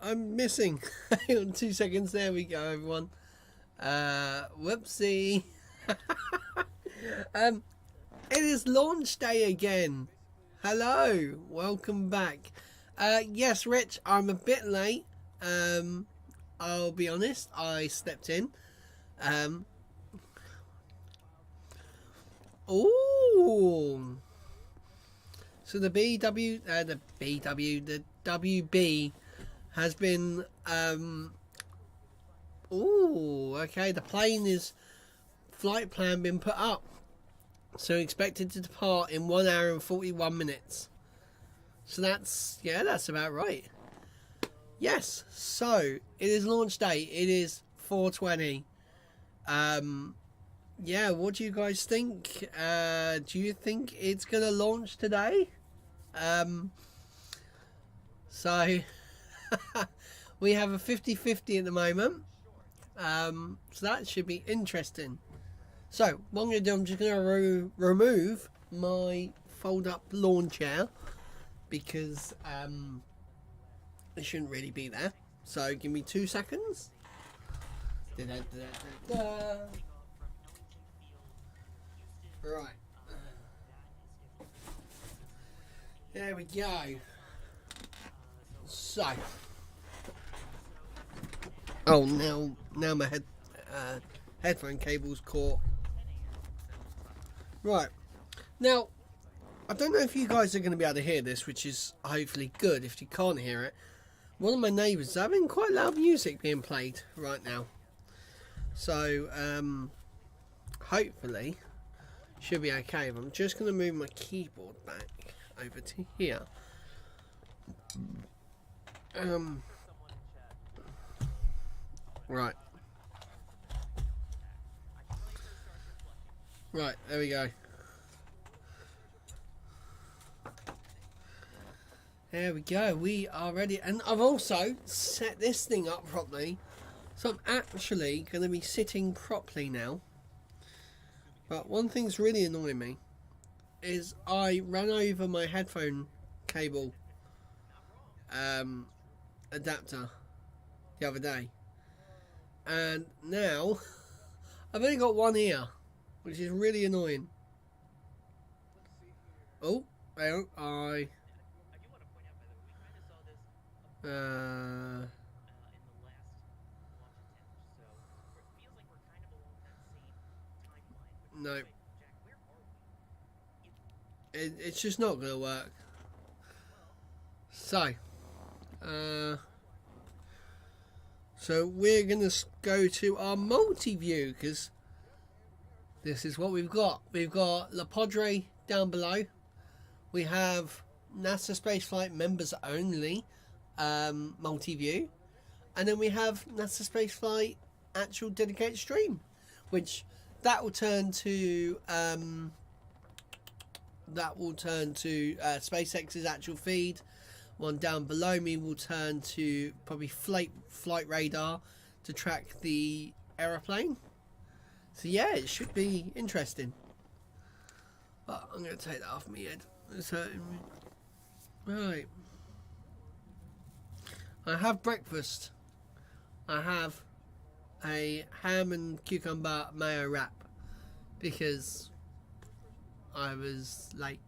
I'm missing. 2 seconds. There we go, everyone. Whoopsie. It is launch day again. Hello, welcome back. Yes, Rich, I'm a bit late. I'll be honest, I stepped in. Um, ooh. So the the WB has been, ooh, okay, the plane is, flight plan been put up. So expected to depart in 1 hour and 41 minutes. So that's, yeah, that's about right. Yes, so it is launch date. It is 4:20. Yeah, what do you guys think? Do you think it's gonna launch today? Um, so we have a 50-50 at the moment. So that should be interesting. So what I'm gonna do, I'm just gonna remove my fold-up lawn chair because it shouldn't really be there. So give me 2 seconds. Right. There we go. So. Oh, now my headphone cable's caught. Right. Now, I don't know if you guys are going to be able to hear this, which is hopefully good if you can't hear it. One of my neighbours is having quite loud music being played right now. So, hopefully, should be okay. I'm just going to move my keyboard back over to here. Right. Right, there we go. There we go, we are ready. And I've also set this thing up properly. So I'm actually going to be sitting properly now. But one thing's really annoying me is I ran over my headphone cable adapter the other day. And now I've only got one ear, which is really annoying. Oh, hang on, no. It's just not going to work. So, we're going to go to our multi-view because this is what we've got. We've got La Padre down below. We have NASA Spaceflight members only multi-view. And then we have NASA Spaceflight actual dedicated stream, which that will turn to SpaceX's actual feed. One down below me will turn to probably flight radar to track the aeroplane. So yeah, it should be interesting. But I'm going to take that off my head. So, right. I have breakfast. I have a ham and cucumber mayo wrap because I was late.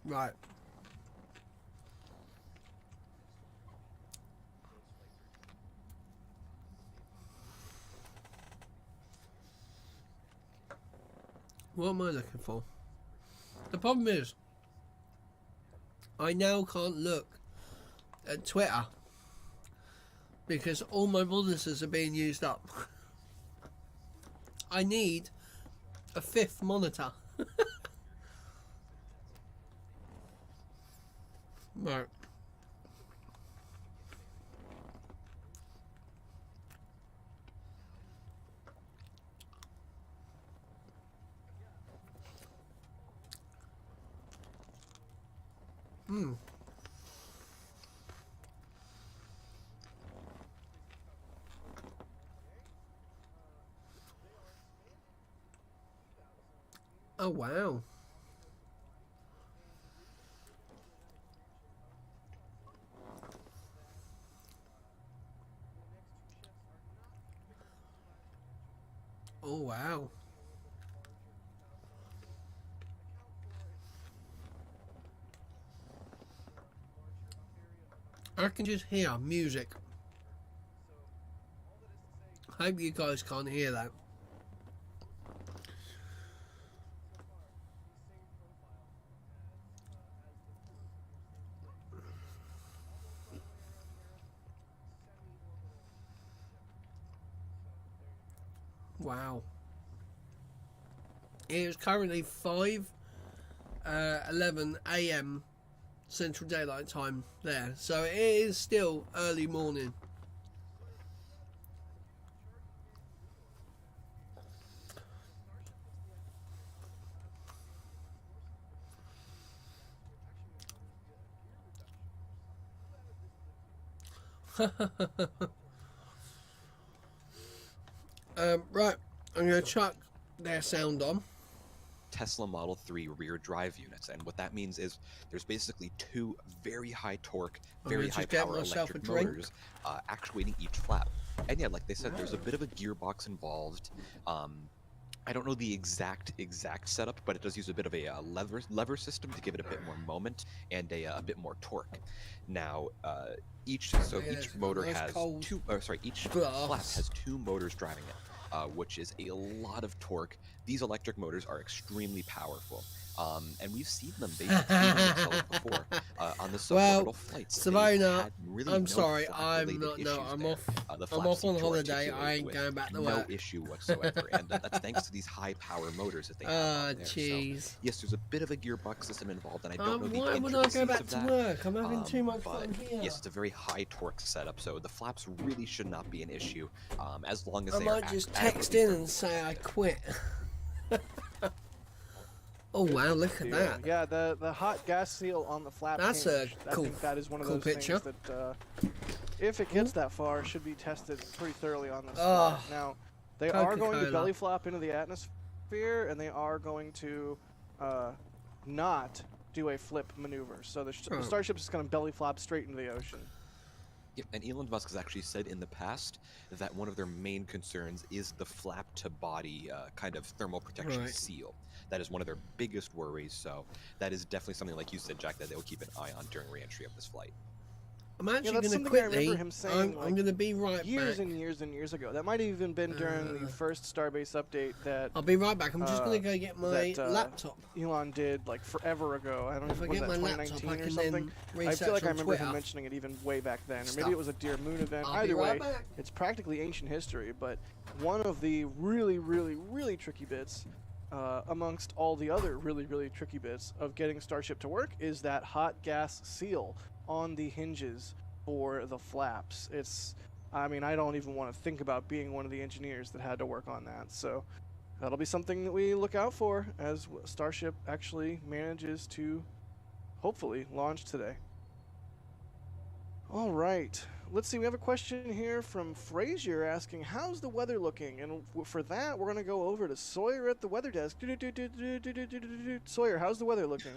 Right. What am I looking for? The problem is, I now can't look at Twitter because all my monitors are being used up. I need a 5th monitor. Right. Oh wow. Oh wow. I can just hear music. I hope you guys can't hear that. Wow. It is currently 5:11 a.m. Central Daylight Time there, so it is still early morning. Right, I'm going to chuck their sound on. Tesla Model 3 rear drive units, and what that means is there's basically two very high torque, very high power electric motors actuating each flap. And yeah, like they said, there's a bit of a gearbox involved. I don't know the exact setup, but it does use a bit of a lever system to give it a bit more moment and a bit more torque. Now, each motor has each flap has two motors driving it. Which is a lot of torque. These electric motors are extremely powerful. And we've seen them before on the suborbital flights. Savannah, I'm sorry, I'm not. No, I'm off. I'm off on holiday. I ain't going back to work. No issue whatsoever, and that's thanks to these high power motors that they have. Oh, jeez. So, yes, there's a bit of a gearbox system involved, and I don't know the why would I go back to work? I'm having too much fun here. Yes, it's a very high torque setup, so the flaps really should not be an issue, as long as I might just text in and say I quit. Oh wow! Look at that. Yeah, the hot gas seal on the flap. That's hinge, cool. I think that is one of cool those picture. things that, if it gets that far, should be tested pretty thoroughly on this. Now, they are going to belly flop into the atmosphere, and they are going to not do a flip maneuver. So the Starship is going to belly flop straight into the ocean. Yep, and Elon Musk has actually said in the past that one of their main concerns is the flap-to-body kind of thermal protection seal. That is one of their biggest worries, so that is definitely something, like you said, Jack, that they'll keep an eye on during re-entry of this flight. I'm actually going to quickly, I'm going to be right years back. and years and years ago. That might have even been during the first Starbase update that... I'll be right back. I'm just going to go get my laptop. Elon did, like, forever ago. I don't know if it was 2019 or something. I feel like I remember him mentioning it even way back then. Or maybe it was a Dear Moon event. Either way, it's practically ancient history. But one of the really, really, really tricky bits, amongst all the other really, really tricky bits of getting Starship to work, is that hot gas seal on the hinges for the flaps. I mean, I don't even want to think about being one of the engineers that had to work on that. So that'll be something that we look out for as Starship actually manages to hopefully launch today. All right. Let's see, we have a question here from Frazier asking, how's the weather looking? And for that, we're going to go over to Sawyer at the weather desk. Sawyer, how's the weather looking?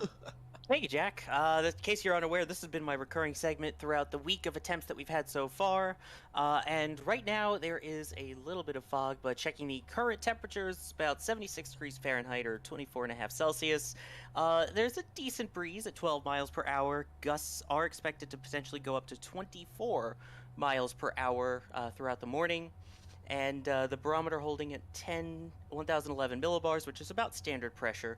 Thank you, Jack. In case you're unaware, this has been my recurring segment throughout the week of attempts that we've had so far. And right now, there is a little bit of fog, but checking the current temperatures, it's about 76 degrees Fahrenheit or 24.5 Celsius. There's a decent breeze at 12 miles per hour. Gusts are expected to potentially go up to 24 miles per hour throughout the morning. And the barometer holding at 1011 millibars, which is about standard pressure.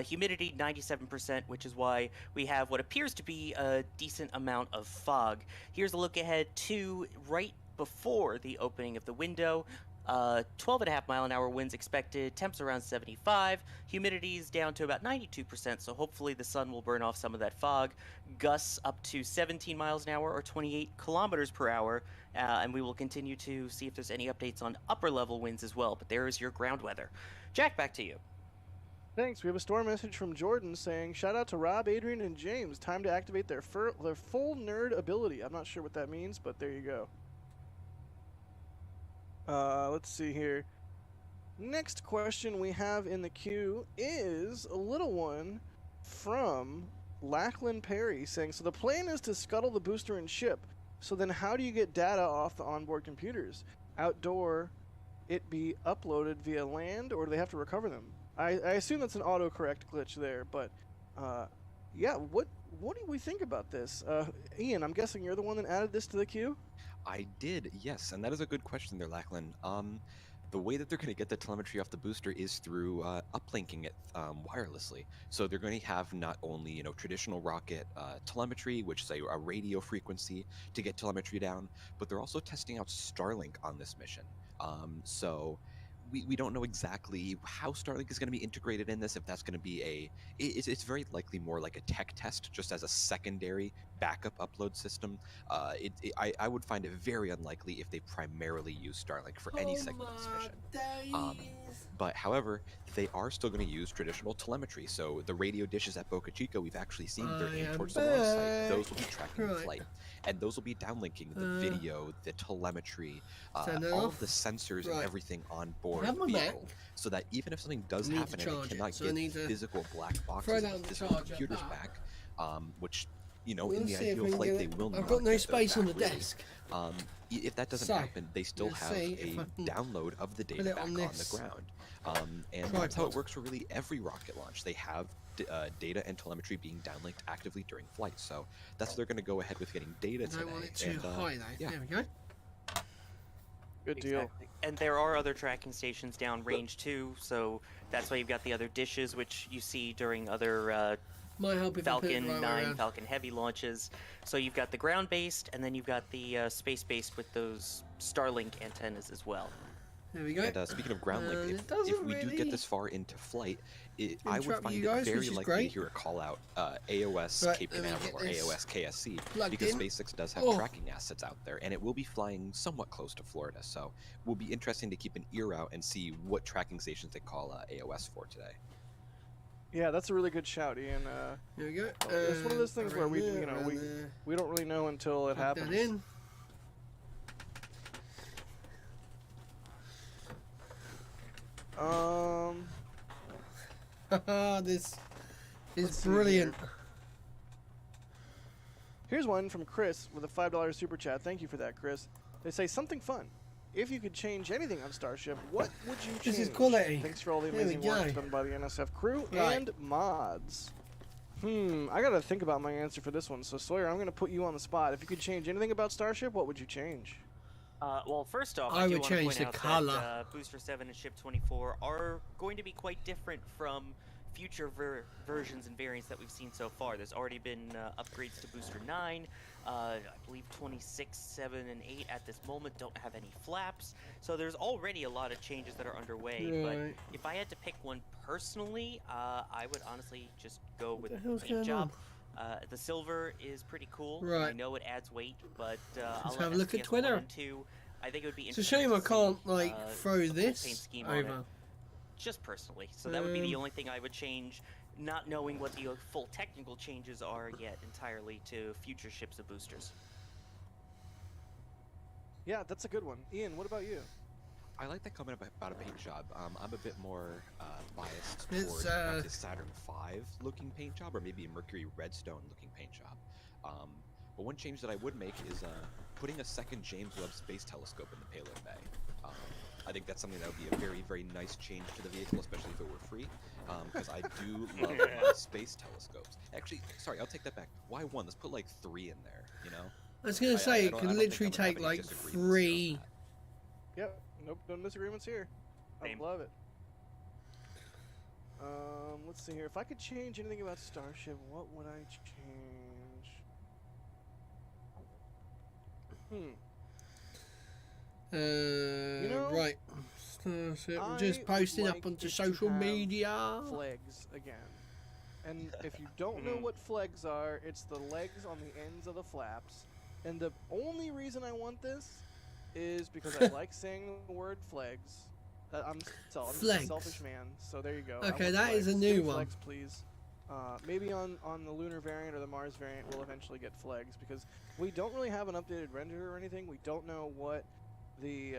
Humidity 97%, which is why we have what appears to be a decent amount of fog. Here's a look ahead to right before the opening of the window. 12.5 mile an hour winds expected, temps around 75, humidity's down to about 92%, so hopefully the sun will burn off some of that fog. Gusts up to 17 miles an hour or 28 kilometers per hour, and we will continue to see if there's any updates on upper level winds as well, but there is your ground weather. Jack, back to you. Thanks. We have a storm message from Jordan saying, shout out to Rob, Adrian, and James. Time to activate their full nerd ability. I'm not sure what that means, but there you go. Let's see here. Next question we have in the queue is a little one from Lachlan Perry saying, so the plan is to scuttle the booster and ship. So then how do you get data off the onboard computers? Outdoor, it be uploaded via land, or do they have to recover them? I assume that's an autocorrect glitch there, but Yeah, what do we think about this? Ian, I'm guessing you're the one that added this to the queue? I did, yes, and that is a good question there, Lachlan. The way that they're going to get the telemetry off the booster is through uplinking it wirelessly. So they're going to have not only traditional rocket telemetry, which is a radio frequency to get telemetry down, but they're also testing out Starlink on this mission. So we don't know exactly how Starlink is going to be integrated in this. If that's going to be it's very likely more like a tech test, just as a secondary backup upload system. I would find it very unlikely if they primarily use Starlink for any segment of this mission. But however, they are still going to use traditional telemetry. So the radio dishes at Boca Chica, we've actually seen they're aimed towards the launch site. Those will be tracking the flight, and those will be downlinking the video, the telemetry, all of the sensors and everything on board the vehicle, so that even if something does happen and it cannot get physical black boxes and physical computers back, which in the ideal flight they will not. I've got no space on the desk. If that doesn't happen, they still have a download of the data back on the ground. And that's how it works for really every rocket launch. They have data and telemetry being downlinked actively during flight. So that's what they're going to go ahead with getting data today. I want it too high though. Yeah. There we go. Good deal. Exactly. And there are other tracking stations downrange too, so that's why you've got the other dishes, which you see during other Falcon 9, Falcon Heavy launches. So you've got the ground-based, and then you've got the space-based with those Starlink antennas as well. There we go. And speaking of ground link, if we do get this far into flight, I would find it very likely to hear a call out AOS Cape Canaveral or AOS KSC, because SpaceX does have tracking assets out there, and it will be flying somewhat close to Florida. So it will be interesting to keep an ear out and see what tracking stations they call AOS for today. Yeah, that's a really good shout, Ian. Here we go. It's one of those things where we don't really know until it happens. That in. This is brilliant. Here's one from Chris with a $5 super chat. Thank you for that, Chris. They say something fun. If you could change anything on Starship, what would you change? This is quality. Thanks for all the amazing work done by the NSF crew and mods. I gotta think about my answer for this one. So Sawyer, I'm gonna put you on the spot. If you could change anything about Starship, what would you change? Well, first off, I do would want to change point the out color. that Booster 7 and Ship 24 are going to be quite different from future versions and variants that we've seen so far. There's already been upgrades to Booster 9. I believe 26, 7, and 8 at this moment don't have any flaps. So there's already a lot of changes that are underway. But if I had to pick one personally, I would honestly just go with the paint job. The silver is pretty cool. I know it adds weight, but let's have a look at Twitter. I think it would be it's a shame I can't throw this over. Just personally, so that would be the only thing I would change, not knowing what the full technical changes are yet entirely to future ships of boosters. Yeah, that's a good one. Ian, what about you? I like that comment about a paint job. I'm a bit more biased towards a Saturn V looking paint job, or maybe a Mercury Redstone looking paint job. But one change that I would make is putting a second James Webb Space Telescope in the payload bay. I think that's something that would be a very, very nice change to the vehicle, especially if it were free, because I do love my space telescopes. Actually, sorry, I'll take that back. Why one? Let's put like 3 in there, you know? I was going to say, it could literally take like 3. Yep, nope, no disagreements here. I love it. Let's see here. If I could change anything about Starship, what would I change? Right. Starship, just posting up onto social media. Flags again. And if you don't know what flags are, it's the legs on the ends of the flaps. And the only reason I want this is because I like saying the word flags. I'm a selfish man, so there you go. Okay, that is a new one. Flags, please. Maybe on the lunar variant or the Mars variant, we'll eventually get flags, because we don't really have an updated render or anything. We don't know what the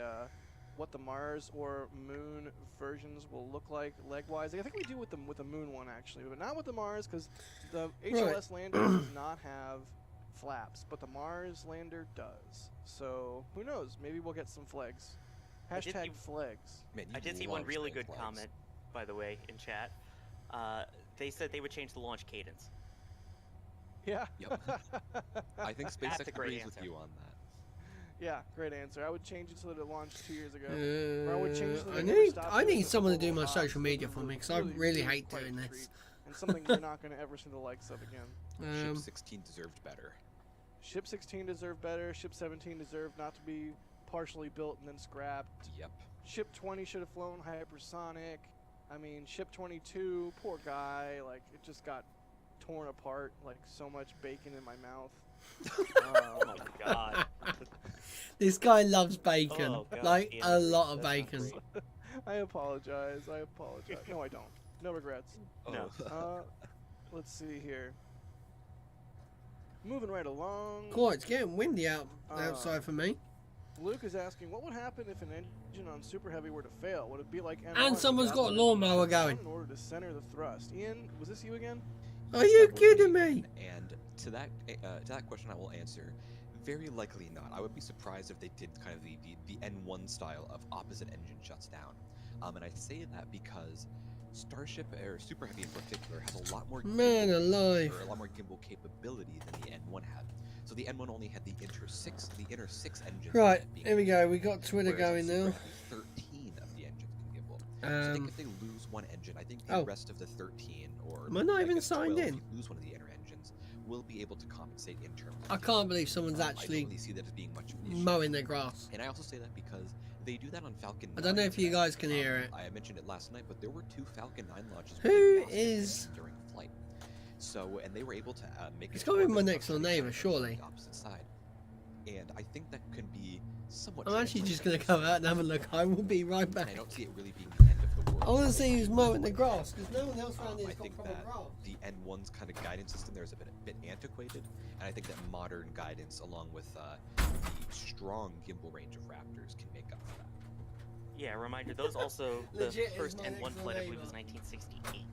Mars or Moon versions will look like leg-wise. I think we do with the Moon one actually, but not with the Mars, because the HLS lander does not have flaps, but the Mars lander does. So who knows? Maybe we'll get some flags. Hashtag flags. Man, I did see one really good comment, by the way, in chat. They said they would change the launch cadence. Yeah. Yep. I think SpaceX agrees with you on that. Yeah, great answer. I would change it so that it launched 2 years ago. Or I would change it so that I need someone to do my social media for me because I really hate doing this. And something we're not going to ever see the likes of again. Ship 16 deserved better. Ship 16 deserved better. Ship 17 deserved not to be partially built and then scrapped. Yep. Ship 20 should have flown hypersonic. I mean, Ship 22, poor guy. Like, it just got torn apart. Like, so much bacon in my mouth. Oh my god. This guy loves bacon. Oh, God, like, yeah, a lot of bacon. I apologize. No, I don't. No regrets. No. Let's see here. Moving right along. Cool, it's getting windy outside for me. Luke is asking, what would happen if an engine on Super Heavy were to fail? Would it be like N1 And someone's got a lawnmower going. in order to center the thrust? Ian, was this you again? Are you kidding me? And to that question, I will answer. Very likely not. I would be surprised if they did kind of the N1 style of opposite engine shuts down. And I say that because Starship or Super Heavy in particular has a lot more gimbal capability than the N1 had. So the N1 only had the inner six engines. Right, here we go. We got Twitter going now. 13 of the engines can gimbal. So I think if they lose one engine, I think the rest of the 13 or am I not even signed 12, in? if you lose one of the inner engines, will be able to compensate in terms of I can't believe someone's actually I don't really see that as being much of an issue. mowing their grass. And I also say that because they do that on Falcon 9. I don't know if you guys can hear it. I mentioned it last night, but there were 2 Falcon 9 launches Who is during flight. So, and they were able to make it's got to be my next door neighbour, surely. The opposite side. And I think that can be somewhat. I'm actually just going to go out and have a look. I will be right back. I don't see it really being the end of the world. I want to see who's mowing the grass because no one else around here has got proper that grass. The N1's kind of guidance system there is a bit antiquated, and I think that modern guidance, along with the strong gimbal range of Raptors, can make up for that. Yeah, reminder, those also, the Legit first is my N1 next flight, I door believe, was neighbour. 1968.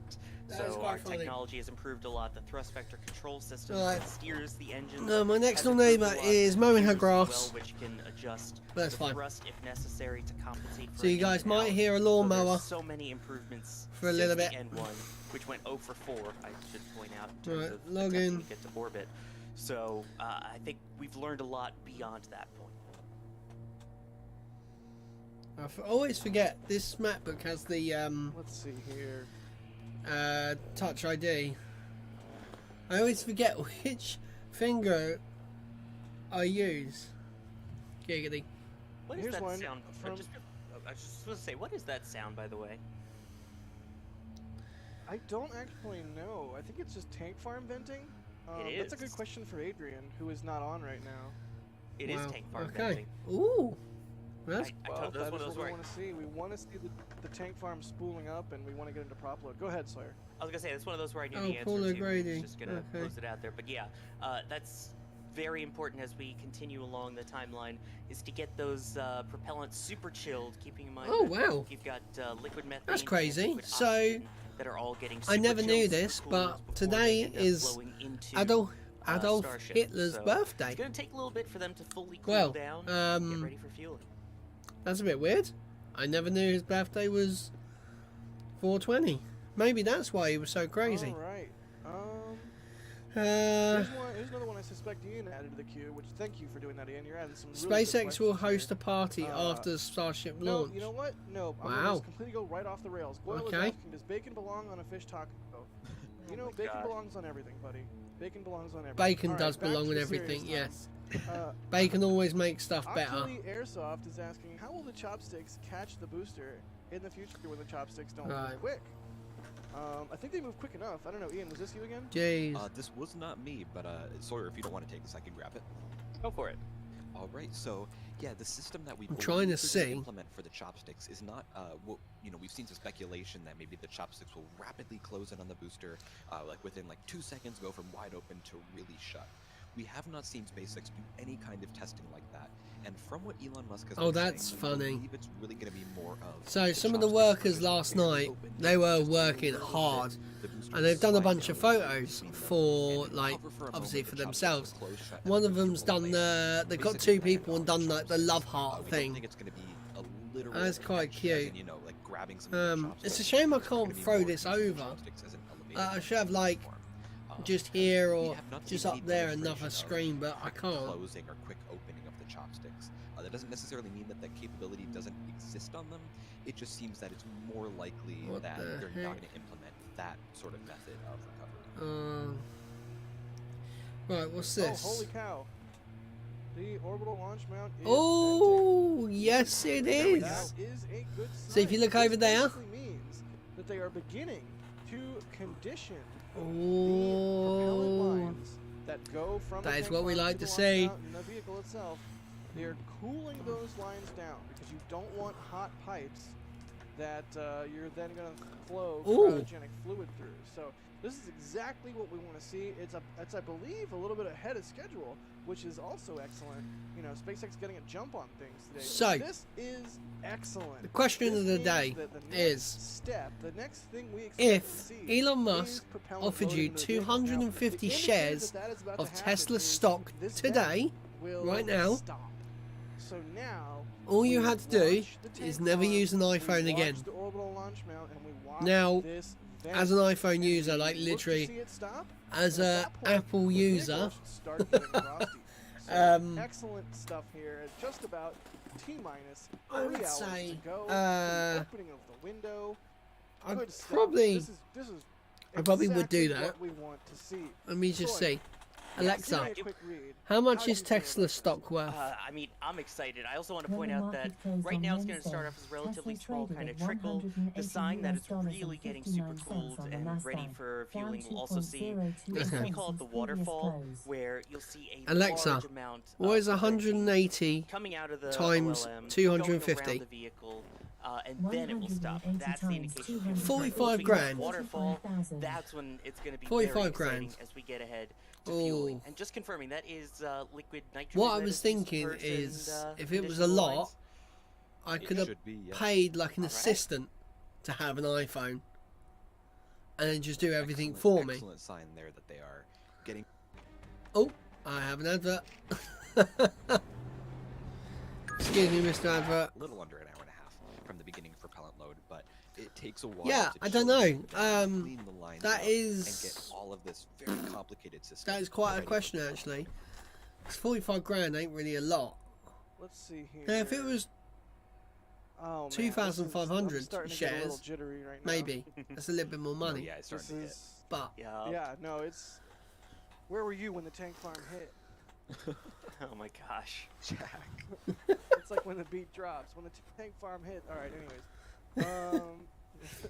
That is So quite our funny. technology has improved a lot. The thrust vector control system Right. that steers the engine. No, my next has door improved neighbour a lot. is mowing her Computers as grass. well, which can adjust That's the fine. thrust if necessary to compensate for So you an guys in and might out. hear a So lawnmower there's so many improvements for a since little the bit. N1, which went 0 for 4, I should point out, in terms Right, of log attempting in. to get to orbit. So I think we've learned a lot beyond that point. I always forget this MacBook has the Let's see here. Touch ID. I always forget which finger I use. Giggity. What is Here's that one sound? from- I was just going to say, what is that sound, by the way? I don't actually know. I think it's just tank farm venting. It That's a good is. question for Adrian, who is not on right now. It is Wow, tank farm okay. venting. Ooh. That's Well, that's that one is of those what where we want to see. We want to see the tank farm spooling up, and we want to get into prop load. Go ahead, Sawyer. I was gonna say, that's one of those where I knew Oh, the answer Paula to. Grady. Just gonna Okay. close it out there. But yeah, that's very important as we continue along the timeline, is to get those propellants super chilled, keeping in mind Oh, that wow. you've got liquid methane That's and crazy. liquid So, oxygen that are all getting I super never knew chilled, super this, cooled but before today they end up is flowing into, Adolf Starship. Hitler's So birthday. It's gonna take a little bit for them to fully cool Well, down and get ready for fueling. That's a bit weird. I never knew his birthday was 420. Maybe that's why he was so crazy. All right. Uh, Here's another one I suspect Ian added to the queue, which thank you for doing that, Ian. You're adding some really good SpaceX will questions host here. a party after the Starship No, launch. you know what? No, I'm Wow. gonna just completely go right off the rails. Goyle is Okay. asking, does bacon belong on a fish taco? You know, my bacon God. belongs on everything, buddy. Bacon belongs on everything. Bacon All right, does back belong to in the everything, serious yes. stuff. Bacon always makes stuff better. Actually, Airsoft is asking, how will the chopsticks catch the booster in the future when the chopsticks don't Right. move quick? I think they move quick enough. I don't know, Ian, was this you again? Jeez. This was not me, but Sawyer, if you don't want to take this, I can grab it. Go for it. All right, so yeah, the system that we I'm trying to believe they're gonna see. implement for the chopsticks is not what we've seen some speculation that maybe the chopsticks will rapidly close in on the booster, like within like 2 seconds, go from wide open to really shut. We have not seen SpaceX do any kind of testing like that, and from what Elon Musk has Oh, been that's saying, funny. we believe it's really going to be more of. So the some of the chopsticks workers being last very night, open, they were just working a little hard, bit, the booster and they've done a slides bunch down of a little bit photos between them, for, and like, hover for a obviously moment, for the chopsticks themselves. will close shut, and One the of them's booster will done land. they got Basically, two people and done like the chopsticks. love heart We don't thing. think it's going to be a literal That's quite catch, as in, cute. like grabbing some It's a shame I can't throw this over. as an I should have like just here or just up there another screen, but I can't. Closing or quick opening of the chopsticks. That doesn't necessarily mean that that capability doesn't exist on them. It just seems that it's more likely that they're not going to implement that sort of method of recovery. Right, what's this? Oh, holy cow. The orbital launch mount is oh, yes it is. That is a good sign. So if you look over there, basically means that they are beginning to condition the oh, propellant lines that go from that the is what we tank like to to the see. launch mount and the vehicle itself. They are cooling those lines down because you don't want hot pipes that you're then going to flow cryogenic fluid through. So this is exactly what we want to see. It's I believe, a little bit ahead of schedule, which is also excellent. You know, SpaceX getting a jump on things today. So this is excellent. The question of the day is, the next thing we expect if to see Elon Musk offered you 250 shares of Tesla stock today, right now, so now all you had to do is never use an iPhone again. Now, as an iPhone user, like literally, as an Apple user, excellent stuff here. Just about T-minus 3 hours to go. Opening of the window. I probably would do that. What we want to see. Let me just see. Alexa, how much is Tesla stock worth? I mean, I'm excited. I also want to point out that right now it's going to start off as a relatively small kind of trickle. The sign that it's really getting super cooled and ready for fueling will also see, basically we call it the waterfall, where you'll see a Alexa, large amount what is 180 coming out of the times OLM, 250? going around the vehicle, and then it will stop. That's the indication. 45 grand. Waterfall, that's when it's going to be 45 very grand exciting as we get ahead. Fueling. And just confirming, that is liquid nitrogen. What I was thinking is, if it was a lot, I could have paid like an assistant to have an iPhone and then just do everything for me. Excellent sign there that they are getting. Oh, I have an advert. Excuse me, Mr. Advert. A little under an hour and a half from the beginning of propellant load, but it takes a while. Yeah, to I don't know. clean the lines that up is and get all of this very complicated system. that is quite a question actually. 45 grand ain't really a lot. Let's see here. Now, if it was 2,500 shares, right maybe that's a little bit more money. Yeah, it's starting to hit. But yeah, no, it's. Where were you when the tank farm hit? Oh my gosh, Jack. It's like when the beat drops. When the tank farm hit. All right. Anyways.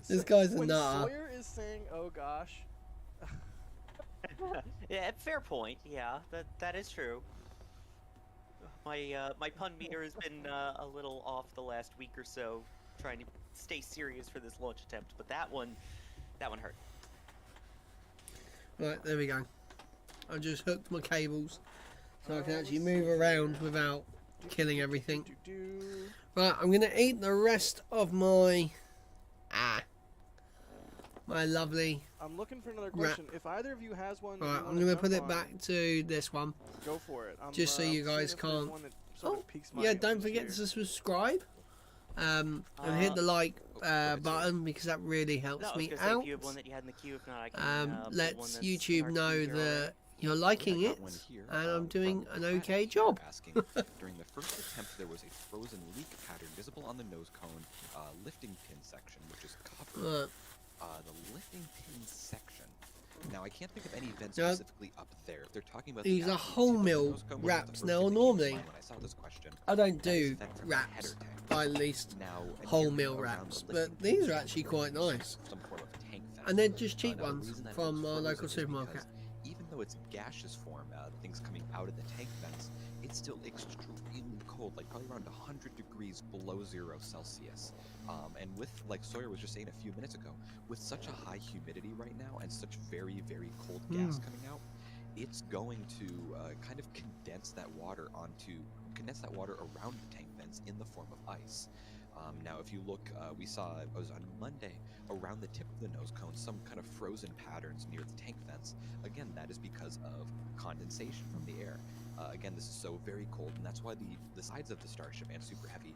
This guy's a when nutter. Sawyer is saying, "Oh gosh." yeah, fair point. Yeah, that is true. My pun meter has been a little off the last week or so, trying to stay serious for this launch attempt, but that one hurt. Right, there we go. I just hooked my cables so I can actually move around without killing everything. Right, I'm gonna eat the rest of my my lovely. I'm looking for another question. If either of you has one, right, I'm gonna put it back to this one. Go for it. Just so you guys can't. Oh, yeah! Don't forget to subscribe. And hit the like button because that really helps me out. Lets YouTube know that you're liking it, and I'm doing an okay job. During the first attempt, there was a frozen leak pattern visible on the nose cone lifting pin section, which is covered. The lifting pin section. Now, I can't think of any event specifically up there. If they're talking about these are whole mill wraps. Now, normally, I don't do wraps, by at least whole mill wraps, but these are actually quite nice. And they're just cheap ones from our local supermarket. Even though it's gaseous form, things coming out of the tank vents, it's still extremely cold, like probably around 100 degrees below 0 Celsius. And with, like Sawyer was just saying a few minutes ago, with such a high humidity right now and such very, very cold gas coming out, it's going to kind of condense that water around the tank vents in the form of ice. Now, if you look, we saw, it was on Monday, around the tip of the nose cone, some kind of frozen patterns near the tank vents. Again, that is because of condensation from the air. Again, this is so very cold, and that's why the sides of the Starship and Super Heavy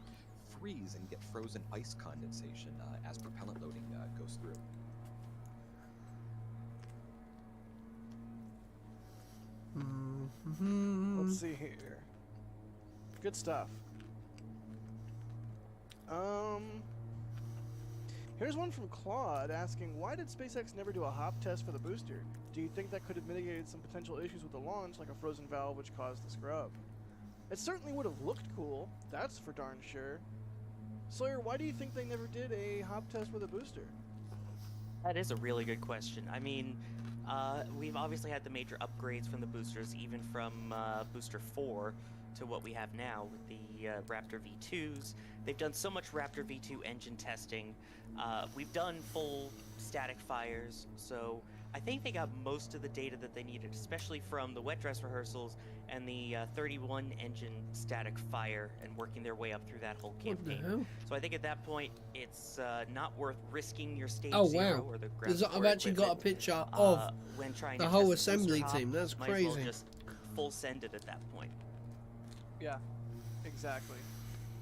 freeze and get frozen ice condensation as propellant loading goes through. Let's see here. Good stuff. Here's one from Claude asking, why did SpaceX never do a hop test for the booster? Do you think that could have mitigated some potential issues with the launch, like a frozen valve which caused the scrub? It certainly would have looked cool, that's for darn sure. Sawyer, why do you think they never did a hop test with a booster? That is a really good question. I mean, we've obviously had the major upgrades from the boosters, even from Booster 4 to what we have now with the Raptor V2s. They've done so much Raptor V2 engine testing. We've done full static fires, so I think they got most of the data that they needed, especially from the wet dress rehearsals and the 31 engine static fire and working their way up through that whole campaign. So I think at that point, it's not worth risking your stage zero or the ground. I've actually got a picture of when trying the to whole test the assembly booster team. hop, That's might crazy. as well just full send it at that point. Yeah, exactly.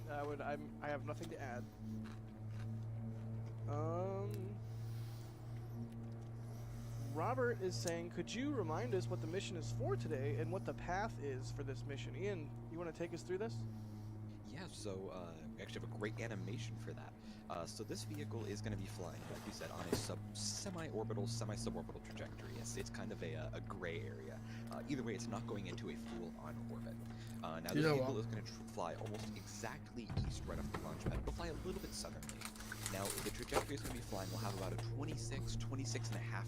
I have nothing to add. Robert is saying, could you remind us what the mission is for today and what the path is for this mission? Ian, you want to take us through this? Yeah, so we actually have a great animation for that. So this vehicle is going to be flying, like you said, on a semi-orbital, semi-suborbital trajectory. It's kind of a gray area. Either way, it's not going into a full-on orbit. Now this vehicle is going to fly almost exactly east right off the launch pad. It'll fly a little bit southerly. Now the trajectory is going to be flying will have about a 26.5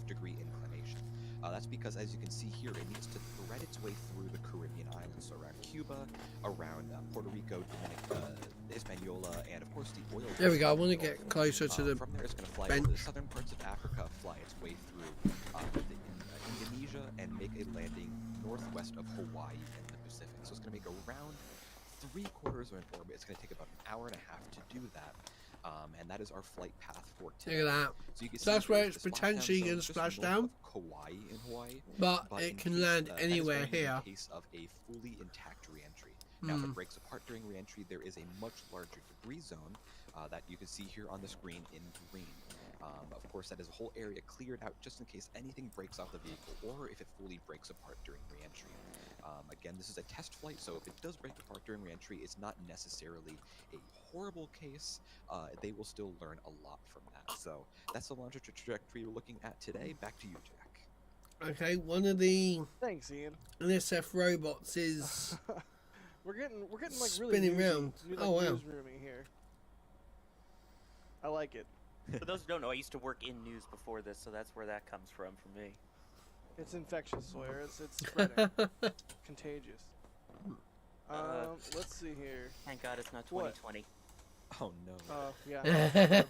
degree inclination. That's because, as you can see here, it needs to thread its way through the Caribbean islands, so around Cuba, around Puerto Rico, Hispaniola, and of course the oil. There we go. I want to get closer to the From there, it's going to fly bench. over the southern parts of Africa, fly its way through Indonesia, and make a landing northwest of Hawaii in the Pacific. So it's going to make around 3/4 of an orbit. It's going to take about an hour and a half to do that. And that is our flight path for today. Look at that. So you can So that's see where there's it's the potentially splashdown going zone to just splash north down. of Kauai in Hawaii. But in it can case, land that is anywhere only here. In case of a fully intact reentry. Now, if it breaks apart during reentry, there is a much larger debris zone that you can see here on the screen in green. Of course, that is a whole area cleared out just in case anything breaks off the vehicle or if it fully breaks apart during reentry. Again, this is a test flight, so if it does break apart during reentry, it's not necessarily a horrible case. They will still learn a lot from that. So that's the launch trajectory we're looking at today. Back to you, Jack. Okay, one of the Thanks, Ian. NSF robots is we're getting like spinning really round. like Oh wow! newsroomy here. I like it. For those who don't know, I used to work in news before this, so that's where that comes from for me. It's infectious, Sawyer. It's spreading. Contagious. Let's see here. Thank God it's not 2020. Oh no. Yeah.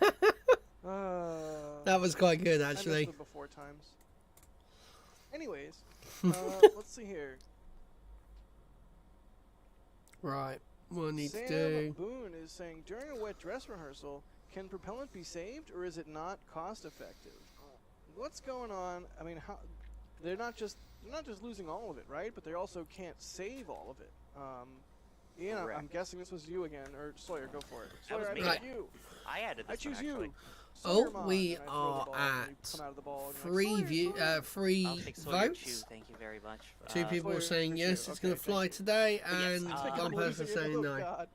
That was quite good, I actually. missed the before times. Anyways, let's see here. Right. What I need Sam to do. Boone is saying, during a wet dress rehearsal, can propellant be saved, or is it not cost effective? What's going on? I mean, how? They're not just losing all of it, right? But they also can't save all of it. Ian, I'm guessing this was you again, or Sawyer, go for it. Sawyer, I choose you. I added this. I choose one, you. actually. Oh, we are at three votes. Thank you very much. 2 people Sawyer, saying yes, it's going to fly today, and one person saying no.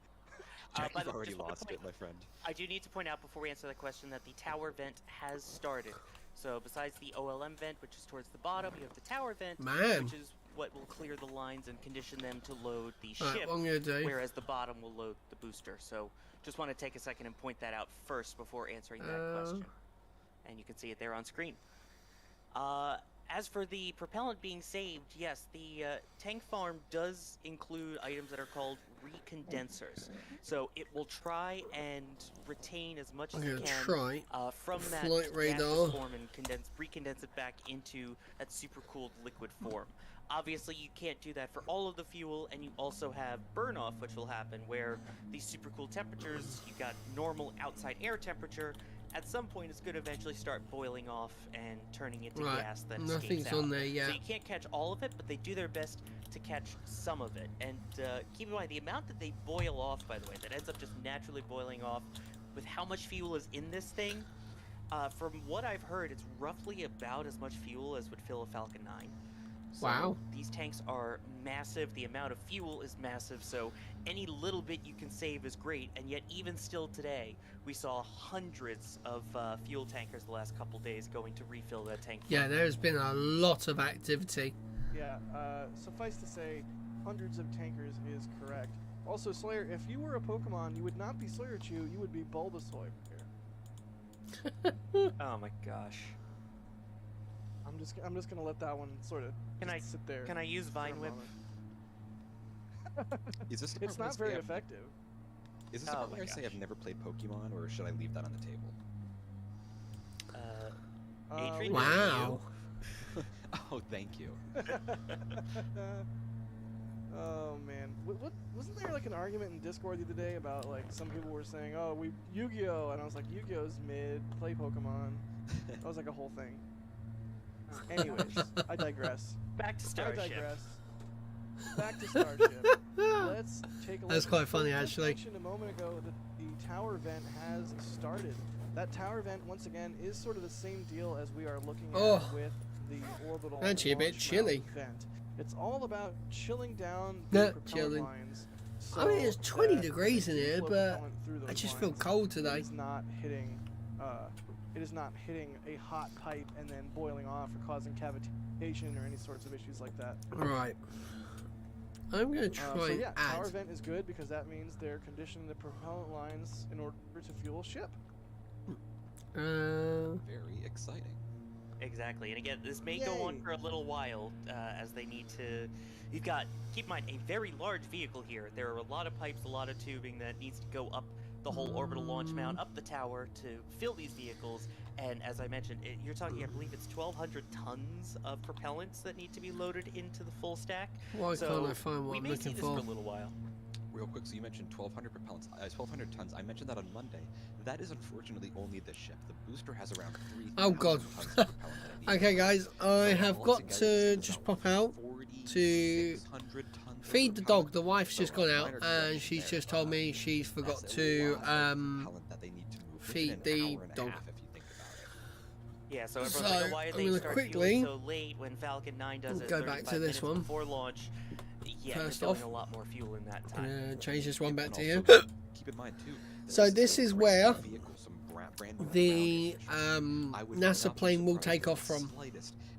Jack, by you've the way, already just one lost point. it, my friend. I do need to point out before we answer that question that the tower vent has started. So besides the OLM vent, which is towards the bottom, you have the tower vent, Man. which is what will clear the lines and condition them to load the Right, ship, what I'm going to do. whereas the bottom will load the booster. So just want to take a second and point that out first before answering that question. And you can see it there on screen. As for the propellant being saved, yes, the tank farm does include items that are called recondensers. So it will try and retain as much as it can from that gaseous form and recondense it back into that supercooled liquid form. Obviously, you can't do that for all of the fuel, and you also have burn-off, which will happen where these supercooled temperatures, you've got normal outside air temperature. At some point, it's going to eventually start boiling off and turning into gas that Nothing's escapes out. on there yet. So you can't catch all of it, but they do their best to catch some of it. And keep in mind, the amount that they boil off, by the way, that ends up just naturally boiling off with how much fuel is in this thing, from what I've heard, it's roughly about as much fuel as would fill a Falcon 9. So wow. These tanks are massive. The amount of fuel is massive. So any little bit you can save is great. And yet, even still today, we saw hundreds of fuel tankers the last couple days going to refill that tank. Yeah, there's been a lot of activity. Yeah, suffice to say, hundreds of tankers is correct. Also, Slayer, if you were a Pokemon, you would not be Slayer-Chew, you would be Bulbasaur. Oh my gosh. I'm just gonna let that one sort of sit there. Can I use Vine Whip? Is this it's not very effective. Is this the part where I say I've never played Pokemon, or should I leave that on the table? Adrian, wow. Oh, thank you. Oh man, what wasn't there like an argument in Discord the other day about like some people were saying, "Oh, we Yu-Gi-Oh," and I was like, "Yu-Gi-Oh's mid, play Pokemon." That was like a whole thing. Anyways, I digress. Back to Starship. I digress. Back to Starship. Let's take a look. That's quite funny, actually. I mentioned a moment ago that the tower vent has started. That tower vent, once again, is sort of the same deal as we are looking at with the orbital actually a bit chilly vent. It's all about chilling down the propellant lines. So I mean, it's 20 degrees in here, but I just feel cold today. It is not hitting a hot pipe and then boiling off or causing cavitation or any sorts of issues like that. Right. I'm going to try so yeah, add. tower vent is good because that means they're conditioning the propellant lines in order to fuel ship. Very exciting. Exactly, and again, this may go on for a little while as they need to. You've got, keep in mind, a very large vehicle here. There are a lot of pipes, a lot of tubing that needs to go up the whole orbital launch mount, up the tower to fill these vehicles. And as I mentioned, you're talking, I believe it's 1,200 tons of propellants that need to be loaded into the full stack. Why can't I find what I'm looking for? We may see this for a little while. Real quick, so you mentioned 1,200 propellants, 1,200 tons. I mentioned that on Monday. That is unfortunately only the ship. The booster has around 3,000 oh god. tons of propellant that it needs. Okay, guys, I have got to just pop out to feed the dog. The wife's just gone out, and she's just told me she's forgot to feed the dog. Yeah, so everyone's like, why are they start fueling so late when Falcon 9 does it go back to this one before launch? Yeah, first off, off, a lot more fuel in that time. Change this one back to here. Keep in mind too. So this is where the NASA plane will take off from.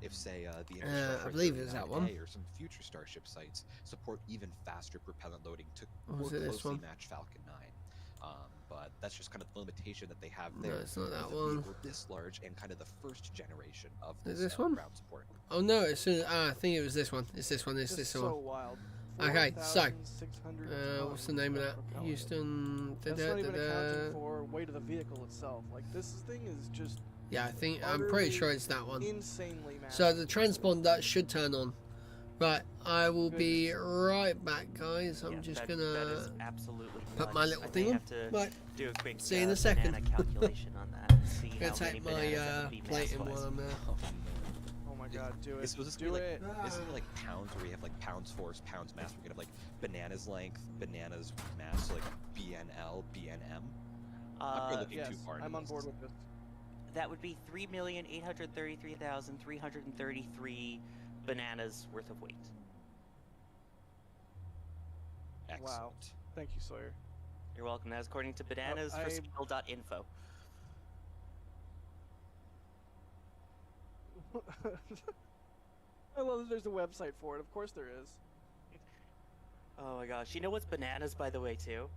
If say the I believe it's that one. Or some future Starship sites support even faster propellant loading to more closely match Falcon 9. But that's just kind of the limitation that they have there. No, it's not that one. This large and kind of the first generation of this one? ground support. Oh no, I think it was this one. It's this one. It's this one. So wild. Okay, so what's the name of that? Houston. That's not even accounting for weight of the vehicle itself. Like this thing is just. Yeah, I'm pretty sure it's that one. Insanely massive. So the transponder should turn on. Right, I will be right back, guys. I'm just gonna put my little thing on. Right, do a quick see you in a second. calculation on that. See I'm gonna take my plate in while I'm there. Oh my god, do it. So do it. This is like pounds where we have like pounds force, pounds mass. We're gonna have like bananas length, bananas mass, like BNL, BNM. I'm looking yes, too far. I'm on board with this. That would be 3,833,333 bananas worth of weight. Excellent. Wow. Thank you, Sawyer. You're welcome. That is according to bananasforsale.info. I love that there's a website for it. Of course there is. Oh my gosh. You know what's bananas, by the way, too?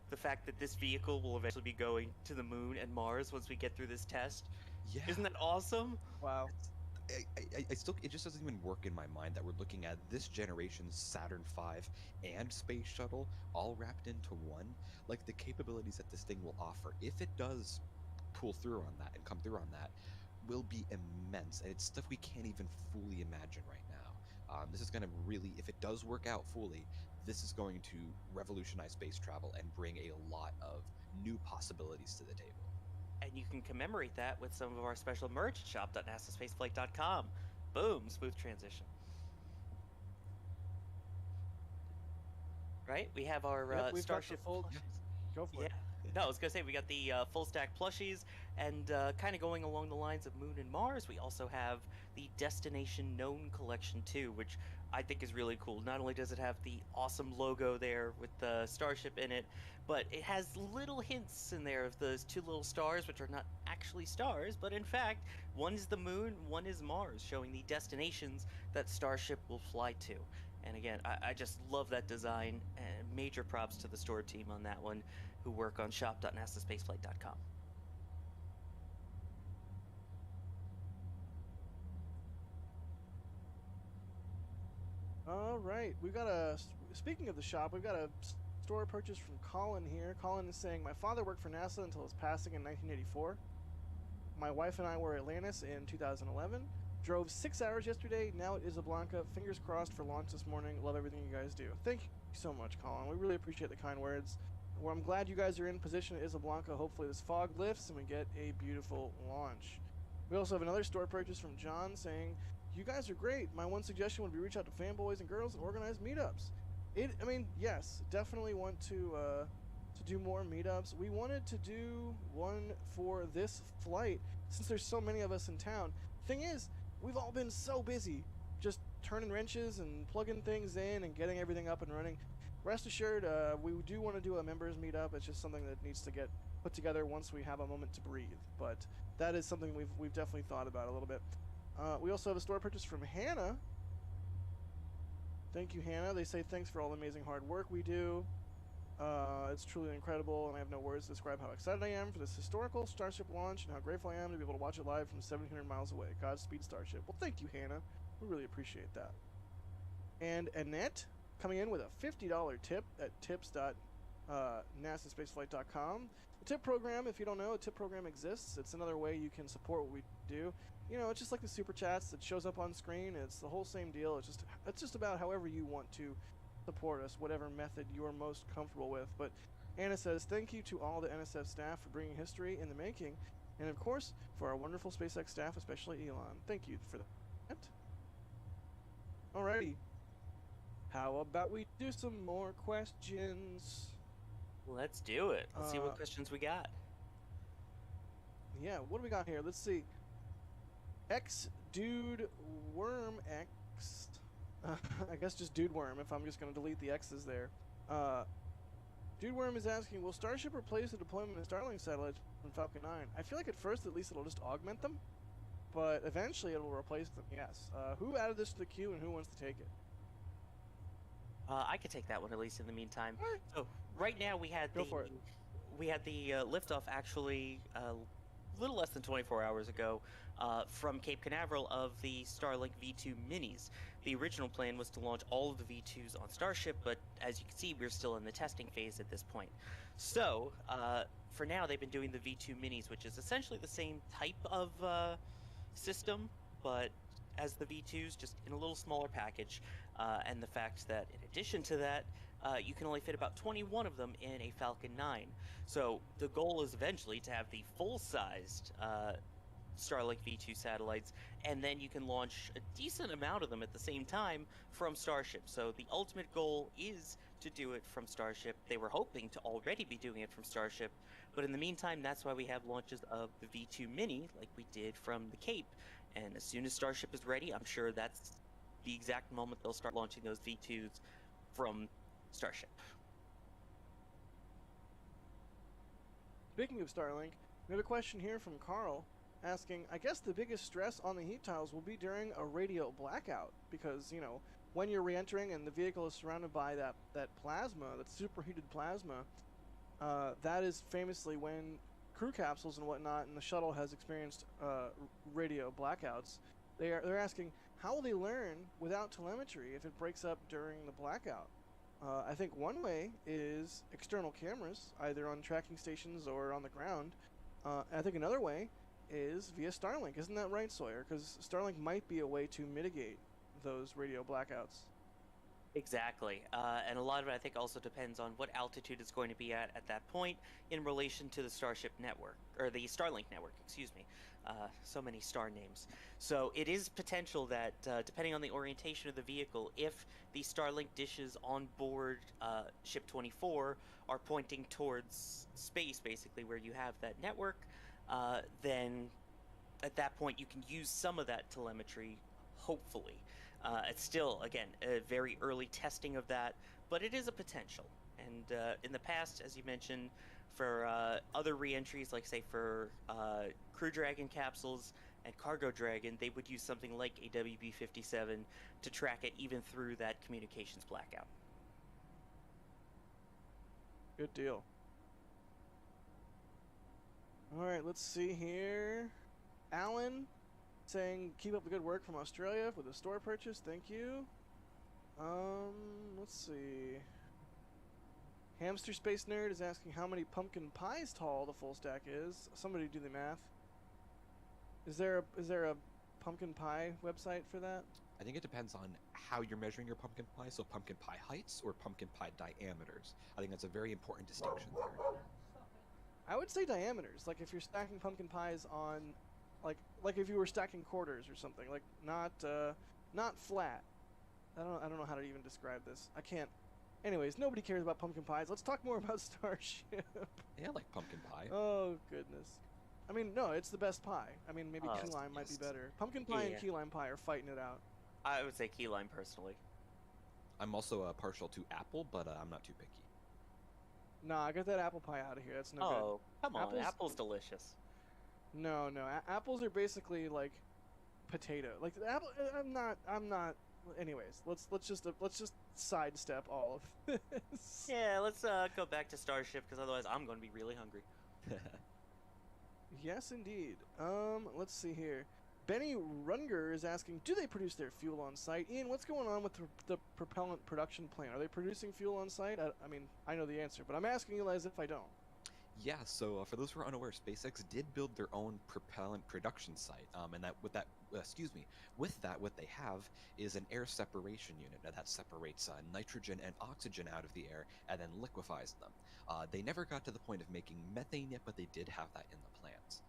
The fact that this vehicle will eventually be going to the moon and Mars once we get through this test. Yeah. Isn't that awesome? Wow. I still, it just doesn't even work in my mind that we're looking at this generation's Saturn V and Space Shuttle all wrapped into one. Like the capabilities that this thing will offer, if it does pull through on that and come through on that, will be immense. And it's stuff we can't even fully imagine right now. This is going to really, if it does work out fully, this is going to revolutionize space travel and bring a lot of new possibilities to the table. And you can commemorate that with some of our special merch at shop.nasaspaceflight.com. Boom, smooth transition. Right? We have our Starship. Go for it. No, I was gonna say we got the full stack plushies, and kind of going along the lines of Moon and Mars, we also have the Destination Known collection too, which I think is really cool. Not only does it have the awesome logo there with the Starship in it, but it has little hints in there of those two little stars, which are not actually stars, but in fact, one is the Moon, one is Mars, showing the destinations that Starship will fly to. And again, I just love that design, and major props to the store team on that one, who work on shop.nasaspaceflight.com. All right, we've got speaking of the shop, we've got a store purchase from Colin here. Colin is saying, my father worked for NASA until his passing in 1984. My wife and I were at Atlantis in 2011. Drove 6 hours yesterday, now at Isablanca. Fingers crossed for launch this morning. Love everything you guys do. Thank you so much, Colin. We really appreciate the kind words. Well, I'm glad you guys are in position at Isablanca. Hopefully this fog lifts and we get a beautiful launch. We also have another store purchase from John saying, you guys are great. My one suggestion would be reach out to fanboys and girls and organize meetups. I mean, yes, definitely want to do more meetups. We wanted to do one for this flight since there's so many of us in town. Thing is, we've all been so busy just turning wrenches and plugging things in and getting everything up and running. Rest assured, we do want to do a members meetup. It's just something that needs to get put together once we have a moment to breathe. But that is something we've definitely thought about a little bit. We also have a store purchase from Hannah. Thank you, Hannah. They say thanks for all the amazing hard work we do. It's truly incredible, and I have no words to describe how excited I am for this historical Starship launch and how grateful I am to be able to watch it live from 1,700 miles away. Godspeed, Starship. Well, thank you, Hannah. We really appreciate that. And Annette coming in with a $50 tip at tips.nasaspaceflight.com. The tip program, if you don't know, a tip program exists. It's another way you can support what we do. You know, it's just like the super chats that shows up on screen. It's the whole same deal. It's just about however you want to support us, whatever method you're most comfortable with. But Anna says, thank you to all the NSF staff for bringing history in the making, and of course for our wonderful SpaceX staff, especially Elon. Thank you for that. Alrighty, how about we do some more questions? Let's do it. Let's see what questions we got. Yeah, what do we got here? Let's see. Dude Worm X. I guess just Dude Worm, if I'm just going to delete the X's there. Dude Worm is asking, will Starship replace the deployment of Starlink satellites from Falcon 9? I feel like at first at least it'll just augment them, but eventually it'll replace them, yes. Who added this to the queue and who wants to take it? I could take that one at least in the meantime. Right. So right now we had the liftoff actually a little less than 24 hours ago from Cape Canaveral of the Starlink V2 minis. The original plan was to launch all of the V2s on Starship, but as you can see, we're still in the testing phase at this point. So for now, they've been doing the V2 minis, which is essentially the same type of system, but as the V2s, just in a little smaller package, and the fact that in addition to that, you can only fit about 21 of them in a Falcon 9. So the goal is eventually to have the full-sized Starlink V2 satellites, and then you can launch a decent amount of them at the same time from Starship. So the ultimate goal is to do it from Starship. They were hoping to already be doing it from Starship, but in the meantime, that's why we have launches of the V2 Mini, like we did from the Cape. And as soon as Starship is ready, I'm sure that's the exact moment they'll start launching those V2s from Starship. Speaking of Starlink, we have a question here from Carl asking, I guess the biggest stress on the heat tiles will be during a radio blackout because, you know, when you're re-entering and the vehicle is surrounded by that plasma, that superheated plasma, that is famously when crew capsules and whatnot and the shuttle has experienced radio blackouts. They're asking, how will they learn without telemetry if it breaks up during the blackout? I think one way is external cameras, either on tracking stations or on the ground. I think another way is via Starlink. Isn't that right, Sawyer? Because Starlink might be a way to mitigate those radio blackouts. Exactly. And a lot of it, I think, also depends on what altitude it's going to be at that point in relation to the Starship network, or the Starlink network, excuse me. So many star names. So it is potential that, depending on the orientation of the vehicle, if the Starlink dishes on board Ship 24 are pointing towards space, basically, where you have that network, then at that point you can use some of that telemetry, hopefully. It's still, again, a very early testing of that, but it is a potential. And in the past, as you mentioned, for other re-entries, like say for Crew Dragon capsules and Cargo Dragon, they would use something like a WB-57 to track it even through that communications blackout. Good deal. All right, let's see here. Alan saying, keep up the good work from Australia with a store purchase. Thank you. Let's see. Hamster Space Nerd is asking how many pumpkin pies tall the full stack is. Somebody do the math. Is there a pumpkin pie website for that? I think it depends on how you're measuring your pumpkin pie. So pumpkin pie heights or pumpkin pie diameters. I think that's a very important distinction there. I would say diameters. Like if you're stacking pumpkin pies on, like if you were stacking quarters or something. Like not flat. I don't know how to even describe this. I can't. Anyways, nobody cares about pumpkin pies. Let's talk more about Starship. Yeah, I like pumpkin pie. Oh, goodness. I mean, no, it's the best pie. I mean, maybe key lime might be better. Pumpkin pie and key lime pie are fighting it out. I would say key lime, personally. I'm also partial to apple, but I'm not too picky. Nah, I got that apple pie out of here. That's no good. Oh, come on. Apple's delicious. No. Apples are basically like potato. Like the apple. I'm not. Anyways, let's just sidestep all of this. Yeah, let's go back to Starship, because otherwise I'm going to be really hungry. Yes, indeed. Let's see here. Benny Runger is asking, do they produce their fuel on site? Ian, what's going on with the propellant production plant? Are they producing fuel on site? I mean, I know the answer, but I'm asking you as if I don't. Yeah, so for those who are unaware, SpaceX did build their own propellant production site, and what they have is an air separation unit that separates nitrogen and oxygen out of the air and then liquefies them. They never got to the point of making methane yet, but they did have that in the plans.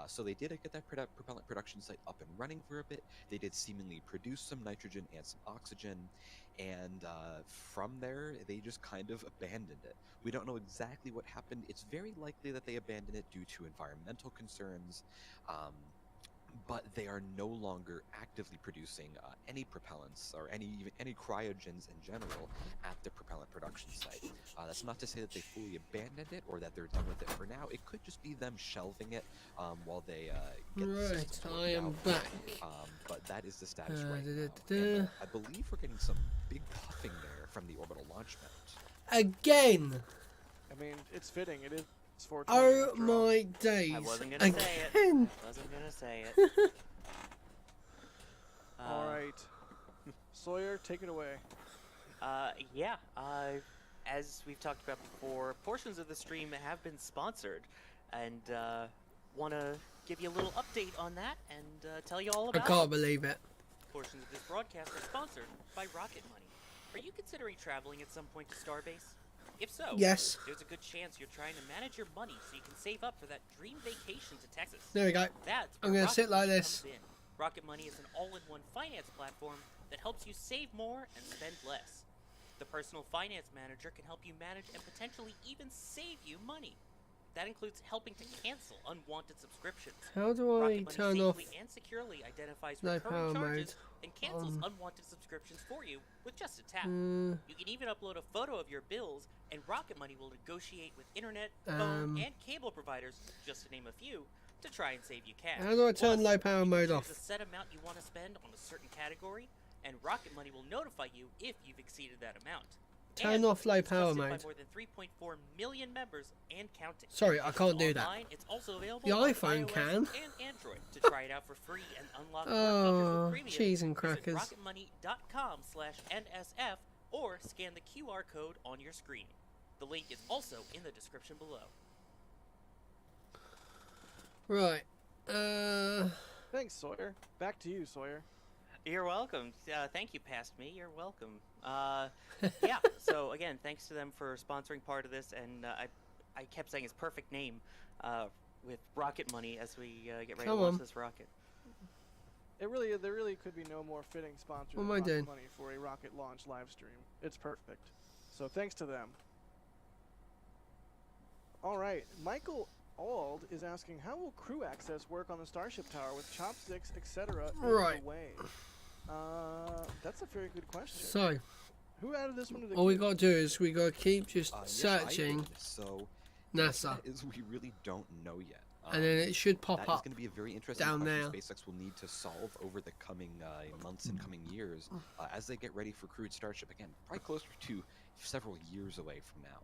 So they did get that propellant production site up and running for a bit. They did seemingly produce some nitrogen and some oxygen, and from there, they just kind of abandoned it. We don't know exactly what happened. It's very likely that they abandoned it due to environmental concerns, but they are no longer actively producing any propellants or any cryogens in general at the propellant production site. That's not to say that they fully abandoned it or that they're done with it for now. It could just be them shelving it while they get the system I am out. back. But that is the status right now. And, I believe we're getting some big puffing there from the orbital launch mount. Again. I mean, it's fitting. It is. Oh my days. I wasn't going to say it. I wasn't going to say it. All right. Sawyer, take it away. Yeah. As we've talked about before, portions of the stream have been sponsored, and want to give you a little update on that and tell you all about it. I can't believe it. Portions of this broadcast are sponsored by Rocket Money. Are you considering traveling at some point to Starbase? If so, yes, there's a good chance you're trying to manage your money so you can save up for that dream vacation to Texas. There we go. I'm going to sit like this. Rocket Money is an all-in-one finance platform that helps you save more and spend less. The personal finance manager can help you manage and potentially even save you money. That includes helping to cancel unwanted subscriptions. How do I turn off and securely identifies low recurring power charges mode and cancels unwanted subscriptions for you with just a tap. You can even upload a photo of your bills, and Rocket Money will negotiate with internet, phone, and cable providers, just to name a few, to try and save you cash. How do I turn low power mode off? Choose a set amount you want to spend on a certain category, and Rocket Money will notify you if you've exceeded that amount. Turn off low power mode. By more than 3.4 million members and counting. Sorry, I can't do that. It's also available the on iPhone iOS can. And Android. To try it out for free and unlock more features with cheese and crackers. Visit rocketmoney.com/NSF or scan the QR code on your screen. The link is also in the description below. Right. Thanks, Sawyer. Back to you, Sawyer. You're welcome. Thank you, past me. You're welcome. Yeah, so again, thanks to them for sponsoring part of this, and I kept saying his perfect name, with rocket money as we get ready to launch this rocket. There really could be no more fitting sponsor than Rocket Money for a rocket launch live stream. It's perfect. So thanks to them. All right, Michael Ald is asking, how will crew access work on the Starship Tower with chopsticks, etc. in the way? That's a very good question. So, who added this one to the all we got to do is we got to keep just searching NASA. Is we really don't know yet. And then it should pop that up. That is going to be a very interesting down question there. SpaceX will need to solve over the coming months and coming years as they get ready for crewed Starship. Again, probably closer to several years away from now.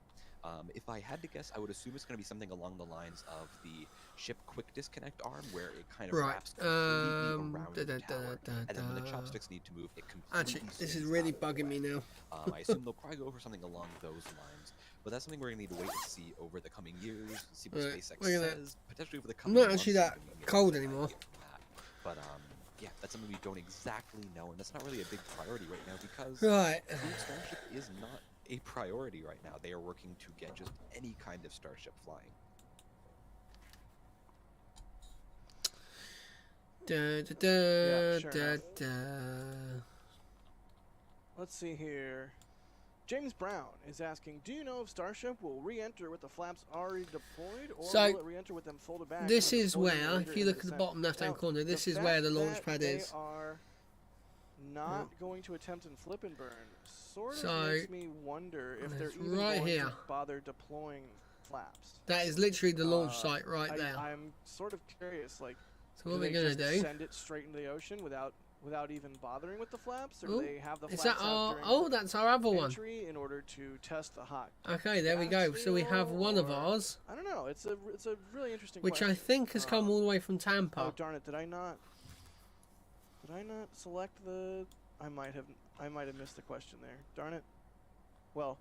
If I had to guess, I would assume it's going to be something along the lines of the ship quick disconnect arm, where it kind of wraps completely around the tower, and then when the chopsticks need to move, it completely. Actually, this is really bugging me now. I assume they'll probably go over something along those lines, but that's something we're going to need to wait and see over the coming years, see what SpaceX says, potentially over the coming months. I'm not actually that cold anymore. But yeah, that's something we don't exactly know, and that's not really a big priority right now because Starship is not a priority right now. They are working to get just any kind of Starship flying. Let's see here. James Brown is asking, do you know if Starship will re-enter with the flaps already deployed, or will it re-enter with them folded back? This is where, if you look at the bottom left-hand corner, this is where the launch pad is. They are not going to attempt and flip and burn. Sort of makes me wonder if they're even going to bother deploying flaps. That is literally the launch site right there. I'm sort of curious, like, so what are we going to do? Send it straight into the ocean without even bothering with the flaps, or do they have the flaps that's our other one in order to test the hot? Okay, there we go. So we have one of ours. I don't know. It's a really interesting which question. I think has come all the way from Tampa. Oh darn it! Did I not select the? I might have missed the question there. Darn it. Well.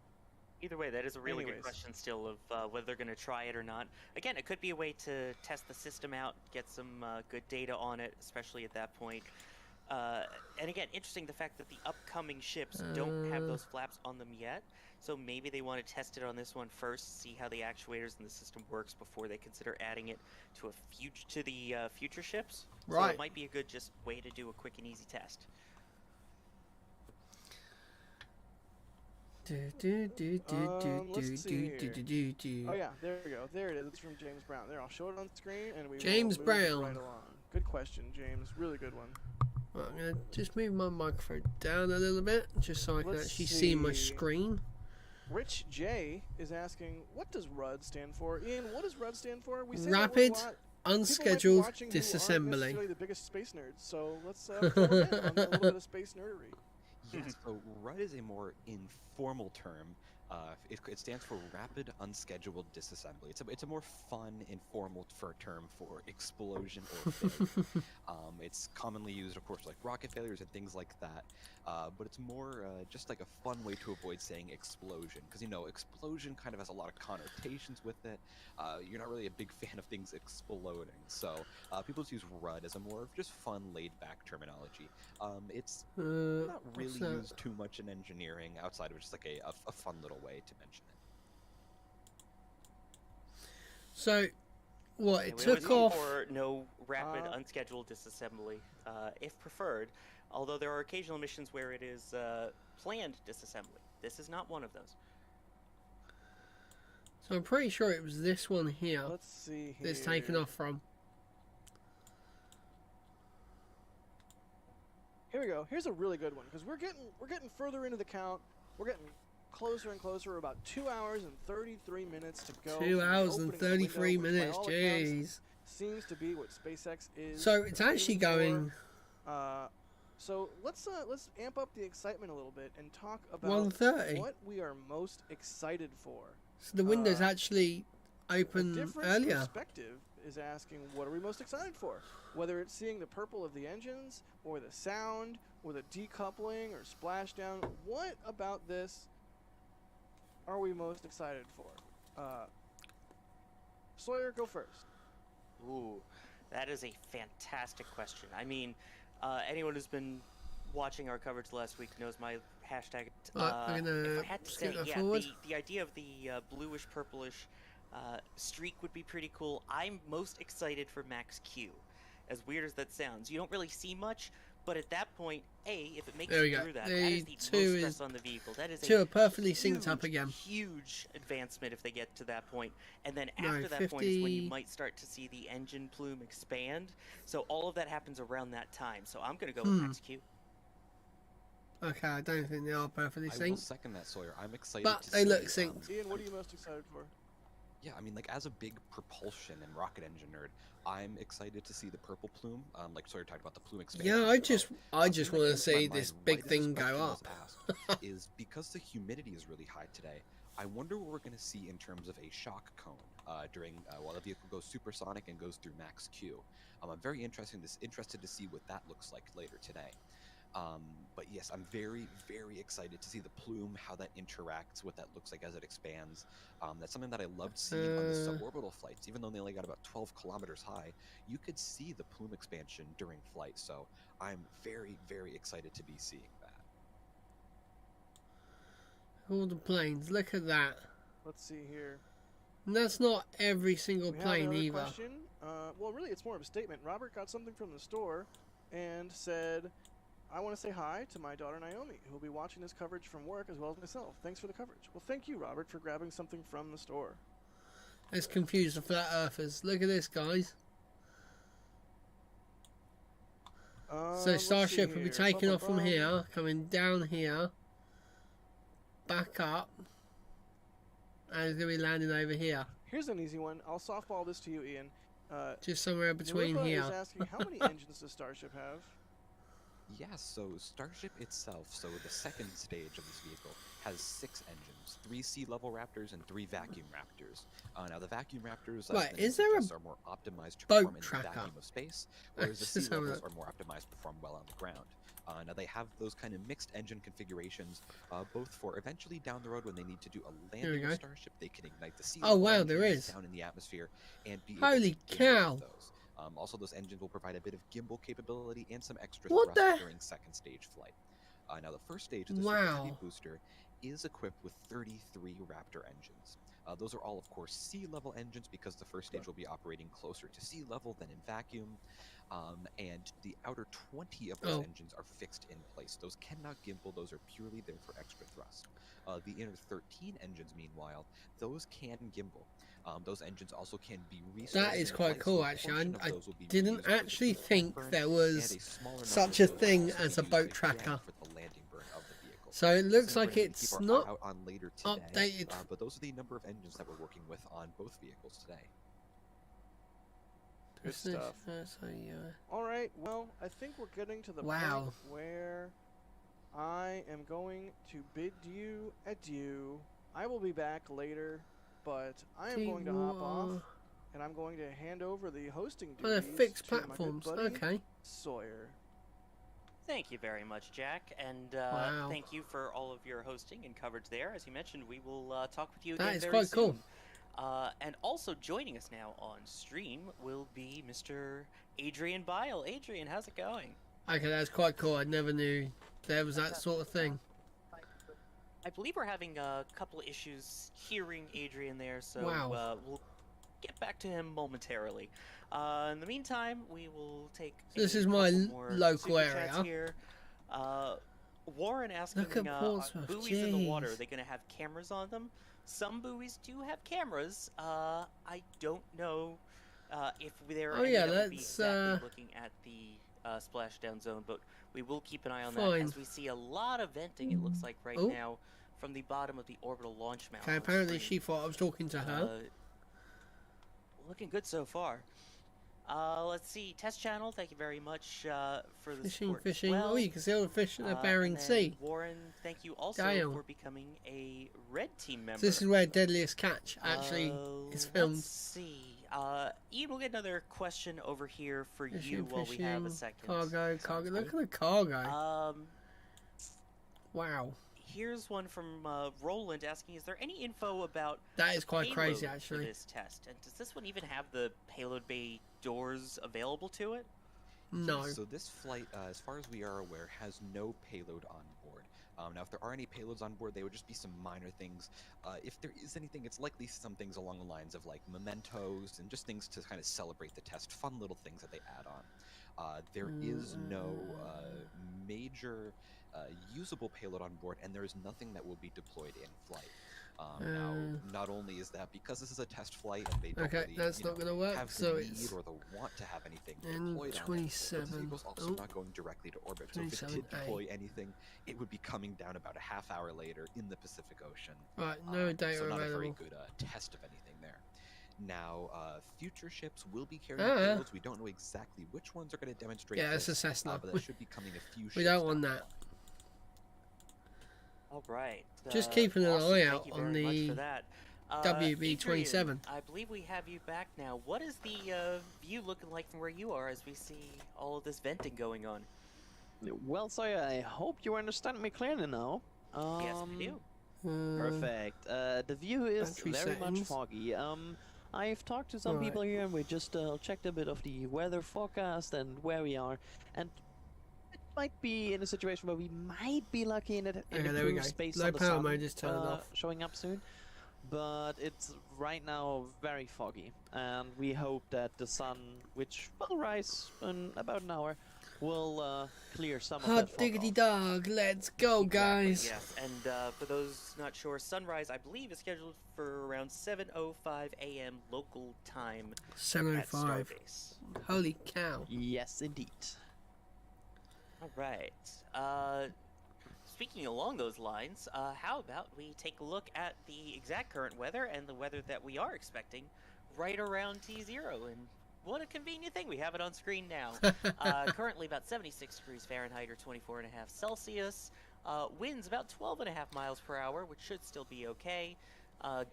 Either way, that is a really good question still of whether they're going to try it or not. Again, it could be a way to test the system out, get some good data on it, especially at that point. And again, interesting the fact that the upcoming ships don't have those flaps on them yet. So maybe they want to test it on this one first, see how the actuators and the system works before they consider adding it to the future ships. Right. So it might be a good just way to do a quick and easy test. Let's see here. Oh yeah, there we go. There it is. It's from James Brown. There, I'll show it on screen, and we James will move Brown. right along. Good question, James. Really good one. Right, I'm gonna just move my microphone down a little bit, just so I can actually see my screen. Rich J is asking, what does RUD stand for? Ian, what does RUD stand for? We say Rapid Unscheduled Disassembly. Who aren't necessarily the biggest space nerds, so let's fill them in on a little bit of space nerdery. Yes, so RUD is a more informal term. It stands for Rapid Unscheduled Disassembly. It's a more fun, informal term for explosion or failure. It's commonly used, of course, like rocket failures and things like that. But it's more just like a fun way to avoid saying explosion, because explosion kind of has a lot of connotations with it. You're not really a big fan of things exploding, so people just use RUD as a more just fun, laid-back terminology. It's not really used too much in engineering outside of just like a fun little way to mention it. So, what it took off? For no rapid unscheduled disassembly, if preferred. Although there are occasional missions where it is planned disassembly. This is not one of those. So I'm pretty sure it was this one here. Let's see here. That's taken off from. Here we go. Here's a really good one, because we're getting further into the count. We're getting closer and closer. We're about 2 hours and 33 minutes to go. 2 hours and 33 minutes. Jeez. Seems to be what SpaceX is. So it's actually going. So let's amp up the excitement a little bit and talk about 1:30. What we are most excited for. So the window's actually open a different earlier. Perspective is asking, what are we most excited for? Whether it's seeing the purple of the engines, or the sound, or the decoupling, or splashdown. What about this are we most excited for? Sawyer, go first. Ooh, that is a fantastic question. I mean, anyone who's been watching our coverage last week knows my hashtag. I'm gonna if I had to say, forward. the idea of the bluish purplish Streak would be pretty cool. I'm most excited for Max Q. As weird as that sounds, you don't really see much, but at that point, if it makes it through that is the most stress on the vehicle. That is two are perfectly synced up again. Huge advancement if they get to that point. And then after that point is when you might start to see the engine plume expand. So all of that happens around that time. So I'm going to go with Max Q. Okay, I don't think they are perfectly synced. I will second that, Sawyer. I'm excited but to they see, look synced. Ian, what are you most excited for? Yeah, I mean, like, as a big propulsion and rocket engine nerd, I'm excited to see the purple plume. Like Sawyer talked about the plume expansion. Yeah, I just want to see this big thing go up. Is because the humidity is really high today. I wonder what we're going to see in terms of a shock cone during while the vehicle goes supersonic and goes through Max Q. I'm very interested to see what that looks like later today. But yes, I'm very, very excited to see the plume, how that interacts, what that looks like as it expands. That's something that I loved seeing on the suborbital flights. Even though they only got about 12 kilometers high, you could see the plume expansion during flight. So I'm very, very excited to be seeing that. All the planes, look at that. Let's see here. And that's not every single plane either. Question. Well, really, it's more of a statement. Robert got something from the store and said, I want to say hi to my daughter Naomi, who will be watching this coverage from work as well as myself. Thanks for the coverage. Well, thank you, Robert, for grabbing something from the store. Let's confuse the flat earthers. Look at this, guys. So Starship will be taking off from here, coming down here, back up, and it's going to be landing over here. Here's an easy one. I'll softball this to you, Ian. Just somewhere between here. Is asking, how many engines does Starship have? Yeah, so Starship itself, so the second stage of this vehicle, has 6 engines, 3 sea-level Raptors and 3 vacuum Raptors. Now the vacuum Raptors is there a are more optimized to boat perform in the tracker? vacuum of space, whereas the sea-levels are more optimized to perform well on the ground. Now they have those kind of mixed engine configurations, both for eventually down the road when they need to do a landing with Starship, they can ignite the sea-level engines down in the atmosphere and be able Holy to cow! those. Also, those engines will provide a bit of gimbal capability and some extra What thrust during second stage flight. Now, the first stage of the Super Heavy booster is equipped with 33 Raptor engines. Those are all, of course, sea-level engines because the first stage will be operating closer to sea level than in vacuum. And the outer 20 of those engines are fixed in place. Those cannot gimbal. Those are purely there for extra thrust. The inner 13 engines, meanwhile, those can gimbal. Those engines also can be restarted. That is quite cool, actually. I didn't actually think there was such a thing as a boat tracker. So it looks like it's not out on later today, updated. But those are the number of engines that we're working with on both vehicles today. Good stuff. All right, well, I think we're getting to the point where I am going to bid you adieu. I will be back later, but I am going to hop off, and I'm going to hand over the hosting duties they're fixed to platforms. my good buddy, Okay. Sawyer. Thank you very much, Jack, and thank you for all of your hosting and coverage there. As you mentioned, we will talk with you again very soon. That is quite cool. And also joining us now on stream will be Mr. Adrian Bile. Adrian, how's it going? Okay, that's quite cool. I never knew there was that sort of thing. I believe we're having a couple of issues hearing Adrian there, so we'll get back to him momentarily. In the meantime, we will take this is my local area. Here. Warren asking, look at buoys in the water, are they going to have cameras on them? Some buoys do have cameras. I don't know if there are any that will be exactly looking at the splashdown zone, but we will keep an eye on that as we see a lot of venting, it looks like right now, from the bottom of the orbital launch mount. Okay, apparently she thought I was talking to her. Looking good so far. Let's see, test channel, thank you very much for the support. Fishing. Well. Oh, you can see all the fish in the Bering Sea. Warren, thank you also for becoming a red team member. So this is where Deadliest Catch actually is filmed. Let's see. Ian, we'll get another question over here for you while we have a second. Cargo. Look at the cargo. Wow. Here's one from Roland asking, is there any info about that is quite crazy actually for this test? And does this one even have the payload bay doors available to it? No. So this flight, as far as we are aware, has no payload on board. Now, if there are any payloads on board, they would just be some minor things. If there is anything, it's likely some things along the lines of like mementos and just things to kind of celebrate the test, fun little things that they add on. There is no major usable payload on board, and there is nothing that will be deployed in flight. Now, not only is that because this is a test flight and they don't really, that's not going to work. have so the it's need or the want to have anything in deployed 27. on it. But the Eagle's also not going directly to orbit. So if it did deploy anything, it would be coming down about a half hour later in the Pacific Ocean. Right, no data so not available. a very good test of anything there. Now, future ships will be carrying payloads. We don't know exactly which ones are going to demonstrate. Yeah, it's a Cessna. But that should be coming a few. We don't want that. All right. Just keeping an awesome. eye Thank out you on very the much for that. WB-27. I believe we have you back now. What is the view looking like from where you are as we see all of this venting going on? Well, Sawyer, I hope you understand me clearly now. Yes, we do. Perfect. The view is very much foggy. I've talked to some people here, and we just checked a bit of the weather forecast and where we are, and it might be in a situation where we might be lucky in it. There we go. Space Low on the power sun, mode is turned off. showing up soon. But it's right now very foggy, and we hope that the sun, which will rise in about an hour, will clear some of that Hot fog diggity off. dog, let's go, guys. Yes, and for those not sure, sunrise I believe is scheduled for around 7:05 a.m. local time. 7:05. Holy cow. Yes, indeed. All right. Speaking along those lines, how about we take a look at the exact current weather and the weather that we are expecting right around T0. And what a convenient thing, we have it on screen now. Currently about 76 degrees Fahrenheit or 24.5 Celsius. Winds about 12.5 miles per hour, which should still be okay.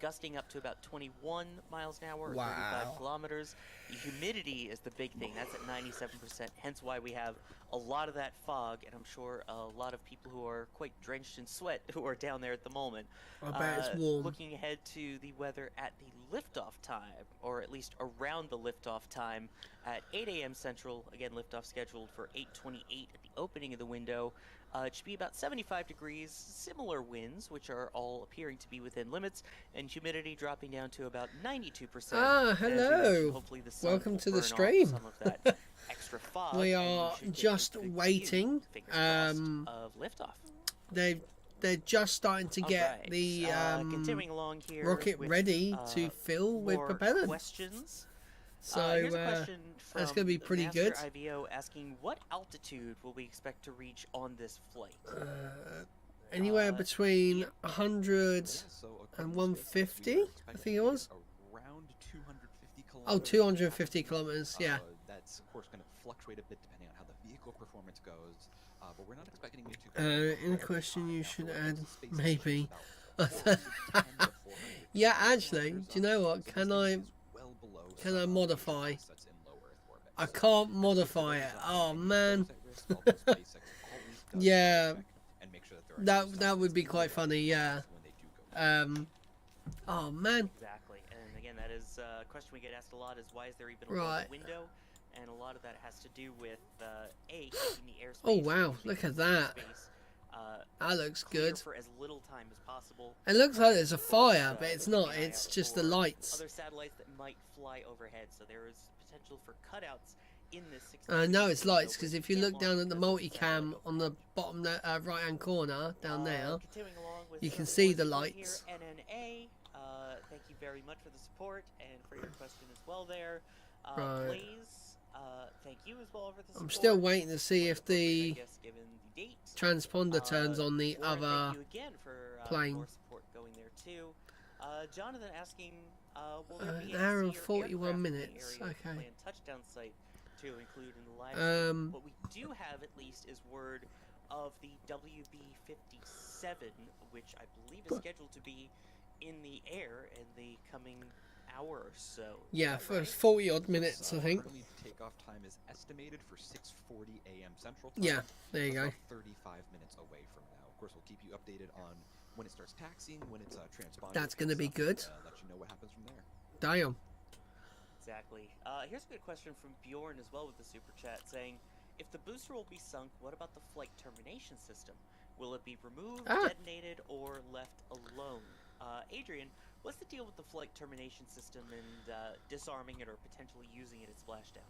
Gusting up to about 21 miles an hour or 35 kilometers. The humidity is the big thing. That's at 97%, hence why we have a lot of that fog, and I'm sure a lot of people who are quite drenched in sweat who are down there at the moment. I bet it's warm. Looking ahead to the weather at the liftoff time, or at least around the liftoff time at 8 a.m. Central. Again, liftoff scheduled for 8:28 at the opening of the window. It should be about 75 degrees, similar winds, which are all appearing to be within limits, and humidity dropping down to about 92%. Ah, hello. Hopefully the sun Welcome will to the burn off stream. some of that extra fog, We and are should get just a good waiting. view, fingers crossed, of liftoff. They're just starting to get Alright, the continuing along here rocket with, ready to fill with more propellant. questions. So Here's a question from that's going to be pretty Master good. IVO asking, what altitude will we expect to reach on this flight? Anywhere between 100 So and 150, I think it was. Around 250 kilometers. Oh, 250 kilometers, yeah. That's of course going to fluctuate a bit depending on how the vehicle performance goes. But we're not expecting it to. In a question you should add, maybe. Space Yeah, actually, do you know what? Can I modify? I can't modify it. Oh man. Yeah. That would be quite funny. Yeah. Oh man. Exactly, and again, that is a question we get asked a lot: is why is there even a Right. window? And a lot of that has to do with keeping the airspace. Oh wow! Look at that. Space, That looks clear good. for as little time as possible. It looks like there's a fire, but it's not. It's just the lights. Other satellites that might fly overhead, so there is potential for cutouts in this. No, it's lights because if you look down at the multicam on the bottom right-hand corner down there, you can see the lights. Here, NNA, thank you very much for the support and for your question as well there. Right. Blaze, thank you as well for the support. I'm still waiting to see if the I guess, given the date. transponder turns on the Warren, other thank you again for plane. more support going there too. Jonathan asking, will there be An hour and sea or 41 aircraft in the minutes, area okay. planned touchdown site to include in the live stream? What we do have at least is word of the WB-57, which I believe is scheduled to be in the air in the coming hour or so. Yeah, for 40 odd minutes, I think. Currently, takeoff time is estimated for 6:40 a.m. Central Time. Yeah, there you go. About 35 minutes away from now. Of course, we'll keep you updated on when it starts taxiing, when it's transponding. That's going to be good. Let you know what happens from there. Damn. Exactly. Here's a good question from Bjorn as well with the super chat saying, if the booster will be sunk, what about the flight termination system? Will it be removed, detonated, or left alone? Adrian, what's the deal with the flight termination system and disarming it or potentially using it at splashdown?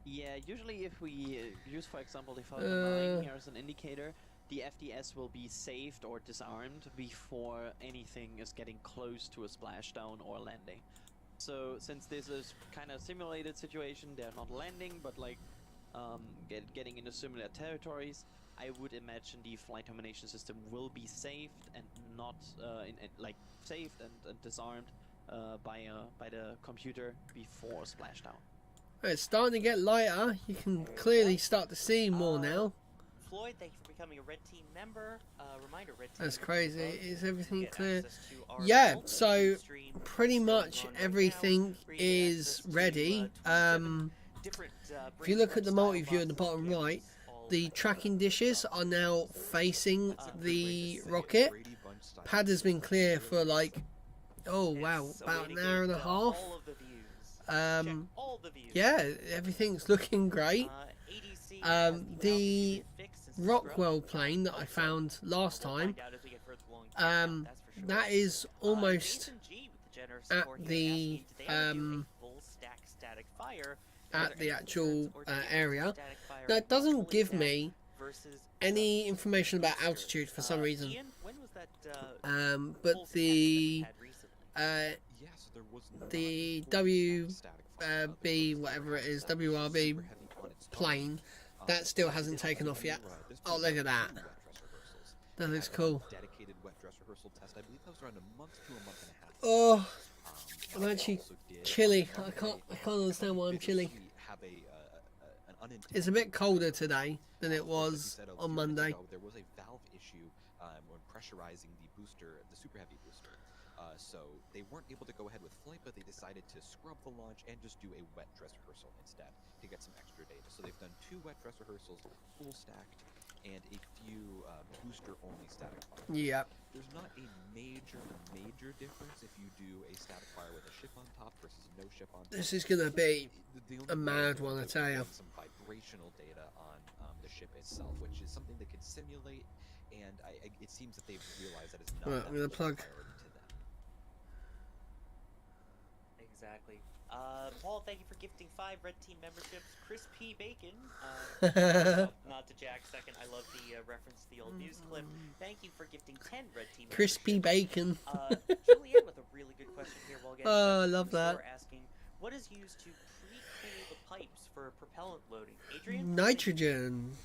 Yeah, usually if we use, for example, the Falcon 9 here as an indicator, the FDS will be saved or disarmed before anything is getting close to a splashdown or landing. So since this is kind of simulated situation, they're not landing, but like getting into similar territories, I would imagine the flight termination system will be saved and not saved and disarmed by the computer before splashdown. It's starting to get lighter. You can clearly start to see more now. Floyd, thank you for becoming a Red Team member. Reminder, Red Team. That's crazy. Is everything clear? Yeah, so pretty much everything is ready. If you look at the multi-view at the bottom right, the tracking dishes are now facing the rocket. Pad has been clear for like, oh wow, about an hour and a half. Yeah, everything's looking great. The Rockwell plane that I found last time, that is almost at the actual area. Now it doesn't give me any information about altitude for some reason, but the WB, whatever it is, WRB plane, that still hasn't taken off yet. Oh, look at that. That looks cool. Dedicated wet dress rehearsal test. I believe that was around a month to a month and a half. Oh, I'm actually chilly. I can't understand why I'm chilly. It's a bit colder today than it was on Monday. There was a valve issue when pressurizing the booster, the super heavy booster. So they weren't able to go ahead with flight, but they decided to scrub the launch and just do a wet dress rehearsal instead to get some extra data. So they've done 2 wet dress rehearsals, full stacked, and a few booster-only static fires. Yep. There's not a major difference if you do a static fire with a ship on top versus no ship on top. This is going to be a mad one, I tell you. Some vibrational data on the ship itself, which is something they could simulate, and it seems that they've realized that it's not right, I'm going to plug. To them. Exactly. Paul, thank you for gifting 5 Red Team memberships. Chris P. Bacon, not to Jack second, I love the reference to the old news clip. Thank you for gifting 10 Red Team Crispy bacon. Julianne with a really good question here. While getting I love that. Asking, what is used to pre-cool the pipes for propellant loading? Adrian? Nitrogen.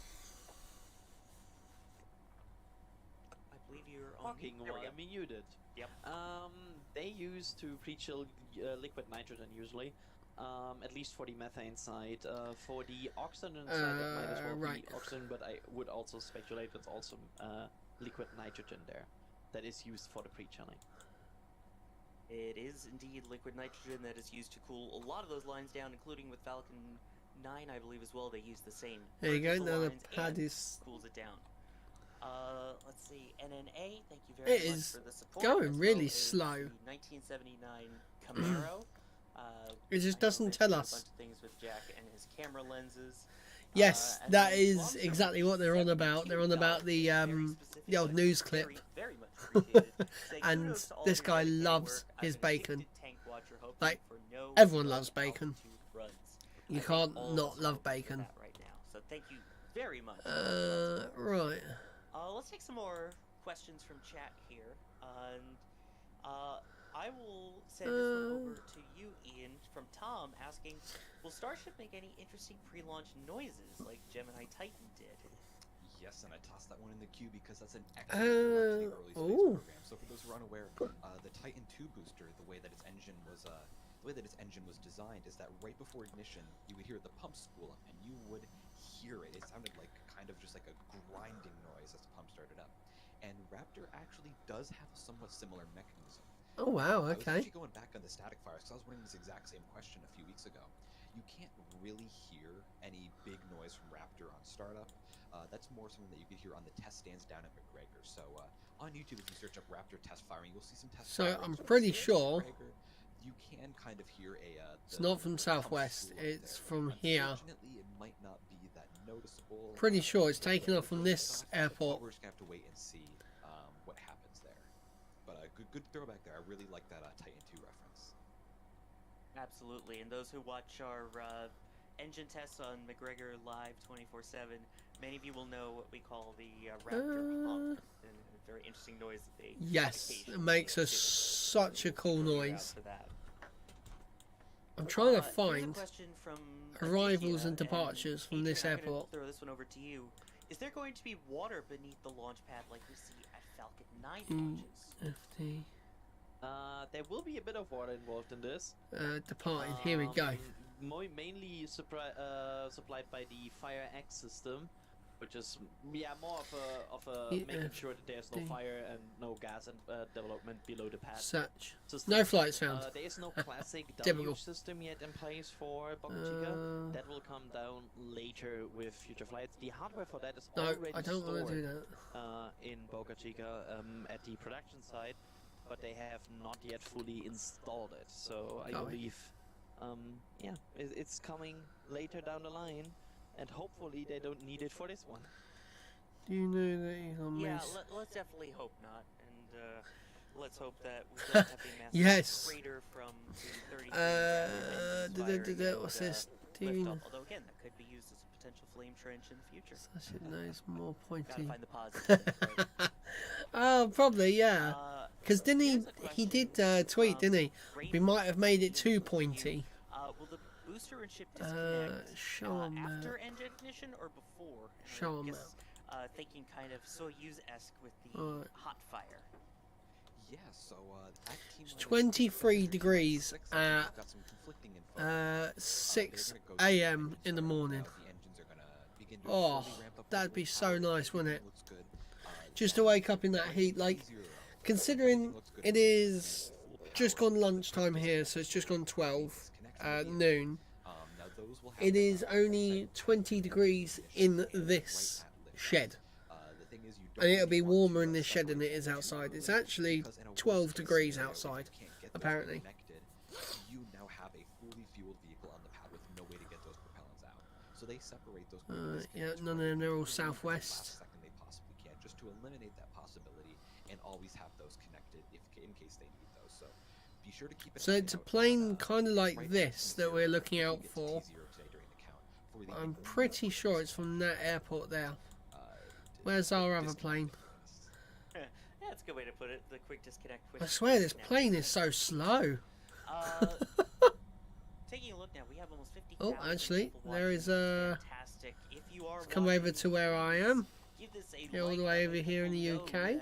I believe you're on Talking while I'm muted. Yep. They use to pre-chill liquid nitrogen usually, at least for the methane side. For the oxygen side, it might as well be oxygen, but I would also speculate it's also liquid nitrogen there that is used for the pre-chilling. It is indeed liquid nitrogen that is used to cool a lot of those lines down, including with Falcon 9, I believe as well. They use the same. There you go. Now the pad is cools it down. Let's see, NNA, thank you very much for the support. It is going really slow. 1979 Camaro. It just doesn't tell us. A bunch of things with Jack and his camera lenses. Yes, that is exactly what they're on about. They're on about the old news clip. Very much appreciated. And this guy loves his bacon. Like, everyone loves bacon. You can't not love bacon. Right now. So thank you very much. Right. Let's take some more questions from chat here. And I will send this one over to you, Ian, from Tom, asking, will Starship make any interesting pre-launch noises like Gemini Titan did? Yes, and I tossed that one in the queue because that's an excellent early space program. So for those who are unaware, the Titan 2 booster, the way that its engine was designed is that right before ignition, you would hear the pump spool up, and you would hear it. It sounded like kind of just like a grinding noise as the pump started up. And Raptor actually does have a somewhat similar mechanism. Oh wow, okay. I was actually going back on the static fires because I was wondering this exact same question a few weeks ago. You can't really hear any big noise from Raptor on startup. That's more something that you could hear on the test stands down at McGregor. So on YouTube, if you search up Raptor test firing, you'll see some test. So I'm pretty sure you can kind of hear a. It's not from Southwest. It's from here. Unfortunately, it might not be that noticeable. Pretty sure it's taken off from this airport. We're just gonna have to wait and see what happens there. But good throwback there. I really like that Titan 2 reference. Absolutely, and those who watch our engine tests on McGregor Live 24/7, many of you will know what we call the Raptor hump, and a very interesting noise that they Yes, it makes such a cool noise. That. I'm trying to Here's a find question from arrivals Aditya, and departures from this Adrian, I'm gonna airport. throw this one over to you. Is there going to be water beneath the launch pad like we see at Falcon 9 launches? FD. There will be a bit of water involved in this. Departing. Here we go. Mainly supplied by the Fire X system, which is more of a making sure that there's no fire and no gas and development below the pad. Search. System. No flights found. There is no classic Typical. W system yet in place for Boca Chica. That will come down later with future flights. The hardware for that is already I don't want to do stored that. in Boca Chica at the production site, but they have not yet fully installed it. So I believe, it's coming later down the line, and hopefully they don't need it for this one. Do you know that he's on this? Let's definitely hope not, and let's hope that we don't have a massive crater from the 33 what's this? Although again, that could be used as a potential flame trench in the future. Starship knows more pointy. Gotta find the positives, right? Oh, probably, yeah. Because didn't he did tweet, didn't he? We might have made it too pointy. Will the booster and ship disconnect show him after engine ignition or before? Show him thinking kind of Soyuz-esque with the hot fire. Yeah, so it's 23 degrees at 6 a.m. in the morning. Oh, that'd be so nice, wouldn't it? Just to wake up in that heat, like, considering it is just gone lunchtime here, so it's just gone 12 noon. It is only 20 degrees in this shed. And it'll be warmer in this shed than it is outside. It's actually 12 degrees outside, apparently. You now have a fully fueled vehicle on the pad with no way to get those propellants out. So they separate those. Yeah, none of them are all southwest. Second they possibly can, just to eliminate that possibility and always have those connected in case they need those. So be sure to keep it. So it's a plane kind of like this that we're looking out for. I'm pretty sure it's from that airport there. Where's our other plane? Yeah, that's a good way to put it. The quick disconnect. I swear this plane is so slow. Taking a look now, we have almost 50,000. Oh, actually, there is fantastic. If you are come over to where I am. Give this all the way over here in the UK.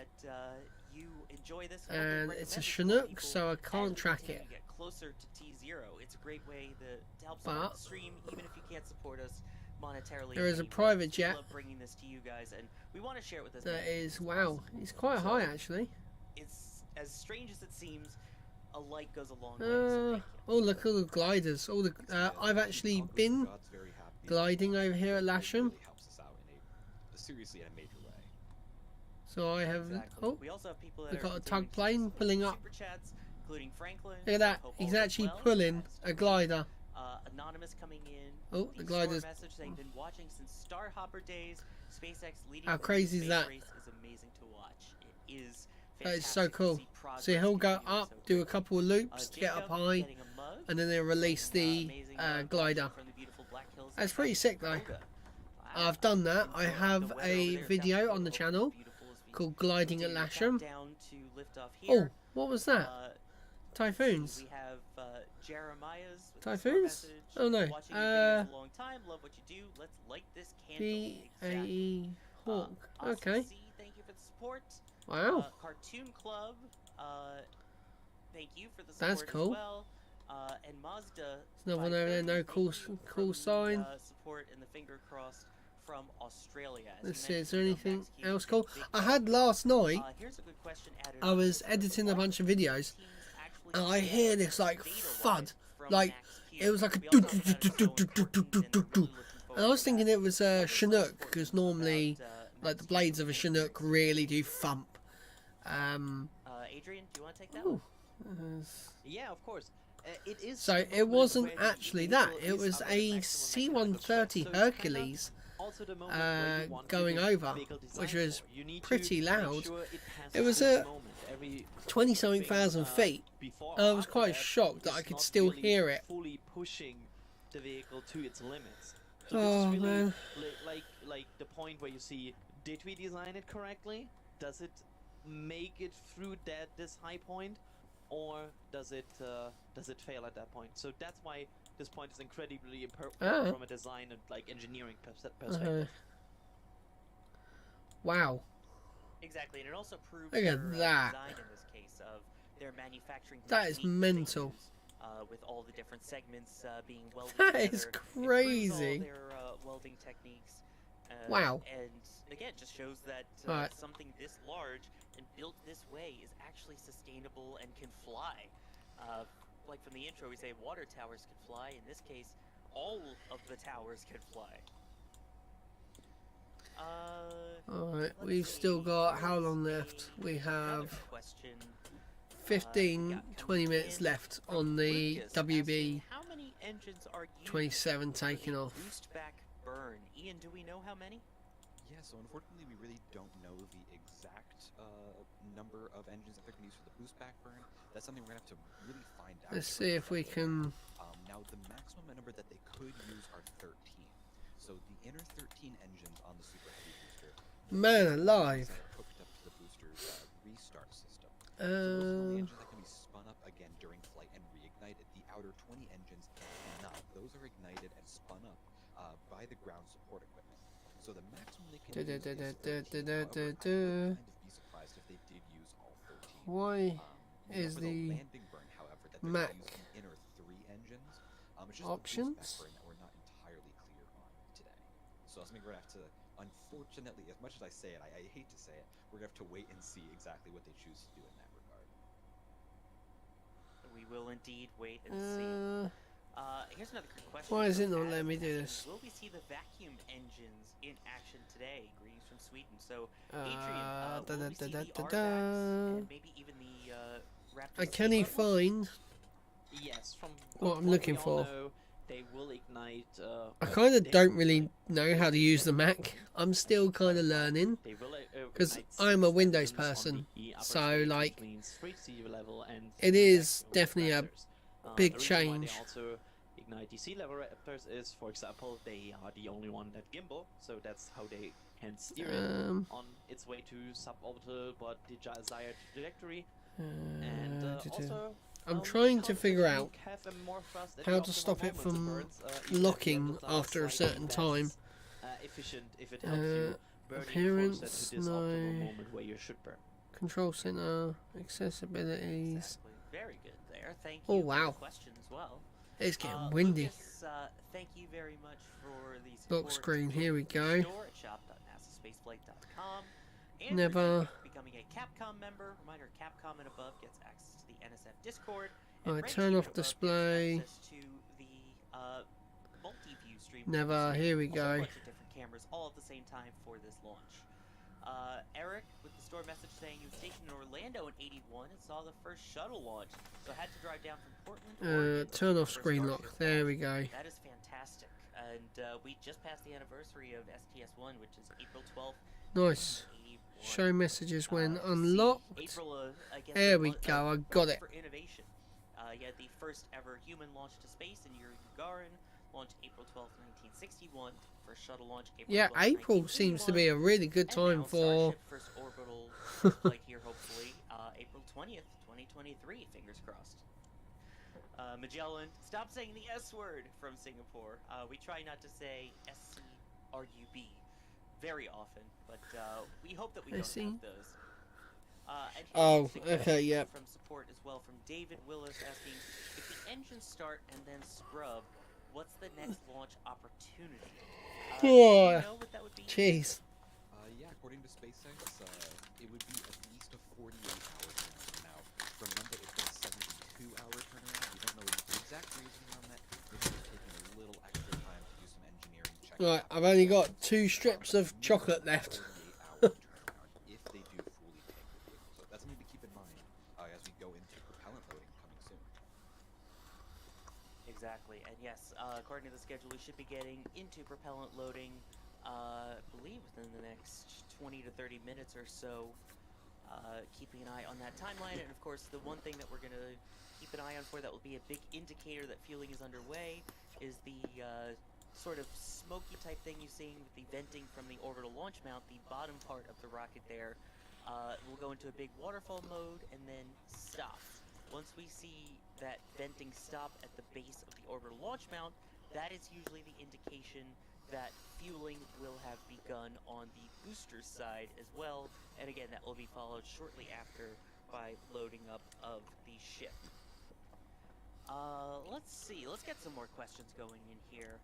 You enjoy this, and it's a Chinook, so I can't track it. Get closer to T0. It's a great way to help support the stream, even if you can't support us monetarily. There is a private jet. Love bringing this to you guys, and we want to share it with us. That is, wow, it's quite high actually. It's as strange as it seems. A light goes a long way. So oh, look at all the gliders. All the I've actually been gliding over here at Lasham. Seriously, in a major way. So I have. Oh, we also have people that we've got a tug plane pulling up. Super chats, including Franklin. Look at that. He's actually pulling a glider. Anonymous coming in. Oh, the glider's. Message saying been watching since Starhopper days. SpaceX leading. How crazy is that? Race is amazing to watch. It is. That is so cool. So he'll go up, do a couple of loops to get up high, and then they'll release the glider. That's pretty sick though. I've done that. I have a video on the channel called Gliding at Lasham. Oh, what was that? Typhoons. We have Jeremiah's Typhoons? Oh no. Watching a long time. Love what you do. Let's light this candle. BAE Hawk. Okay. Thank you for the support. Wow. Cartoon Club. Thank you for the support. That's cool. As well. And Mazda. There's another one over there. No cool sign. Support and the finger crossed from Australia. Let's see. Is there anything else cool? I had last night. Here's a good question. I was editing a bunch of videos, and I hear this like thud, like it was like a do do do do do do do do do. And I was thinking it was a Chinook because normally, like the blades of a Chinook really do thump. Adrian, do you want to take that one? Yeah, of course. So it wasn't actually that. It was a C-130 Hercules Also, the moment where you want going over, which was pretty loud. It was at 20-something thousand feet. I was quite shocked that I could still hear it. Fully pushing the vehicle to its limits. So Oh, this is really man. like the point where you see, did we design it correctly? Does it make it through this high point, or does it fail at that point? So that's why this point is incredibly important from a design and like engineering perspective. Wow. Exactly, and it also proves Look at that. design in this case of their manufacturing. That is mental. With all the different segments being welded That together. is crazy. All their welding techniques. Wow. And again, just shows that something this large and built this way is actually sustainable and can fly. Like from the intro, we say water towers can fly. In this case, all of the towers can fly. Alright, we've still got how long left? We have 15, 20 minutes left on the WB 27 taking off. Boost back burn. Ian, do we know how many? Yeah, so unfortunately we really don't know the exact number of engines that they're going to use for the boost back burn. That's something we're going to have to really find out. Let's see if we can... now, the maximum number that they could use are 13. So the inner 13 engines on the Super Heavy booster... Man alive! ...hooked up to the booster's restart system. So those are the engines that can be spun up again during flight and reignited. The outer 20 engines cannot. Those are ignited and spun up by the ground support equipment. So the maximum they can use is 13. However, I would kind of be surprised if they did use all 13. Why is for the landing burn, however, that they're Mac using the inner 3 engines, it's just options? the boost back burn that we're not entirely clear on today. So that's something we're going to have to, unfortunately, as much as I say it, I hate to say it, we're going to have to wait and see exactly what they choose to do in that regard. We will indeed wait and see. Here's another quick question. Why is it not letting me do this? Will we see the vacuum engines in action today? Greetings from Sweden. So, Adrian, will we see the RVACs and maybe even the Raptor Can he find Yes, from what I'm looking for? Know, they will ignite. I kind of don't really know how to use the Mac. I'm still kind of learning because I'm a Windows person, so like it is definitely a big change. They also ignite the sea level Raptors is, for example, they are the only one that gimbal, so that's how they can steer it on its way to suborbital but the desired trajectory. And also, I'm trying to figure out how to stop it from locking after a certain time. Efficient if it helps you Appearance, to this no. optimal moment where you should burn. Control center, accessibilities. Exactly. Very good there. Thank you Oh, for wow. the question as well. It's getting windy. Lucas, thank you very much for the Lock support. screen, here we go. Store at shop.nasaspaceflight.com. And Never. becoming a Capcom member. Reminder, Capcom and above gets access to the NSF Discord. Alright, turn off display. To the multi-view stream. Never, here we A whole go. bunch of different cameras all at the same time for this launch. Eric with the store message saying he was stationed in Orlando in '81 and saw the first shuttle launch, so had to drive down from Portland. Turn off screen lock. There we go. That is fantastic, and we just passed the anniversary of STS1, which is April 12th. Nice. Show messages when unlocked. There we go. I got it. For innovation, you had the first ever human launch to space in Yuri Gagarin, launched April 12th, 1961. First shuttle launch, Yeah, April seems to be a really good time for. Starship, first orbital flight here, hopefully, April 20th, 2023. Fingers crossed. Magellan, stop saying the S word from Singapore. We try not to say SCRUB very often, but we hope that we don't have those. And Oh, okay, yeah. From support as well from David Willis asking if the engines start and then scrub, what's the next launch opportunity? Do you know what that would be? Jeez. Yeah, according to Spacex, it would be at least a 48-hour turnaround. Now, remember, it's been a 72-hour turnaround. We don't know the exact reasoning on that. Maybe they're taking a little extra time to do some engineering checks. Right, I've only got 2 strips of chocolate left. 48-hour turnaround if they do fully tank the vehicle. So that's something to keep in mind as we go into propellant loading coming soon. Exactly, and yes, according to the schedule, we should be getting into propellant loading I believe within the next 20 to 30 minutes or so. Keeping an eye on that timeline, and of course the one thing that we're going to keep an eye on for that will be a big indicator that fueling is underway is the sort of smoky type thing you're seeing with the venting from the orbital launch mount. The bottom part of the rocket there will go into a big waterfall mode and then stop. Once we see that venting stop at the base of the orbital launch mount, that is usually the indication that fueling will have begun on the booster side as well, and again that will be followed shortly after by loading up of the ship. Let's see, let's get some more questions going in here,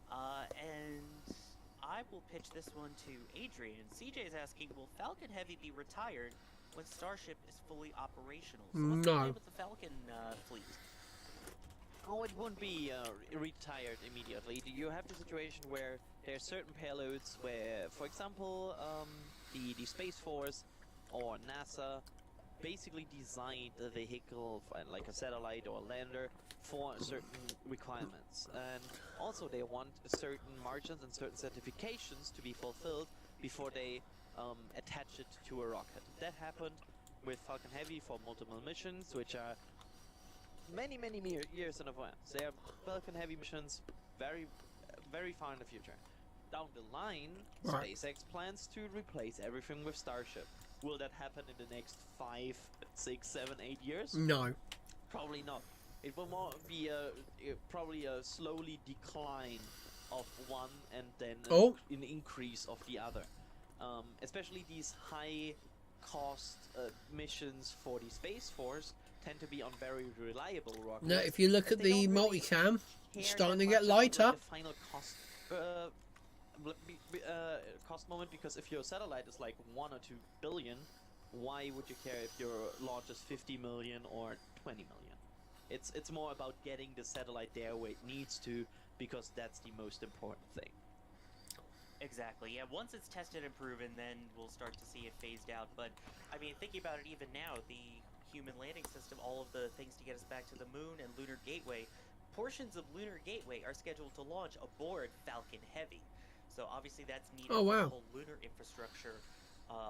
and I will pitch this one to Adrian. CJ is asking, will Falcon Heavy be retired when Starship is fully operational? So what's the plan with the Falcon fleet? Oh, it won't be retired immediately. You have the situation where there are certain payloads where, for example, the Space Force or NASA basically designed a vehicle, like a satellite or a lander, for certain requirements. And also they want certain margins and certain certifications to be fulfilled before they attach it to a rocket. That happened with Falcon Heavy for multiple missions, which are many years in advance. They are Falcon Heavy missions very far in the future. Down the line, right, SpaceX plans to replace everything with Starship. Will that happen in the next 5, 6, 7, 8 years? No. Probably not. It will more be probably a slowly decline of one and then an increase of the other. Especially these high cost missions for the Space Force tend to be on very reliable rockets. Now, if you look at the multicam, it's starting to get lighter. The final cost cost moment, because if your satellite is like 1 or 2 billion, why would you care if your launch is 50 million or 20 million? It's more about getting the satellite there where it needs to, because that's the most important thing. Exactly, yeah, once it's tested and proven, then we'll start to see it phased out. But, I mean, thinking about it even now, the human landing system, all of the things to get us back to the moon and Lunar Gateway, portions of Lunar Gateway are scheduled to launch aboard Falcon Heavy. So obviously that's needed for the whole lunar infrastructure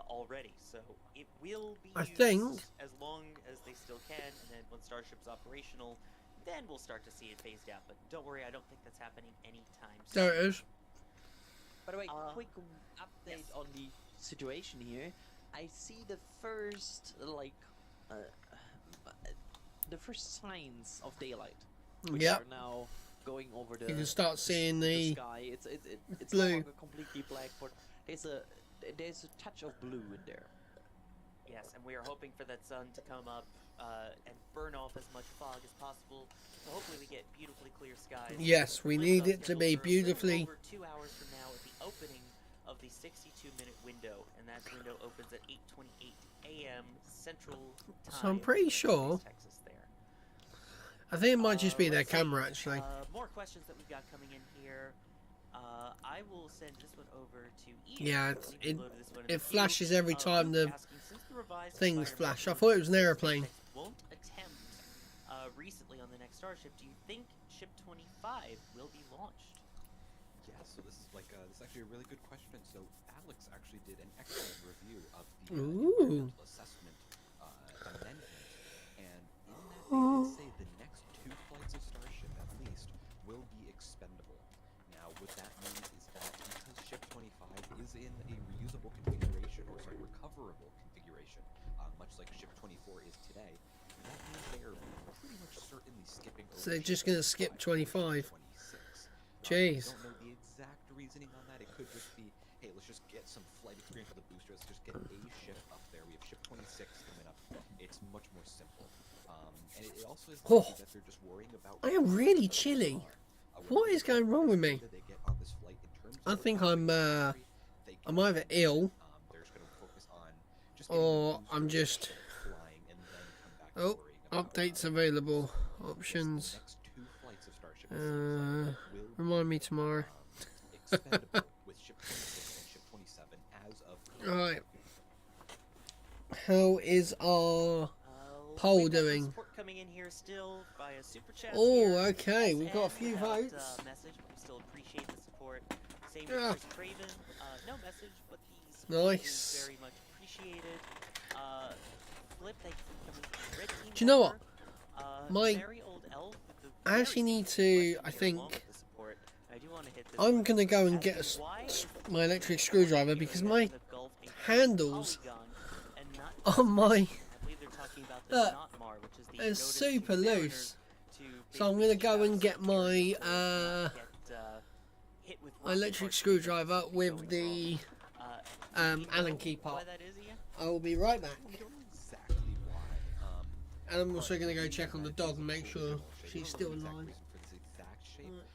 already. So it will be used as long as they still can, and then when Starship's operational, then we'll start to see it phased out. But don't worry, I don't think that's happening anytime soon. There it is. By the way, quick update on the situation here. I see the first, the first signs of daylight, which are now going over the. You can start seeing the sky. It's blue. No longer completely black, but there's a touch of blue in there. Yes, and we are hoping for that sun to come up and burn off as much fog as possible. So hopefully we get beautifully clear skies. Yes, we need it to be beautifully. Over 2 hours from now at the opening of the 62-minute window, and that window opens at 8:28 a.m. Central Time. So I'm pretty sure. Texas there. I think it might just be their camera, actually. More questions that we've got coming in here. I will send this one over to Ian. Yeah, it flashes every time the things flash. I thought it was an airplane. Won't attempt recently on the next Starship. Do you think Ship 25 will be launched? Yeah, so this is actually a really good question. So Alex actually did an excellent review of the environmental assessment amendment, and in that they did say the next 2 flights of Starship at least will be expendable. Now, what that means is that because Ship 25 is in a reusable configuration, or sorry, recoverable configuration, much like Ship 24 is today, that means they are pretty much certainly skipping over. So they're just going to skip 25. 26. Jeez. I don't know the exact reasoning on that. It could just be, hey, let's just get some flight experience with the booster. Let's just get a ship up there. We have Ship 26 coming up. It's much more simple. And it also is that they're just worrying about. I am really chilly. What is going wrong with me? I think I'm either ill or I'm just. Oh, updates available. Options. Remind me tomorrow. Alright. How is our poll doing? Coming in here still via super chat. Oh, okay. We've got a few votes. Message, but we still appreciate the support. Same with Chris Craven. No message, but the support is very much appreciated. Flip, thank you for becoming a red team. Do you know what? My very old elf with the I actually need to. I think I'm gonna go and get my electric screwdriver because my handles on my are super loose. So I'm gonna go and get my electric screwdriver with the Allen key part. I will be right back. And I'm also going to go check on the dog and make sure she's still alive.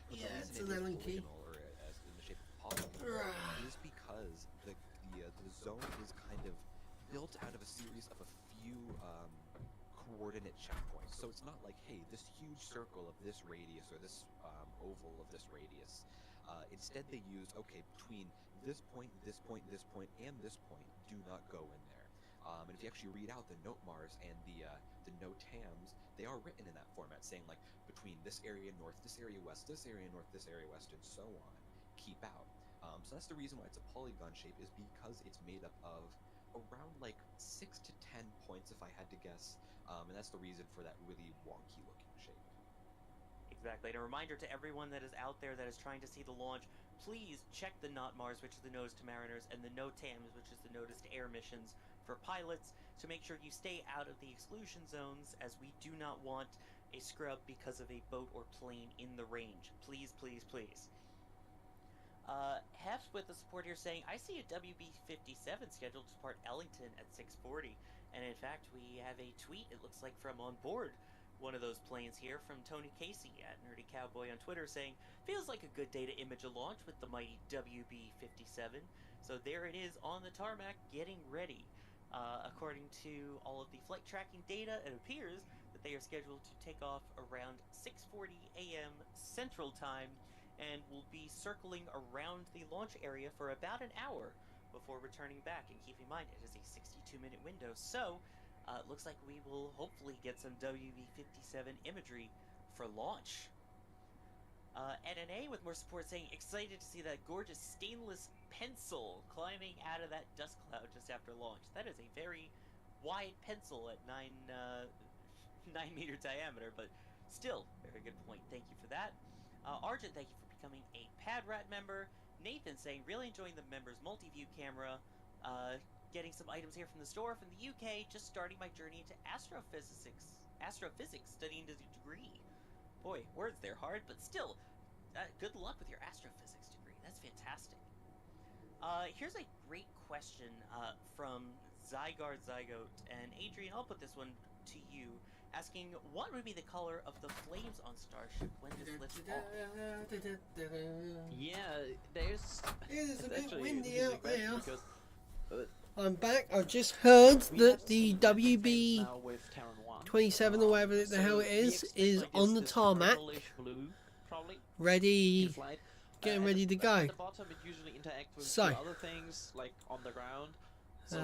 Yeah, it's an Allen key. Is because the zone is kind of built out of a series of a few coordinate checkpoints. So it's not like, hey, this huge circle of this radius or this oval of this radius. Instead, they use, okay, between this point, this point, this point, and this point, do not go in there. And if you actually read out the note Mars and the note TAMs, they are written in that format, saying like between this area north, this area west, this area north, this area west, and so on. Keep out. So that's the reason why it's a polygon shape, is because it's made up of around like 6 to 10 points, if I had to guess. And that's the reason for that really wonky looking shape. Exactly. And a reminder to everyone that is out there that is trying to see the launch, please check the Not Mars, which is the nose to mariners, and the No TAMs, which is the notice to air missions for pilots, to make sure you stay out of the exclusion zones, as we do not want a scrub because of a boat or plane in the range. Please, please, please. Heft with the support here saying, I see a WB-57 scheduled to depart Ellington at 6:40, and in fact we have a tweet, it looks like, from on board one of those planes here, from Tony Casey at Nerdy Cowboy on Twitter, saying, feels like a good day to image a launch with the mighty WB-57. So there it is on the tarmac, getting ready. According to all of the flight tracking data, it appears that they are scheduled to take off around 6:40 a.m. Central Time, and will be circling around the launch area for about an hour before returning back. And keep in mind, it is a 62-minute window, so it looks like we will hopefully get some WB-57 imagery for launch. NNA with more support saying, excited to see that gorgeous stainless pencil climbing out of that dust cloud just after launch. That is a very wide pencil at 9 meter diameter, but still, very good point. Thank you for that. Arjun, thank you for becoming a PadRat member. Nathan saying, really enjoying the members' multi-view camera. Getting some items here from the store from the UK. Just starting my journey into astrophysics, studying to a degree. Boy, words there hard, but still, good luck with your astrophysics degree. That's fantastic. Here's a great question from Zygote, and Adrian, I'll put this one to you, asking, what would be the color of the flames on Starship when this lifts off? Yeah, it's a bit actually windy out there. Because, I'm back. I've just heard that the WB 27 or whatever the hell it is on the tarmac, ready, getting ready to go. So, other things like on the ground. So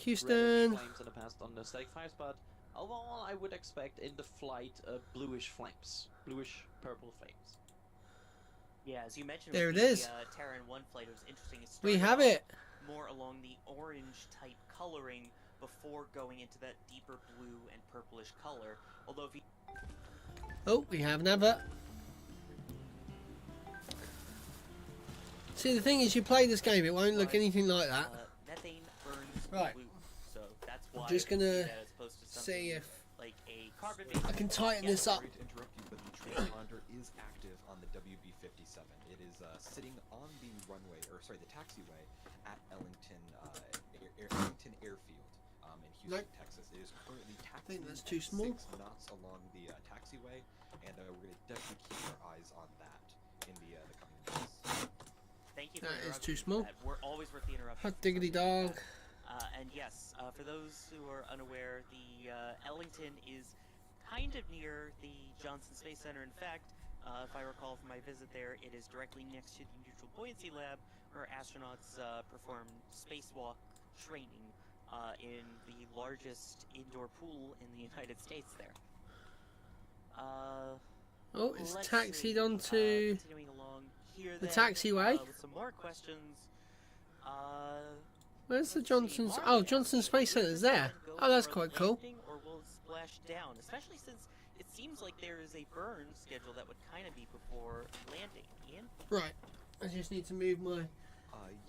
Houston. Flames in the past on the static fires, but overall, I would expect in the flight bluish flames, bluish purple flames. Yeah, as you mentioned, there with it is. Terran 1 flight, it was interesting. We have it. More along the orange type coloring before going into that deeper blue and purplish color. Although if you... Oh, we have an advert. See, the thing is, you play this game, it won't look anything like that. Methane burns right. blue, so that's why I'm just gonna see if like a carbon I can tighten this up. Sorry to interrupt you, but the transponder is active on the WB-57. It is sitting on the runway, or sorry, the taxiway at Ellington Airfield in Houston, Texas. It is currently taxiing that's too small. 6 knots along the taxiway, and we're going to definitely keep our eyes on that in the coming months. Thank you. That is too small. We're always worth the interruption. Hot diggity dog. And yes, for those who are unaware, the Ellington is kind of near the Johnson Space Center. In fact, if I recall from my visit there, it is directly next to the Neutral Buoyancy Lab, where astronauts perform spacewalk training in the largest indoor pool in the United States there. Oh, it's taxied onto... continuing along here. The then, taxiway. with some more questions. Where's the Johnson's? Oh, Johnson Space Center's there. Oh, that's quite cool. Or will it splash down? Especially since it seems like there is a burn schedule that would kind of be before landing. Ian? Right. I just need to move my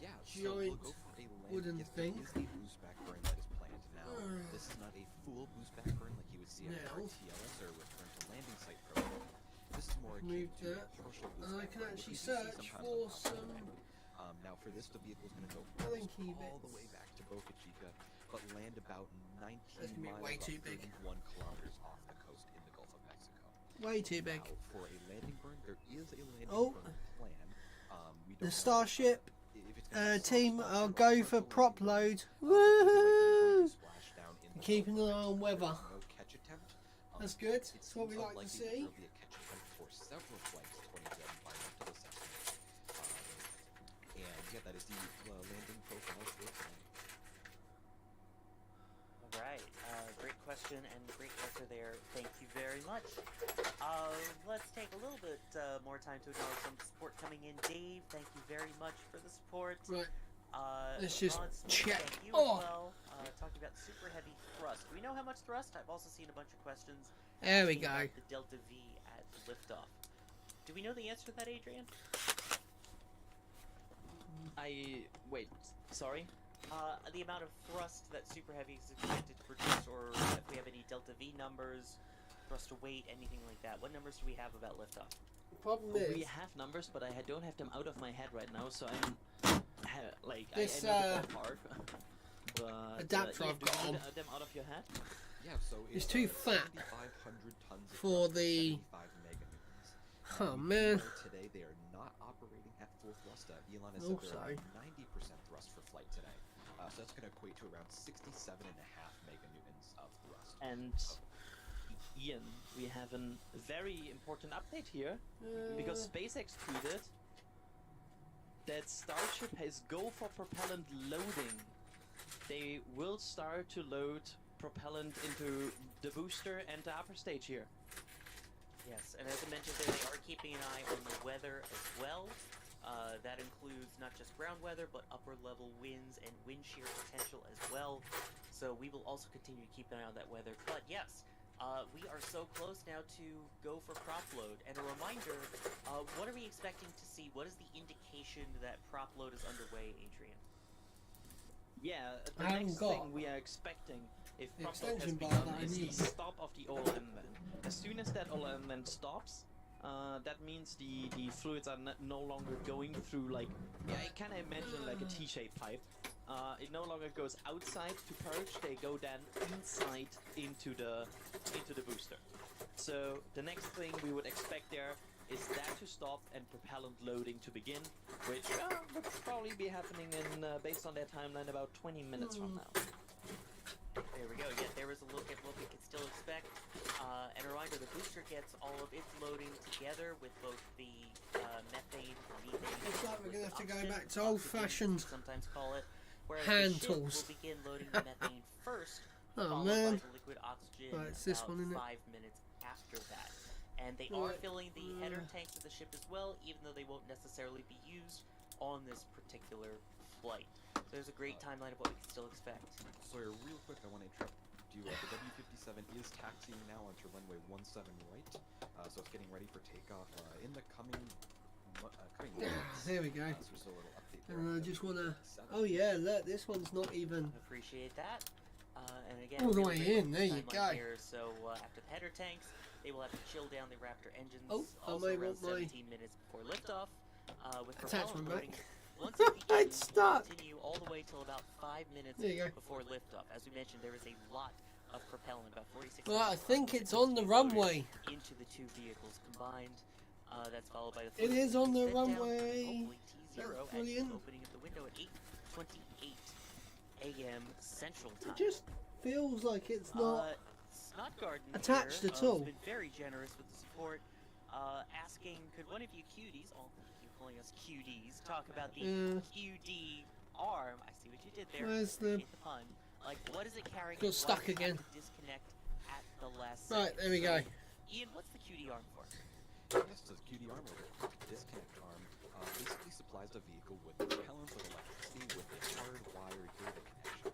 yeah, so we'll giant go for a land. wooden Yes, thing. there is a boost back burn that is planned now. This is not a full boost back burn like you would see on Now. a TLS or return to landing site program. This is more akin Move to that. a partial boost And I back can burn, which actually we do see search sometimes for on top of some. the land. Now for this, the vehicle is going to go Alan-key all the bits. way back to Boca Chica, but land about 19 That's gonna be miles, way about too big. 31 kilometers off the coast in the Gulf of Mexico. Way too big. Now, for a landing burn, there is a landing Oh. burn plan. We The don't know Starship if it's gonna be team, soft I'll or go partial for landing prop burn. load. It might be Woo! splash down in the Keeping Gulf an of eye on Mexico. weather. No catch attempt. That's good. It That's what we seems like to unlikely that see. there'll be a catch attempt for several flights according to that environmental assessment. And yeah, that is the landing profile for tonight. All right. Great question and great answer there. Thank you very much. Let's take a little bit more time to acknowledge some support coming in. Dave, thank you very much for the support. Right. Let's just Ron Smith, check. Thank you Oh. as well. Talking about super heavy thrust. Do we know how much thrust? I've also seen a bunch of questions. There we asking about go. The Delta V at liftoff. Do we know the answer to that, Adrian? Wait, sorry? The amount of thrust that Super Heavy is expected to produce, or if we have any Delta V numbers, thrust to weight, anything like that. What numbers do we have about liftoff? The problem We is, have numbers, but I don't have them out of my head right now, so I'm This, I know the ballpark. But adapter I've do you got know on. them out of your head? Yeah, so It's too fat 7,500 tons of for thrust, the- 75 meganewtons. Oh, We man. know today they are not operating at full thrust. Elon has said Also. they're at 90% thrust for flight today. So that's going to equate to around 67.5 meganewtons of thrust. And Ian, we have a very important update here, because SpaceX tweeted that Starship has go for propellant loading. They will start to load propellant into the booster and the upper stage here. Yes, and as I mentioned there, they are keeping an eye on the weather as well. That includes not just ground weather, but upper level winds and wind shear potential as well. So we will also continue to keep an eye on that weather. But yes, we are so close now to go for prop load. And a reminder, what are we expecting to see? What is the indication that prop load is underway, Adrian? Yeah, the I haven't next got thing we are expecting, if the prop load has extension bar begun, that I is need. the stop of the OLM vent. As soon as that OLM vent stops, that means the fluids are no longer going through, like, yeah, I kind of imagine like a T-shaped pipe. It no longer goes outside to purge, they go then inside into the booster. So the next thing we would expect there is that to stop and propellant loading to begin, which would probably be happening in, based on their timeline, about 20 minutes from now. There we go. Yeah, there is a look at what we can still expect. And a reminder, the booster gets all of its loading together with both the methane, methane. Looks like we're gonna have to go oxygen, back to oxygen, old-fashioned as we sometimes call it. Whereas hand the ship tools. will begin loading the methane first, Oh, followed man. by the liquid oxygen Right, it's this about one, isn't it? 5 minutes after that. And they are Right. filling the header tanks of the ship as well, even though they won't necessarily be used on this particular flight. So there's a great timeline of what we can still expect. Sawyer, real quick, I want to interrupt you. The W-57 is taxiing now onto runway 17 right, so it's getting ready for takeoff in the coming minutes. There we go. So there's a little update there. And I on just want to. W57. Oh yeah, look, this one's not even. Appreciate that. And again, All the really way great in, there you timeline go. Here. So after the header tanks, they will have to chill down the Raptor engines. Oh, I also may around want my 17 minutes before liftoff. With attachment propellant back. loading, once it begins, It's stuck. will continue all the way till about 5 minutes There you go. before liftoff. As we mentioned, there is a lot of propellant, about 46. Well, I think it's on the runway. Into the two vehicles combined. That's followed by the. It is on the set down, runway. hopefully T0 That's at the brilliant. opening of the window at 8:28 a.m. Central Time. It just feels like it's not. Snotgarden attached here, at all. has been very generous with the support, asking, could one of you cuties, all of you calling us QDs, talk about the QD arm? I see what you did there. Where's the- Appreciate the pun. Like, what is it carrying? Got and stuck why does it have again. to disconnect at the last Right, second? there we go. Ian, what's the QD arm for? Yes, the QD arm or quick disconnect arm basically supplies the vehicle with propellant, with electricity, with a hardwired data connection.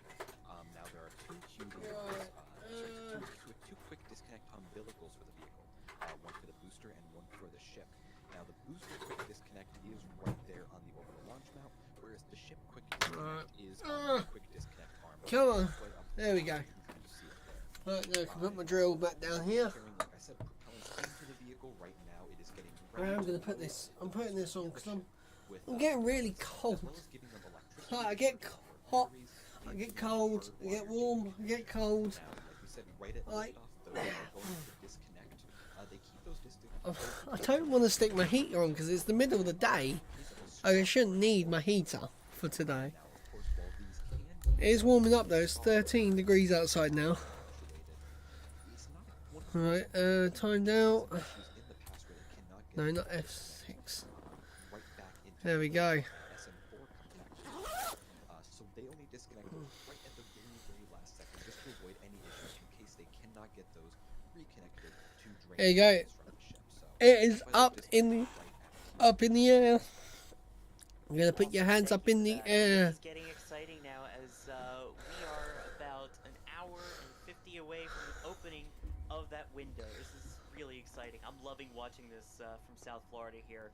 Now there are two quick disconnect umbilicals for the vehicle, one for the booster and one for the ship. Now the booster quick disconnect is right there on the orbital launch mount, whereas the ship quick disconnect is on the quick disconnect arm. Come on, there we go. Right, now I can put my drill back down here. Like I said, propellant into the vehicle right now. It is getting I'm gonna put this. I'm putting this on because I'm getting really cold. Like, I get hot, I get cold, I get warm, I get cold. Like, I don't want to stick my heater on because it's the middle of the day. I shouldn't need my heater for today. It is warming up though. It's 13 degrees outside now. Alright, timed out. No, not F6. There we go. So they only disconnect right at the very last second just to avoid any issues in case they cannot get those reconnected to drain. There you go. It is up in the air. You're gonna put your hands up in the air. It's getting exciting now as we are about an hour and 50 away from the opening of that window. This is really exciting. I'm loving watching this from South Florida here.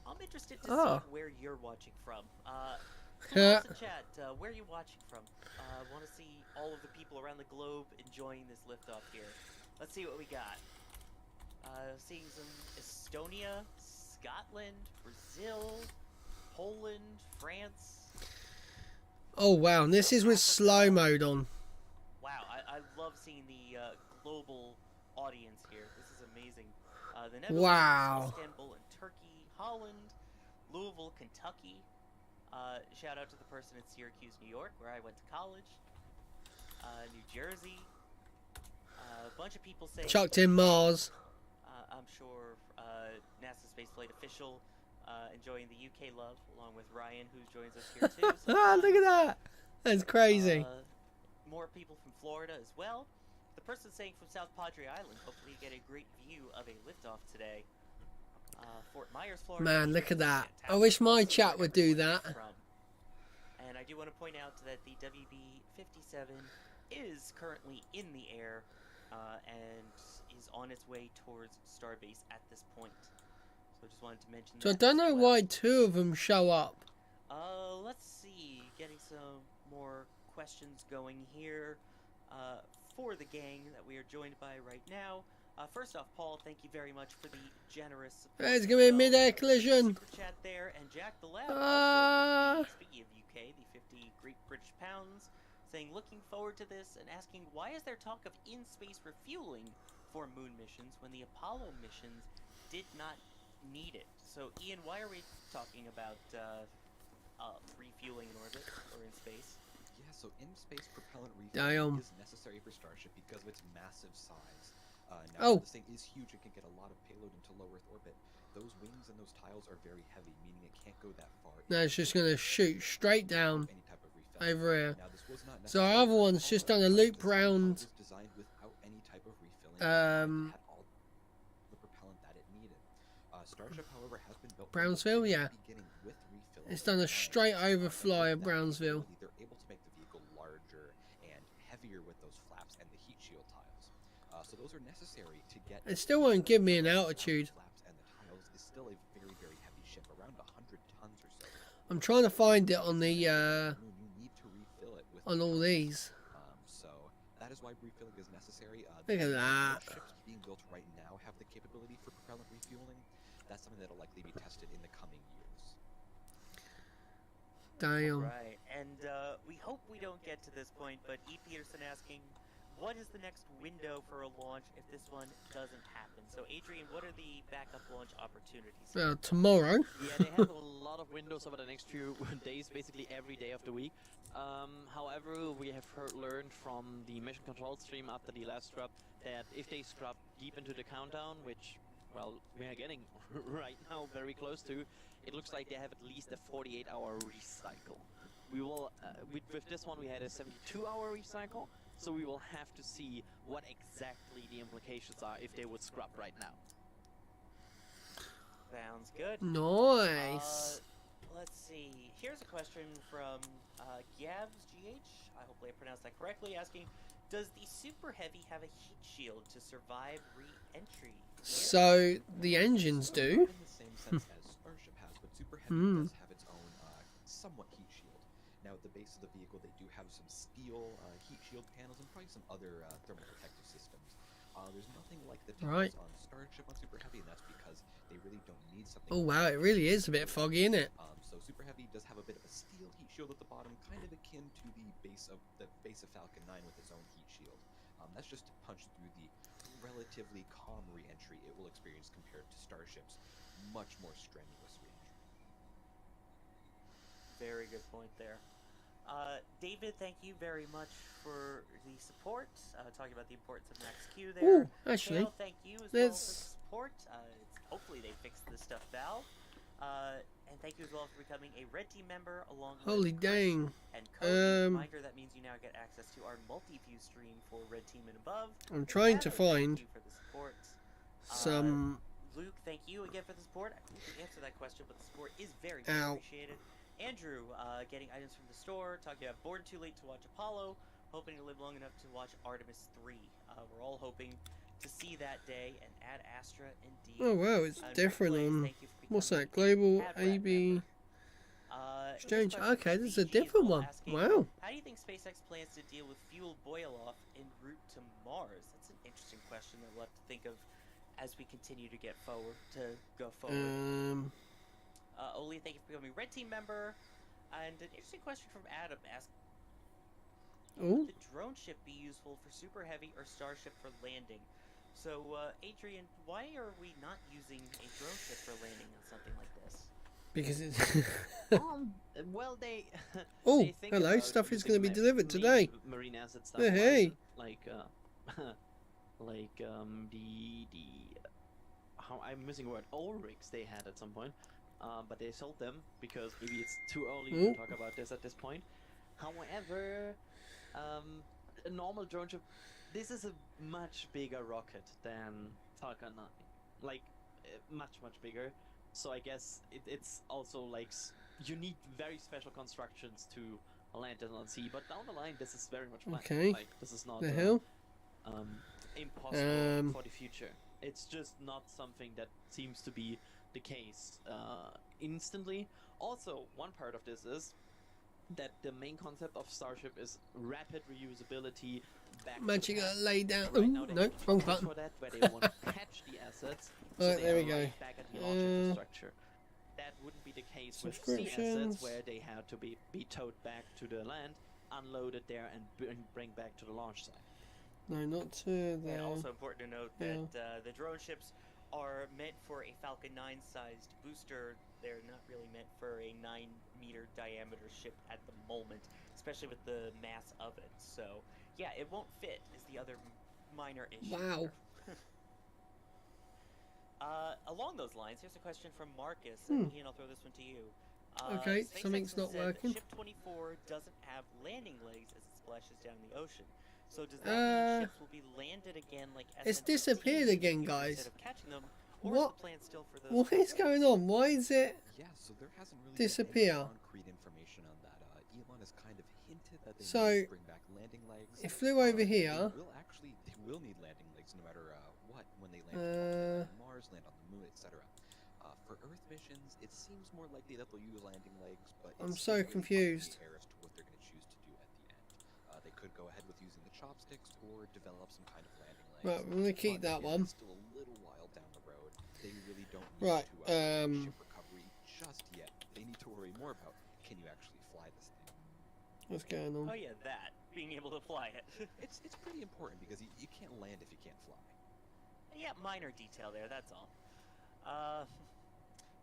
I'm interested to see where you're watching from. Tell us in chat, where are you watching from? Want to see all of the people around the globe enjoying this liftoff here. Let's see what we got. Seeing some Estonia, Scotland, Brazil, Poland, France. Oh wow, and this is with slow mode on. Wow, I love seeing the global audience here. This is amazing. The Netherlands, wow. Istanbul and Turkey, Holland, Louisville, Kentucky. Shout out to the person in Syracuse, New York, where I went to college. New Jersey. A bunch of people saying chucked in Mars. I'm sure NASA spaceflight official enjoying the UK love, along with Ryan, who joins us here too. So, look at that! That's crazy. More people from Florida as well. The person saying from South Padre Island, hopefully you get a great view of a liftoff today. Fort Myers, Florida. Man, look at that. I wish my chat would do that. And I do want to point out that the WB-57 is currently in the air and is on its way towards Starbase at this point. So I just wanted to mention that. So I don't know why two of them show up. Let's see. Getting some more questions going here for the gang that we are joined by right now. First off, Paul, thank you very much for the generous support. There's going to be a mid-air collision. Super chat there, and Jack the Lab, speaking of UK, the 50 Great British Pounds, saying looking forward to this and asking why is there talk of in-space refueling for moon missions when the Apollo missions did not need it? So, Ian, why are we talking about refueling in orbit or in space? Yeah, so in-space propellant refueling is necessary for Starship because of its massive size. Now this thing is huge and can get a lot of payload into low Earth orbit. Those wings and those tiles are very heavy, meaning it can't go that far. No, it's just going to shoot straight down over here. Now, so our other one's just done a loop round. Designed without any type of refilling. Had all the propellant that it needed. Starship, however, has been built Brownsville, yeah. It's done a straight overfly of Brownsville. They're able to make the vehicle larger and heavier with those flaps and the heat shield tiles. So those are necessary to get. It still won't give me an altitude. Flaps and the tiles is still a very, very heavy ship, around 100 tons or so. I'm trying to find it on the you need to refill it with on all these. So that is why refilling is necessary. Look at that. Ships being built right now have the capability for propellant refueling. That's something that'll likely be tested in the coming years. Damn. Right, and we hope we don't get to this point, but E. Peterson asking, what is the next window for a launch if this one doesn't happen? So, Adrian, what are the backup launch opportunities? Well, tomorrow. Yeah, they have a lot of windows over the next few days, basically every day of the week. However, we have learned from the mission control stream after the last scrub that if they scrub deep into the countdown, which, well, we are getting right now very close to, it looks like they have at least a 48-hour recycle. We will, with this one we had a 72-hour recycle, so we will have to see what exactly the implications are if they would scrub right now. Sounds good. Nice. Let's see. Here's a question from Gavs GH. I hopefully I pronounced that correctly. Asking, does the Super Heavy have a heat shield to survive re-entry? So the engines do. In the same sense as Starship has, but Super Heavy does have its own somewhat heat shield. Now at the base of the vehicle, they do have some steel heat shield panels and probably some other thermal protective systems. There's nothing like the types on Starship on Super Heavy, and that's because they really don't need something. Oh wow, it really is a bit foggy, isn't it? So Super Heavy does have a bit of a steel heat shield at the bottom, kind of akin to the base of Falcon 9 with its own heat shield. That's just to punch through the relatively calm re-entry it will experience compared to Starship's much more strenuous re-entry. Very good point there. David, thank you very much for the support. Talking about the importance of Max Q there. Oh, actually, Kale, thank you as well for the support. Hopefully they fix this stuff, Val. And thank you as well for becoming a Red Team member along with holy dang. And Cody. Reminder, that means you now get access to our multi-view stream for Red Team and above. I'm trying to find thank you for the support. some... Luke, thank you again for the support. I couldn't answer that question, but the support is very much appreciated. Andrew, getting items from the store, talking about Born Too Late to watch Apollo, hoping to live long enough to watch Artemis 3. We're all hoping to see that day and add Astra indeed. Oh wow, it's different on... What's that? Global AB... Exchange. Okay, this is a different one. Wow. How do you think SpaceX plans to deal with fuel boil-off en route to Mars? That's an interesting question that we'll have to think of as we continue to get forward, Oli, thank you for becoming a Red Team member. And an interesting question from Adam asking, would the drone ship be useful for Super Heavy or Starship for landing? So, Adrian, why are we not using a drone ship for landing on something like this? Because it's... well, they... oh, they think hello, stuff is going to be delivered today. Marine asset stuff. Hey. Like, how I'm missing a word, oil rigs they had at some point. But they sold them because maybe it's too early to talk about this at this point. However, a normal drone ship, this is a much bigger rocket than Falcon 9. Like, much bigger. So I guess it's also like you need very special constructions to land it on sea. But down the line, this is very much fun. Okay. Like, this is not impossible for the future. It's just not something that seems to be the case instantly. Also, one part of this is that the main concept of Starship is rapid reusability. Matching a lay down. Right now, no, wrong button. For that, where they want to catch the assets. So right, there we go. Back at the launch infrastructure. That wouldn't be the case with sea assets, where they had to be towed back to the land, unloaded there, and bring back to the launch site. No, not to there. And also important to note that the drone ships are meant for a Falcon 9 sized booster. They're not really meant for a 9-meter diameter ship at the moment, especially with the mass of it. So yeah, it won't fit is the other minor issue. Wow. Along those lines, here's a question from Marcus, and Ian, I'll throw this one to you. Okay, SpaceX something's not working. Ship 24 doesn't have landing legs as it splashes down the ocean. So does that mean ships will be landed again like it's disappeared again, guys. Instead of catching them, or what? is the plan still for those? What is going on? Why is it so there hasn't really disappear? been any concrete information on that. Elon has kind of hinted that they need to bring back landing legs. It flew over here. They will need landing legs no matter what when they land on Mars, land on the Moon, etc. For Earth missions, it seems more likely that they'll use landing legs, but I'm so confused. As to what they're going to choose to do at the end. They could go ahead with using the chopsticks or develop some kind of landing legs. Right, we're going to keep that one. It's still a little while down the road. They really don't need to ship recovery just yet. They need to worry more about, can you actually fly this thing? What's going on? Oh yeah, that. Being able to fly it. It's pretty important because you can't land if you can't fly. Yeah, minor detail there, that's all.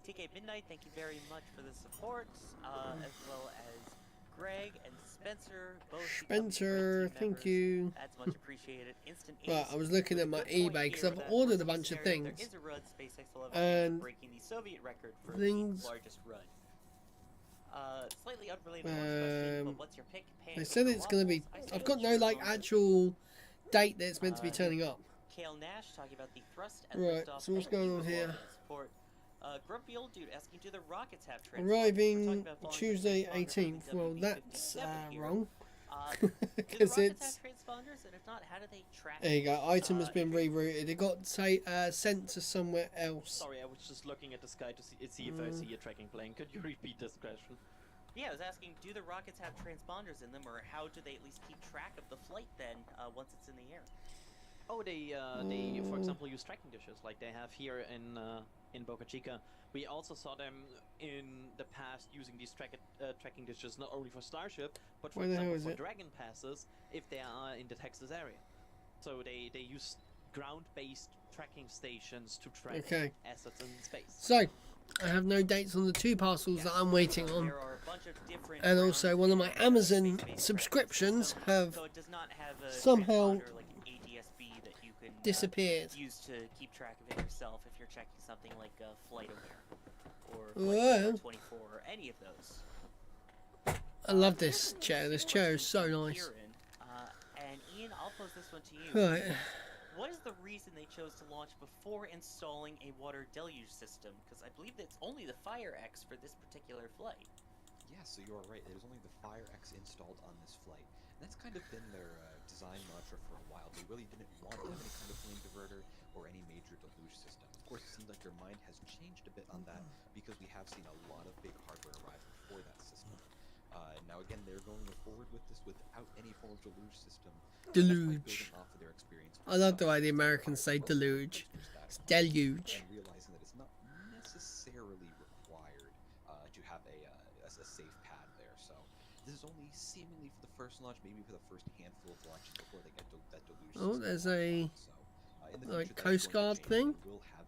TK Midnight, thank you very much for the support, as well as Greg and Spencer, both. Spencer, thank you. That's much appreciated. Instant. Right, I was looking at my eBay because I've ordered a bunch of things. There is a run, SpaceX will have and breaking the Soviet record for the largest run. Slightly unrelated question, but what's your pick? They said it's going to be. I've got no actual date that it's meant to be turning up. Kale Nash talking about the thrust and right. So what's going on here? Grumpy Old Dude asking, do the rockets have transponders? Arriving Tuesday 18th. Well, that's wrong. Because it's transponders, and if not, how do they track? There you go. Item has been rerouted. It got sent to somewhere else. Sorry, I was just looking at the sky to see if I see a tracking plane. Could you repeat this question? Yeah, I was asking, do the rockets have transponders in them, or how do they at least keep track of the flight then once it's in the air? Oh, they for example use tracking dishes like they have here in Boca Chica. We also saw them in the past using these tracking dishes not only for Starship, but for example for Dragon passes if they are in the Texas area. So they use ground-based tracking stations to track assets in space. So, I have no dates on the 2 parcels that I'm waiting on. There are a bunch of different and also one of my Amazon subscriptions have somehow disappeared. Use to keep track of it yourself if you're checking something like FlightAware or Flight 24 or any of those. I love this chair. This chair is so nice. And Ian, I'll pose this one to you. Right. What is the reason they chose to launch before installing a water deluge system? Because I believe it's only the Fire-X for this particular flight. Yeah, so you're right. There's only the Fire-X installed on this flight. And that's kind of been their design mantra for a while. They really didn't want to have any kind of flame diverter or any major deluge system. Of course, it seems like their mind has changed a bit on that because we have seen a lot of big hardware arrive before that system. Now again, they're going forward with this without any form of deluge system. Deluge. Off of their experience I love the way the Americans say deluge. It's deluge. And realizing that it's not necessarily required to have a safe pad there. So this is only seemingly for the first launch, maybe for the first handful of launches before they get to that deluge system. Oh, there's a like Coast Guard thing.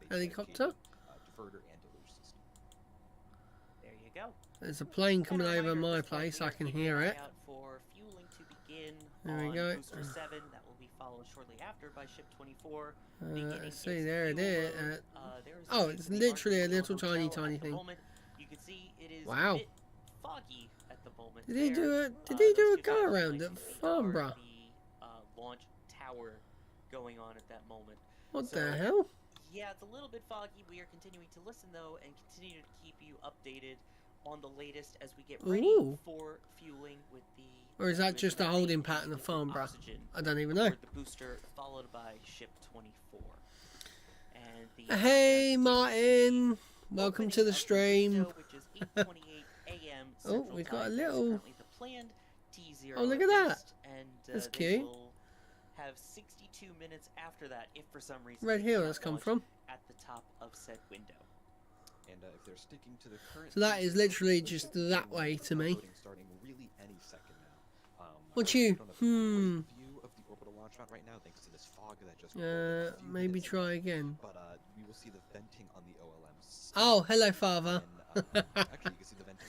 Helicopter. Diverter and deluge system. There you go. There's a plane coming over my place. I can hear it. For fueling to begin there we go. Booster 7, that will be followed shortly after by Ship 24. See, there it is. Oh, it's literally a little tiny thing. You can see it is wow. a bit foggy at the moment. Did he do a go around at Farnborough? The launch tower going on at that moment. What the hell? Yeah, it's a little bit foggy. We are continuing to listen though, and continue to keep you updated on the latest as we get ready for fueling with the. Or is that just a holding pattern of Farnborough? I don't even know. The booster followed by Ship 24. And the hey Martin, welcome to the stream. Which is 8:28 a.m. Oh, we've got a little. T0 oh, look at that. And that's cute. Will have 62 minutes after that, if for some reason. Red Hill has come from. At the top of said window. And if they're sticking to the current. So that is literally just that way to me. Starting really any second now. What you? View of the orbital launch route right now, thanks to this fog that just. Maybe try again. But we will see the venting on the OLMs. Oh, hello, Father. Actually, you can see the venting.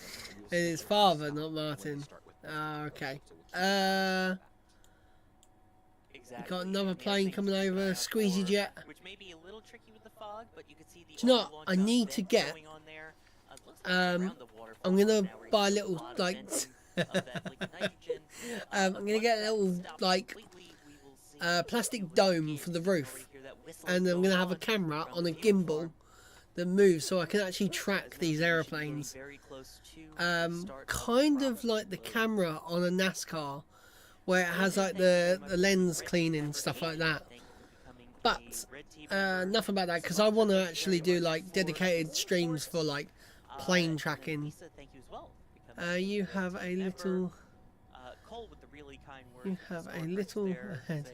It is Father, not Martin. Okay. Exactly. Got another plane coming over, squeezy jet. Which may be a little tricky with the fog, but you can see the. Do you know what? I need to get. I'm gonna buy a little like. I'm gonna get a little like plastic dome for the roof, and I'm gonna have a camera on a gimbal that moves so I can actually track these airplanes. Kind of like the camera on a NASCAR, where it has like the lens cleaning, stuff like that. But enough about that, because I want to actually do like dedicated streams for like plane tracking. You have a little. You have a little ahead.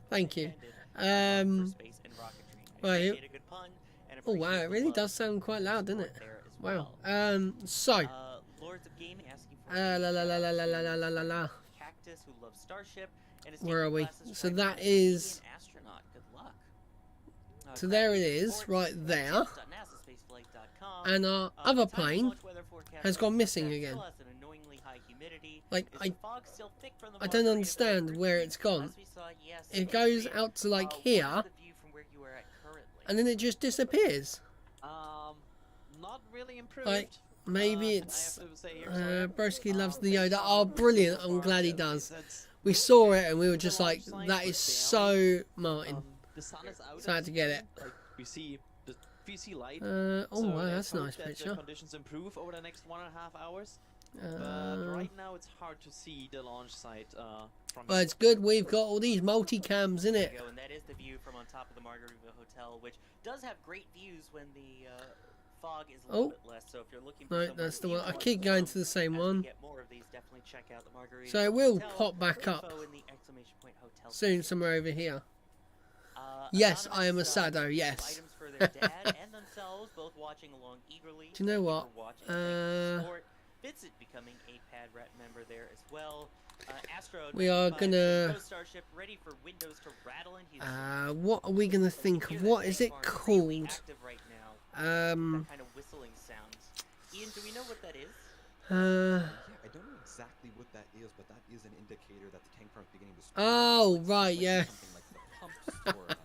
Thank you. Right. Oh wow, it really does sound quite loud, doesn't it? Wow. So. La la la la la la la la la. Where are we? So that is. So there it is, right there. And our other plane has gone missing again. Like, I don't understand where it's gone. It goes out to like here, and then it just disappears. Not really improved. Like, maybe it's Broski loves the Yoda. Oh, brilliant! I'm glad he does. We saw it and we were just like, that is so Martin. The sun is out. So I had to get it. Like, we see the we see light. Oh, so wow, that's a hope nice that picture. The conditions improve over the next 1.5 hours. But right now it's hard to see the launch site from Well, here. it's good we've got all these multicams in it. And that is the view from on top of the Margaritaville Hotel, which does have great views when the fog is a little bit less. So if you're looking for No, that's the one. I keep going to the same one. Get more of these, definitely check out the Margaritaville So it will Hotel. pop back up In the exclamation point hotel soon somewhere over here. Yes, I am a Sado, yes. Items for their dad and themselves, both watching along eagerly. Do you know what? Vincent becoming a Pad Rat member there as well. Astro, we are gonna. Starship ready for windows to rattle in what are we gonna think of? What is it called? Right now. That kind of whistling sounds. Ian, do we know what that is? Yeah, I don't know exactly what that is, but that is an indicator that the tank farm is beginning to. Oh, right, yeah. Something like the pumps or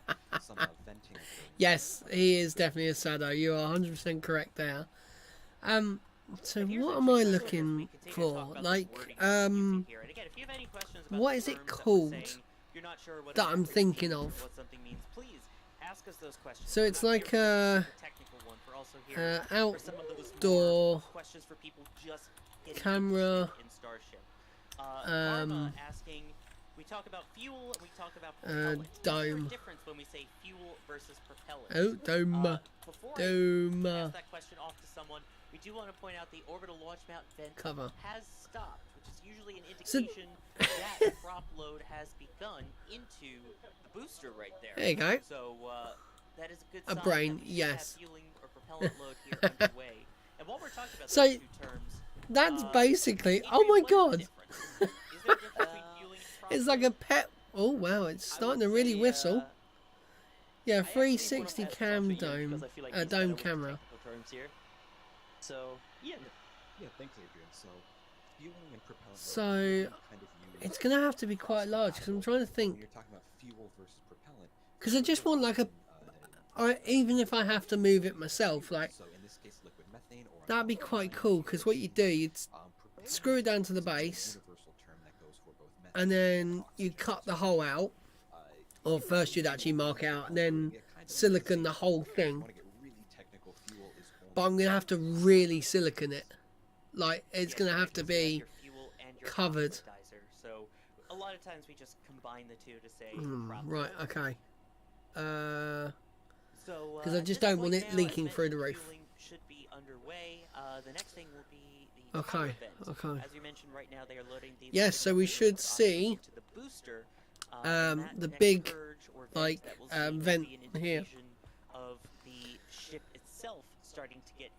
some venting. Yes, he is definitely a Sado. You are 100% correct there. So what am I looking for? Like, what is it called that I'm thinking of? So it's like a outdoor camera. We talk about fuel and we talk about propellant. Dome. Difference when we say fuel versus propellant. Oh, dome. Before Dome. I ask that question off to someone, we do want to point out the orbital launch mount vent has stopped, which is usually an indication that prop load has begun into the booster right there. There you go. So that is a good sign. A brain, that we yes. have fueling or propellant load here underway. And while we're talking about so, those two terms, that's basically. Oh my god! It's like a pet. Oh wow! It's starting to really whistle. Yeah, 360 cam dome, dome camera. So yeah, thanks, Adrian. So fueling and propellant. So it's gonna have to be quite large because I'm trying to think. You're talking about fuel versus propellant. Because I just want like a, or even if I have to move it myself, like that'd be quite cool. Because what you do, you'd screw it down to the base, and then you cut the hole out. Or first you'd actually mark out, and then silicon the whole thing. But I'm going to have to really silicon it. Like, it's going to have to be covered. So a lot of times we just combine the two to say right, okay. Because I just don't want it leaking through the roof. Should be underway. The next thing will be the okay. As you mentioned, right now they are loading the yes, so we should see the booster. The big like vent here. Of the ship itself starting to get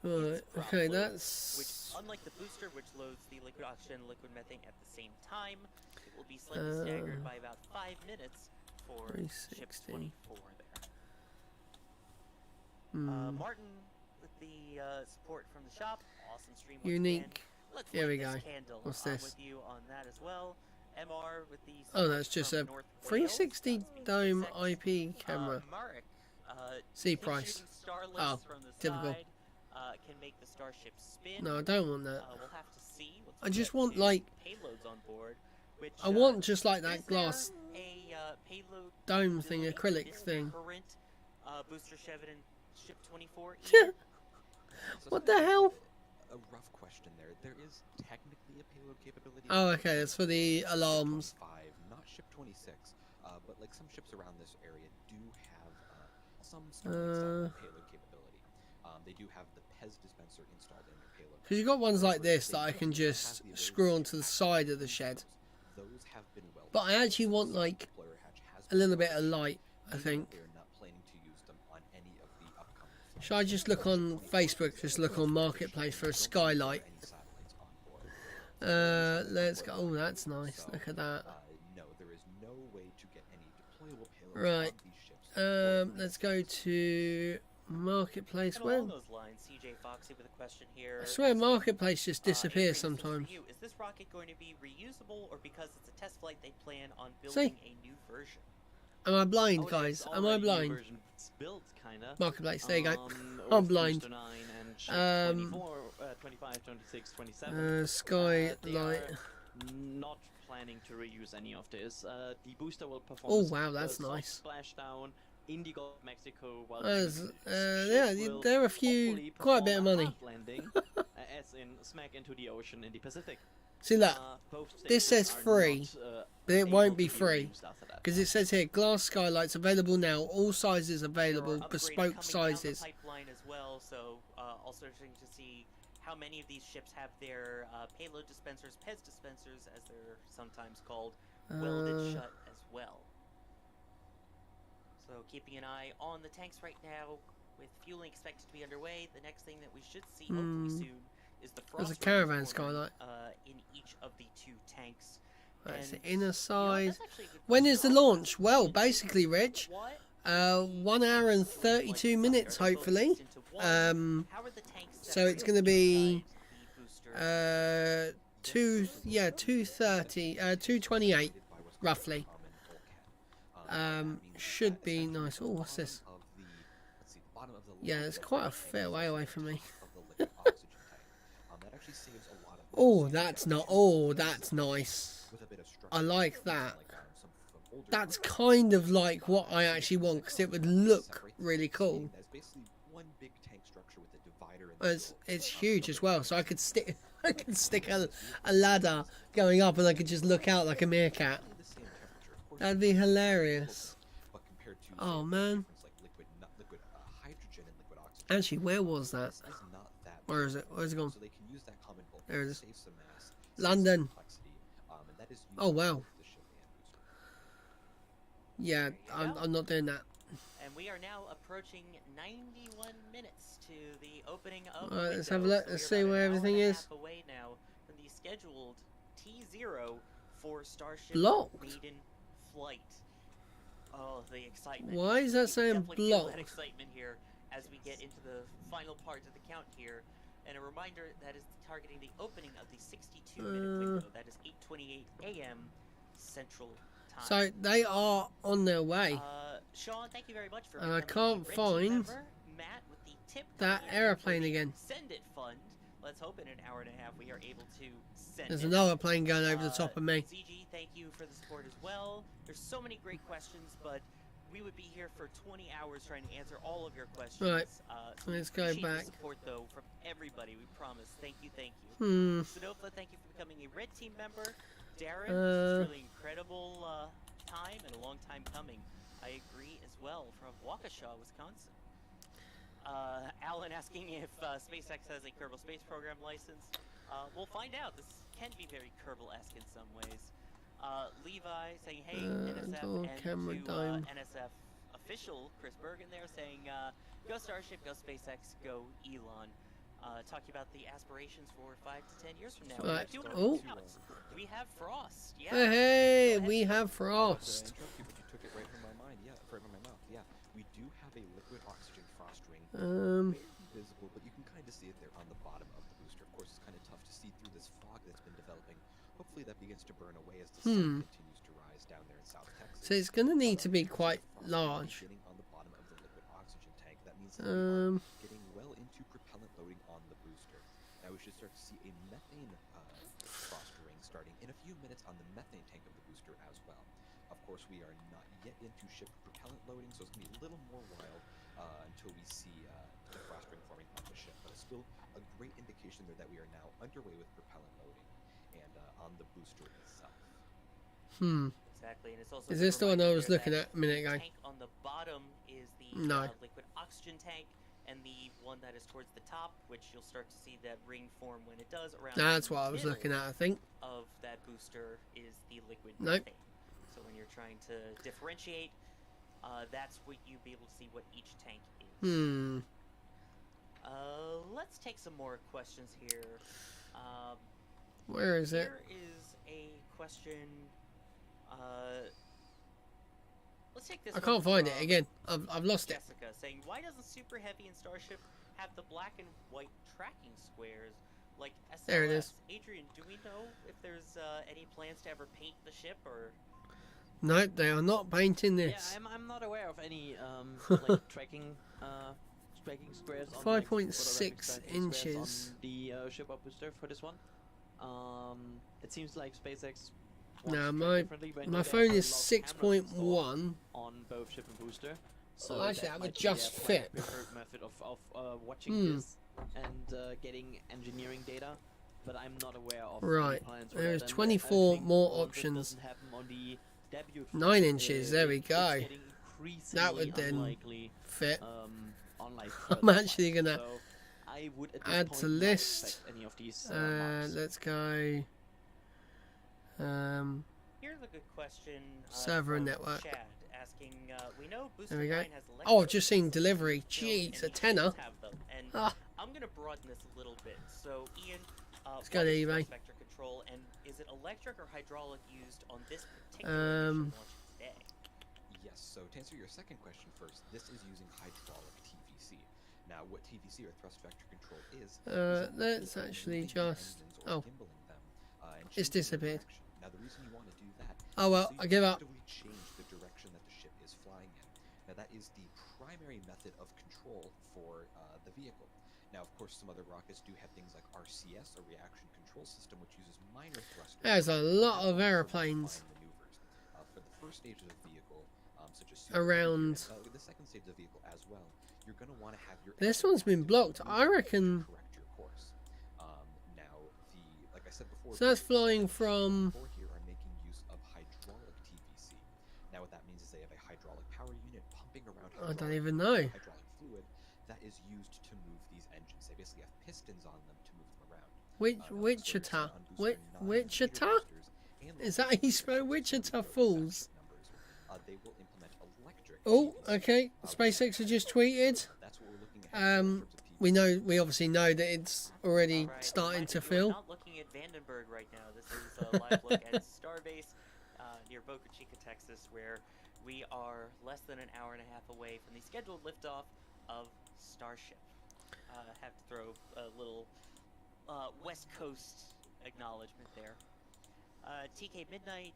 okay, that's which, unlike the booster, which loads the liquid oxygen and liquid methane at the same time, it will be slightly staggered by about 5 minutes for ship 24 there. Martin with the support from the shop, awesome stream. Unique. Let's here we go. What's this? With you on that as well. MR with the that's just a 360 dome IP camera. Marek, C price. Oh, typical. Can make the Starship spin. No, I don't want that. We'll have to see. I just want like payloads on board. Which, I want just like that glass payload dome thing, acrylic thing. Current booster Shevin Ship 24. What the hell? A rough question there. There is technically a payload capability. Oh, okay, that's for the alarms. 5, not Ship 26, but like some ships around this area do have some payload capability. They do have the PEZ dispenser installed in their payload. Because you've got ones like this that I can just screw onto the side of the shed. Those have been well. But I actually want like a little bit of light, I think. Should I just look on Facebook, just look on Marketplace for a skylight? Let's go. Oh, that's nice. Look at that. No, there is no way to get any deployable payloads right. on these ships. Let's go to Marketplace. Where? Along those lines, CJ Foxy with a question here. I swear Marketplace just disappears sometimes. Is this rocket going to be reusable, or because it's a test flight, they plan on building a new version? Am I blind, guys? Am I blind? Built, kinda. Marketplace, there you go. I'm blind. 24, 25, 26, 27. Skylight. Not planning to reuse any of this. The booster will perform. Oh wow, that's nice. Splashdown in the Gulf of Mexico. While yeah, there are a few, quite a bit of money. Landing, as in smack into the ocean in the Pacific. See, look, this says free, but it won't be free, because it says here, glass skylights available now, all sizes available, bespoke sizes. Down the pipeline as well, so also interesting to see how many of these ships have their payload dispensers, PEZ dispensers, as they're sometimes called, welded shut as well. So keeping an eye on the tanks right now, with fueling expected to be underway. The next thing that we should see hopefully soon is the frost. There's a caravan skylight in each of the 2 tanks. That's the inner side. When is the launch? Well, basically, Rich, 1 hour and 32 minutes, hopefully. So it's going to be 2:28, roughly. Should be nice. Oh, what's this? Yeah, it's quite a fair way away from me. Oh, that's not. Oh, that's nice. I like that. That's kind of like what I actually want, because it would look really cool. It's huge as well, so I could stick a ladder going up, and I could just look out like a meerkat. That'd be hilarious. Oh man. Actually, where was that? Where is it? Where's it gone? There it is. London. Oh wow. Yeah, I'm not doing that. And we are now approaching 91 minutes to the opening of the Alright, let's have a look. Let's see where everything is. Away now from the scheduled T0 for Starship Blocked. maiden flight. Oh, the excitement. Why is that saying blocked? That excitement here as we get into the final part of the count here. And a reminder, that is targeting the opening of the 62-minute window. That is 8:28 a.m. Central Time. So they are on their way. Sean, thank you very much for. And I can't find Matt with the tip that aeroplane again. Send it fund. Let's hope in an hour and a half we are able to send There's it. another plane going over the top of me. ZG, thank you for the support as well. There's so many great questions, but we would be here for 20 hours trying to answer all of your questions. Right. So Let's go back. The support though from everybody. We promise. Thank you. Thank you. Sonofa, thank you for becoming a Red Team member. Darren, this is really incredible time and a long time coming. I agree as well, from Waukesha, Wisconsin. Alan asking if SpaceX has a Kerbal Space Program license. We'll find out. This can be very Kerbal-esque in some ways. Levi saying, hey, NSF, and to NSF official Chris Bergen there saying, go Starship, go SpaceX, go Elon. Talking about the aspirations for 5 to 10 years from now. Right. Do we have Frost? Yeah. Hey, we have Frost. You took it right from my mind. Yeah, right from my mouth. Yeah, we do have a liquid oxygen frost ring. Visible, but you can kind of see it there on the bottom of the booster. Of course, it's kind of tough to see through this fog that's been developing. Hopefully, that begins to burn away as the sun continues to rise down there in South Texas. So it's going to need to be quite large. On the bottom of the liquid oxygen tank, that means that we are getting well into propellant loading on the booster. Now we should start to see a methane frost ring starting in a few minutes on the methane tank of the booster as well. Of course, we are not yet into ship propellant loading, so it's going to be a little more while until we see the frost ring forming on the ship. But it's still a great indication there that we are now underway with propellant loading and on the booster itself. Exactly, and it's also is this the one I was looking at a minute ago? The tank on the bottom is the liquid oxygen tank, and the one that is towards the top, which you'll start to see that ring form when it does around. That's what I was looking at, I think. Of that booster is the liquid methane. So when you're trying to differentiate, that's what you'll be able to see what each tank is. Let's take some more questions here. Where is it? Here is a question. Let's take this. I can't find it again. I've lost it. Jessica saying, why doesn't Super Heavy and Starship have the black and white tracking squares like SLS? There it is. Adrian, do we know if there's any plans to ever paint the ship or? No, they are not painting this. Yeah, I'm not aware of any like tracking squares. 5.6 inches. On the ship or booster for this one. It seems like SpaceX. Now my phone is 6.1 on both ship and booster, So actually, that would just fit. Preferred method of watching this and getting engineering data, but I'm not aware of right. plans. There's 24 more options. 9 inches. There we go. That would then fit. I'm actually gonna add to list. Let's go. Here's a good question. Server and network. Chad asking, we know there we go. has Oh, I've just seen delivery. Jeez, a tenner. I'm gonna broaden this a little bit. So, Ian, let's go to eBay. Vector control, and is it electric or hydraulic used on this particular mission launch today? Yes. So to answer your second question first, this is using hydraulic TVC. Now, what TVC or thrust vector control is let's actually just. Oh, it's disappeared. Now, the reason you want to do that. Oh well, I give up. Change the direction that the ship is flying in. Now, that is the primary method of control for the vehicle. Now, of course, some other rockets do have things like RCS, a reaction control system, which uses minor thrusters. There's a lot of airplanes for the first stage of the vehicle, such as around. The second stage of the vehicle as well. You're going to want to have your. This one's been blocked. I reckon. Correct your course. Now, like I said before. So that's flying from. Here are making use of hydraulic TVC. Now, what that means is they have a hydraulic power unit pumping around. I don't even know. Hydraulic fluid that is used to move these engines. They basically have pistons on them to move them around. Wichita? Wichita? Is that how you spell Wichita Falls? They will implement electric. Oh, okay. SpaceX has just tweeted. That's what we're looking at. We obviously know that it's already starting to fill. We're not looking at Vandenberg right now. This is a live look at Starbase near Boca Chica, Texas, where we are less than an hour and a half away from the scheduled liftoff of Starship. Have to throw a little West Coast acknowledgement there. TK Midnight,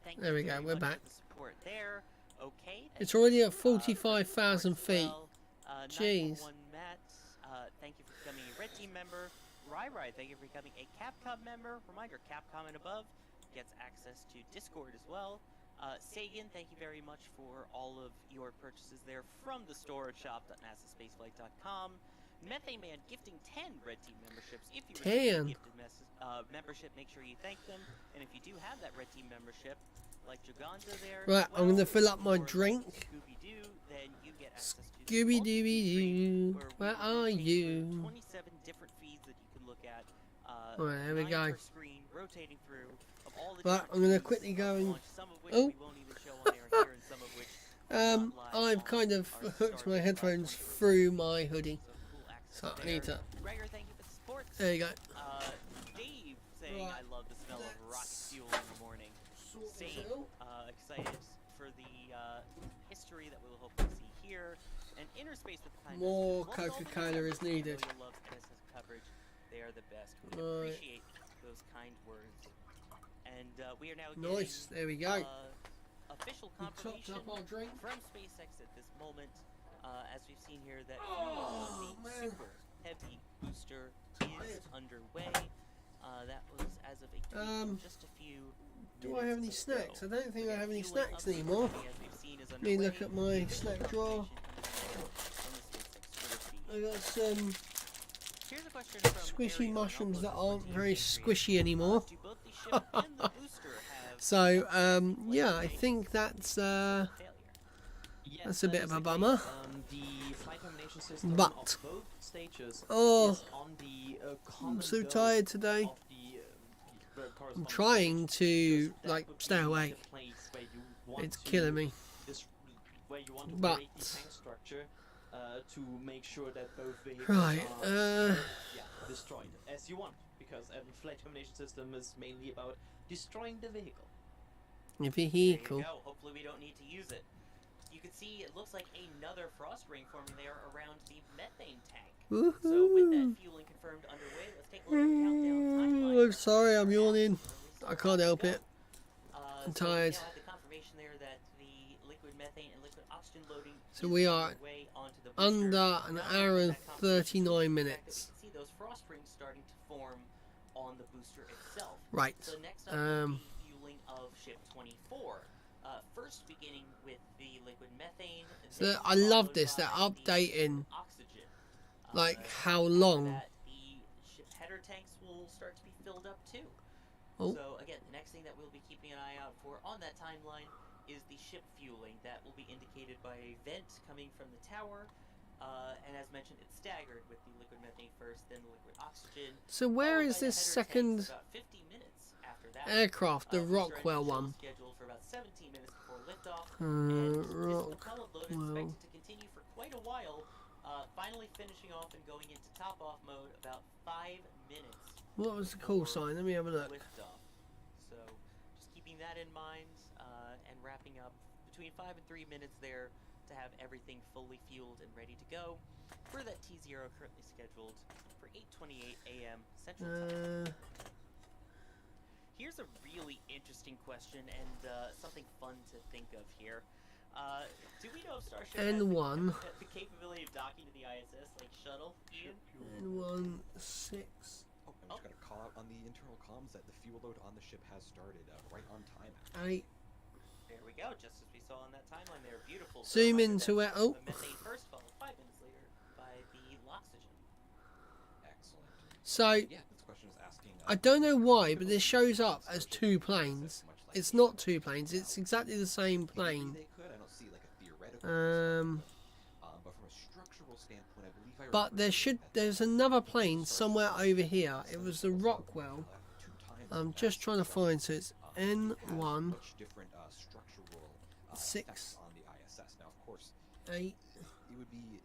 thank you. There we go. We're back. For the support there. Okay. It's already at 45,000 feet. Jeez. Matt, thank you for becoming a Red Team member. Rai, thank you for becoming a Capcom member. Reminder, Capcom and above gets access to Discord as well. Sagan, thank you very much for all of your purchases there from the store at shop.nasaspaceflight.com. Methane Man gifting 10 Red Team memberships. If you receive a gifted membership, make sure you thank them. And if you do have that Red Team membership, like Jaganza there, right, I'm going to fill up my drink. Scooby-Doo, then you get access to Scooby-Dooby-Doo, where are you? 27 different feeds that you can look at. Right, there we go. Screen, rotating through of all the right, I'm going to quickly go and... Oh! I've kind of hooked my headphones through my hoodie. So I need to... Gregor, thank you for the support. There you go. Dave saying, I love the smell of rocket fuel in the morning. Saint, excited for the history that we'll hopefully see here. And Interspace with the kind more Coca-Cola is needed. Loves NSS coverage. They are the best. We appreciate those kind words. And we are now getting, nice. There we go. Official confirmation from SpaceX at this moment. As we've seen here, that the Super Heavy booster is underway. That was as of just a few. Do I have any snacks? I don't think I have any snacks anymore. Let me look at my snack drawer. I got some squishy mushrooms that aren't very squishy anymore. So yeah, I think that's a bit of a bummer. But oh, I'm so tired today. I'm trying to like stay awake. It's killing me. But to make sure that both vehicles right, are destroyed as you want, because a flight termination system is mainly about destroying the vehicle. The vehicle. There you go. Hopefully we don't need to use it. You can see it looks like another frost ring forming there around the methane tank. So with that fueling confirmed underway, let's take a look at the countdown timeline. I'm sorry, I'm yawning. I can't help it. I'm tired. So we now have the confirmation there that the liquid methane and liquid oxygen loading so we are under an hour and 39 minutes. You can see those frost rings starting to form on the booster itself. Right. So next up is the fueling of ship 24. First beginning with the liquid methane. So I love this. They're updating, oxygen. like how long. That the ship header tanks will start to be filled up too. Oh. So again, the next thing that we'll be keeping an eye out for on that timeline is the ship fueling. That will be indicated by a vent coming from the tower. And as mentioned, it's staggered with the liquid methane first, then the liquid oxygen. So where is this second about 50 minutes after that. aircraft, the Rockwell one? Scheduled for about 17 minutes before liftoff. And this propellant load is expected to continue for quite a while. Finally finishing off and going into top-off mode about 5 minutes. What was the call sign? Let me have a look. Liftoff. So just keeping that in mind and wrapping up between 5 and 3 minutes there to have everything fully fueled and ready to go for that T0 currently scheduled for 8:28 a.m. Central Time. Here's a really interesting question and something fun to think of here. Do we know if Starship N1 has the capability of docking to the ISS like shuttle, Ian? N16. Oh, I just got a call out on the internal comms that the fuel load on the ship has started right on time. 8. There we go, just as we saw on that timeline there. Beautiful. Zoom into it. Oh. The methane first followed 5 minutes later by the oxygen. Excellent. So, Yeah, this question is asking. I don't know why, but this shows up as 2 planes. It's not 2 planes. It's exactly the same plane. They could. I don't see like a theoretical. But from a structural standpoint, I believe There's another plane somewhere over here. It was the Rockwell. I'm just trying to find. So it's N1. 6 on the ISS. Now, of course, 8 it would be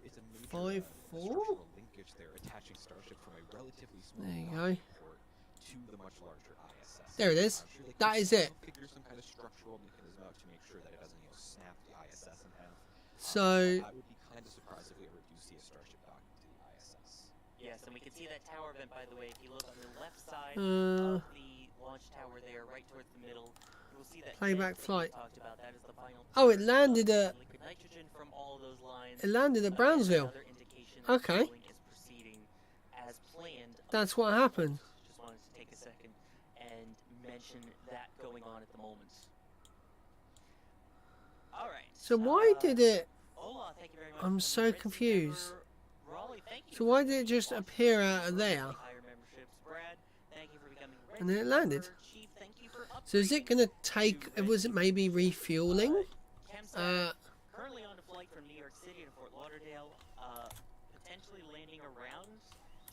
it's a major 5 4. structural linkage there, attaching Starship from a relatively small There you rocket go. port to the much larger ISS. There it is. I'm sure they That could is it. Figure some kind of structural mechanism out to make sure that it doesn't, snap the ISS in half. So I would be kind of surprised if we ever do see a Starship docking to the ISS. Yes, and we can see that tower vent, by the way, if you look on the left side Uh, of the launch tower there, right towards the middle, you will see that Playback vent that we flight. talked about. That is the final Oh, it landed at liquid nitrogen from all of those lines. it landed at Brownsville. Another indication that Okay. fueling is proceeding as planned. That's what happened. Just wanted to take a second and mention that going on at the moment. All right. So why did it? Ola, thank you very much I'm for the so Ritz confused. Never. Raleigh, thank you So for why the did it just appear out of there? higher memberships. Brad, thank you for becoming Ritz And then it landed. member. Chief, thank you for So is it gonna take? Was it maybe refueling? Chemsat, currently on a flight from New York City to Fort Lauderdale, potentially landing around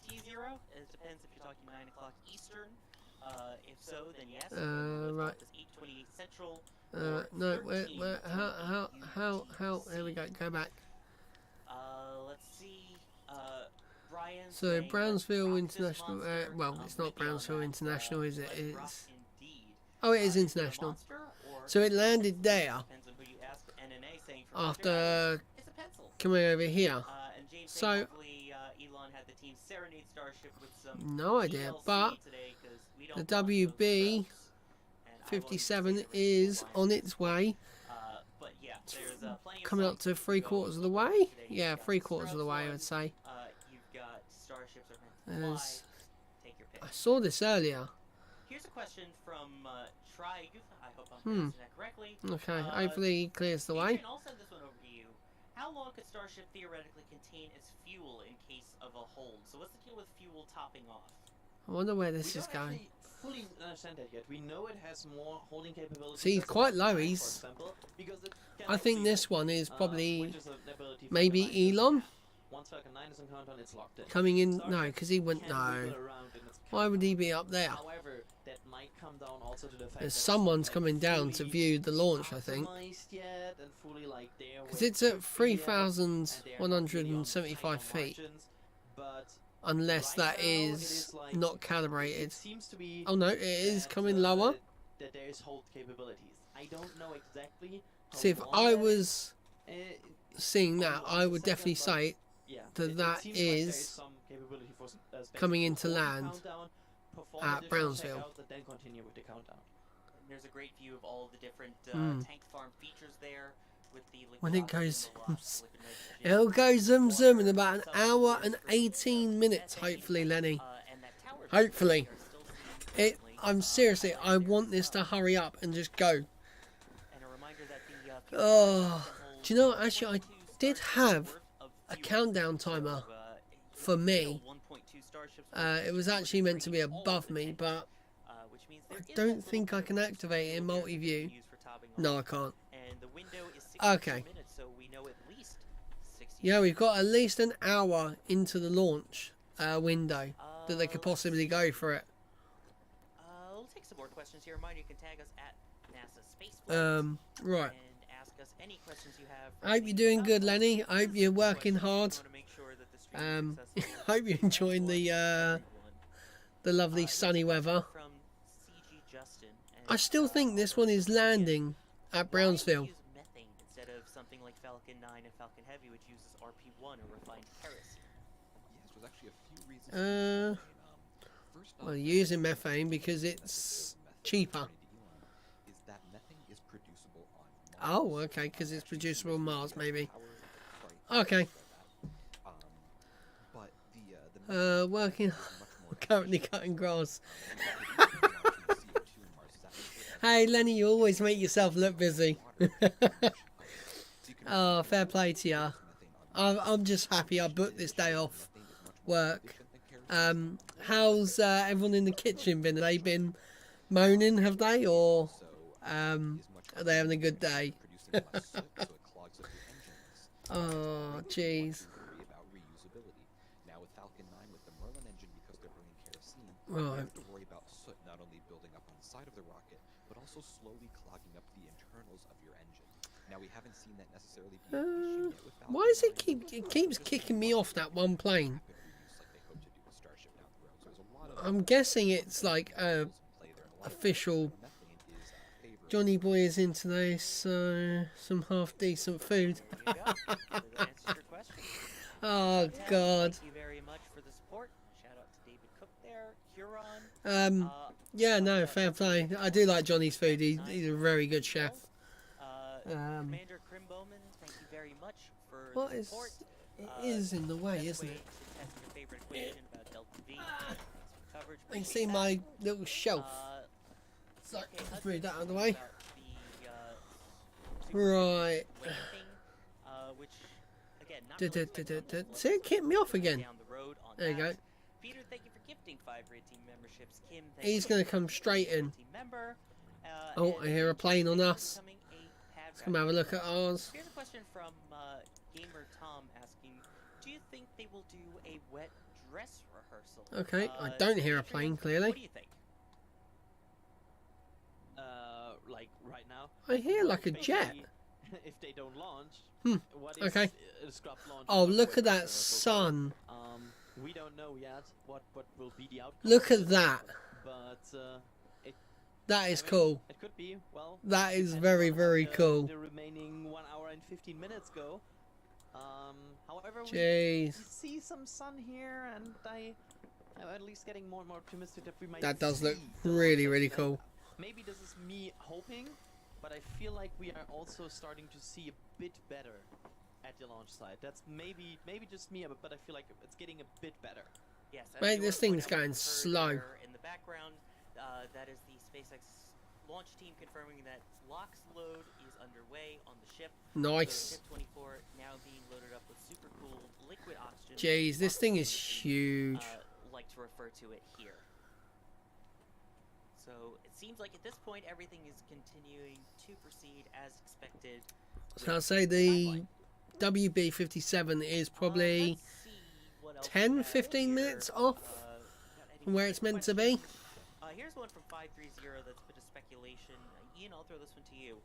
T0. It depends if you're talking 9 o'clock Eastern. If so, then yes. Right. 8:28 Central. No. Where? How? There we go. Go back. Let's see. Brian. So saying that Brownsville Rock International. this monster, Well, it's not with me on Brownsville that, International, is it? but It's. Rock indeed. Oh, it is Is it a international. monster, or So it landed there depends on who you ask. NNA saying for after it's a pencil. coming over here. And James So- saying hopefully Elon had the team serenade Starship with some No idea, TLC but today, 'cause we don't the want those WB drugs. And I won't 57 say the is line. on its way, But yeah, there's plenty of coming up sites to you can go 3/4 of the to way. today. Yeah, You've got 3/4 of the way, I would Scrubs say. one, you've got Starships are meant to fly. There's- Take your pick. I saw this earlier. Here's a question from Trig. I hope I'm Hmm. pronouncing that correctly. Okay, hopefully he clears the way. Adrian, I'll send this one over to you. How long could Starship theoretically contain its fuel in case of a hold? So what's the deal with fuel topping off? I wonder where this We is don't going. actually fully understand that yet. We know it has more holding capability. See, he's quite low. He's. I think this one is probably maybe Elon Once Falcon 9 is in countdown, it's locked in. coming in. No, because he went. Can No. wiggle around in its Why would he be up there? However, that might come down also to the fact There's that someone's it's, coming down to fully view the launch, I think. optimized yet and fully, there Because with it's at GPS, and they're not really on 3,175 final feet. margins, but Unless that right now, it is like- not it calibrated. seems to be Oh no, it is that, coming lower. That there is hold capabilities. I don't know exactly. How See, if long I that was is. seeing that, I would definitely say Yeah, that seems like there is some capability for space coming to into perform the land countdown, perform at additional Brownsville. checkouts, and then continue with the countdown. And there's a great view of all the different Hmm. tank farm features there with the liquid When it oxygen, goes the zoom, liquid nitrogen, it'll go zoom zoom in water, about an some hour and liquid 18 minutes, methane, hopefully, Lenny. and that tower view Hopefully. we are still seeing I'm seriously, I want this to hurry up and just go. and Oh, do you know, actually, I did have a countdown timer for me. It was actually meant to be above me, but I don't think I can activate it in multi-view. No, I can't. Okay. Yeah, we've got at least an hour into the launch window that they could possibly go for it. We'll take some more questions here. Remind you can tag us at NASA Spaceflight. Right. And ask us any questions you have. I hope you're doing good, Lenny. I hope you're working hard. I hope you're enjoying the lovely sunny weather. I still think this one is landing at Brownsville. Instead of something like Falcon 9 and Falcon Heavy, which uses RP1 or refined kerosene. Yes, there's actually a few reasons. Well, using methane because it's cheaper. Is that methane is producible on Mars. Oh, okay, because it's producible on Mars, maybe. Okay. But the working. Currently cutting grass. Hey, Lenny, you always make yourself look busy. Oh, fair play to you. I'm just happy I booked this day off work. How's everyone in the kitchen been? Have they been moaning, have they? Or are they having a good day? Oh, jeez. Right. You have to worry about soot not only building up on the side of the rocket, but also slowly clogging up the internals of your engine. Now, we haven't seen that necessarily be an issue yet with Falcon. Why does it keeps kicking me off that one plane? I'm guessing it's like official. Johnny Boy is in today, so some half decent food. Oh God. Thank you very much for the support. Shout out to David Cook there. Huron. Yeah, no, fair play. I do like Johnny's food. He's a very good chef. Commander Crimbowman, thank you very much for what the is? support. It is in the way, isn't it? I can see my little shelf. So let's move that out of the way. Right. See, it kicked me off again. There you go. Peter, thank you for gifting 5 Red Team memberships. Kim, he's going to come straight in. Oh, I hear a plane on us. Let's come have a look at ours. Here's a question from Gamer Tom asking, do you think they will do a wet dress rehearsal? Okay, I don't hear a plane clearly. What do you think? Like right now? I hear like a jet. If they don't launch, what is okay. Scrap launch? Oh, look at that sun. We don't know yet what will be the outcome. Look at that. But that is cool. It could be. Well, that is very, very cool. The remaining 1 hour and 15 minutes go. However, we see some sun here, and I'm at least getting more and more optimistic that we might. That does look really, really cool. Maybe this is me hoping, but I feel like we are also starting to see a bit better at the launch site. That's maybe just me, but I feel like it's getting a bit better. Yes. Mate, this thing's going slow. In the background, that is the SpaceX launch team confirming that LOX load is underway on the ship. Nice. So ship 24 now being loaded up with super cool liquid oxygen. Jeez, this thing is huge. Like to refer to it here. So it seems like at this point everything is continuing to proceed as expected. So I'll say the WB-57 is probably 10-15 minutes off from where it's meant to be. Here's one from 530 that's been a speculation. Ian, I'll throw this one to you.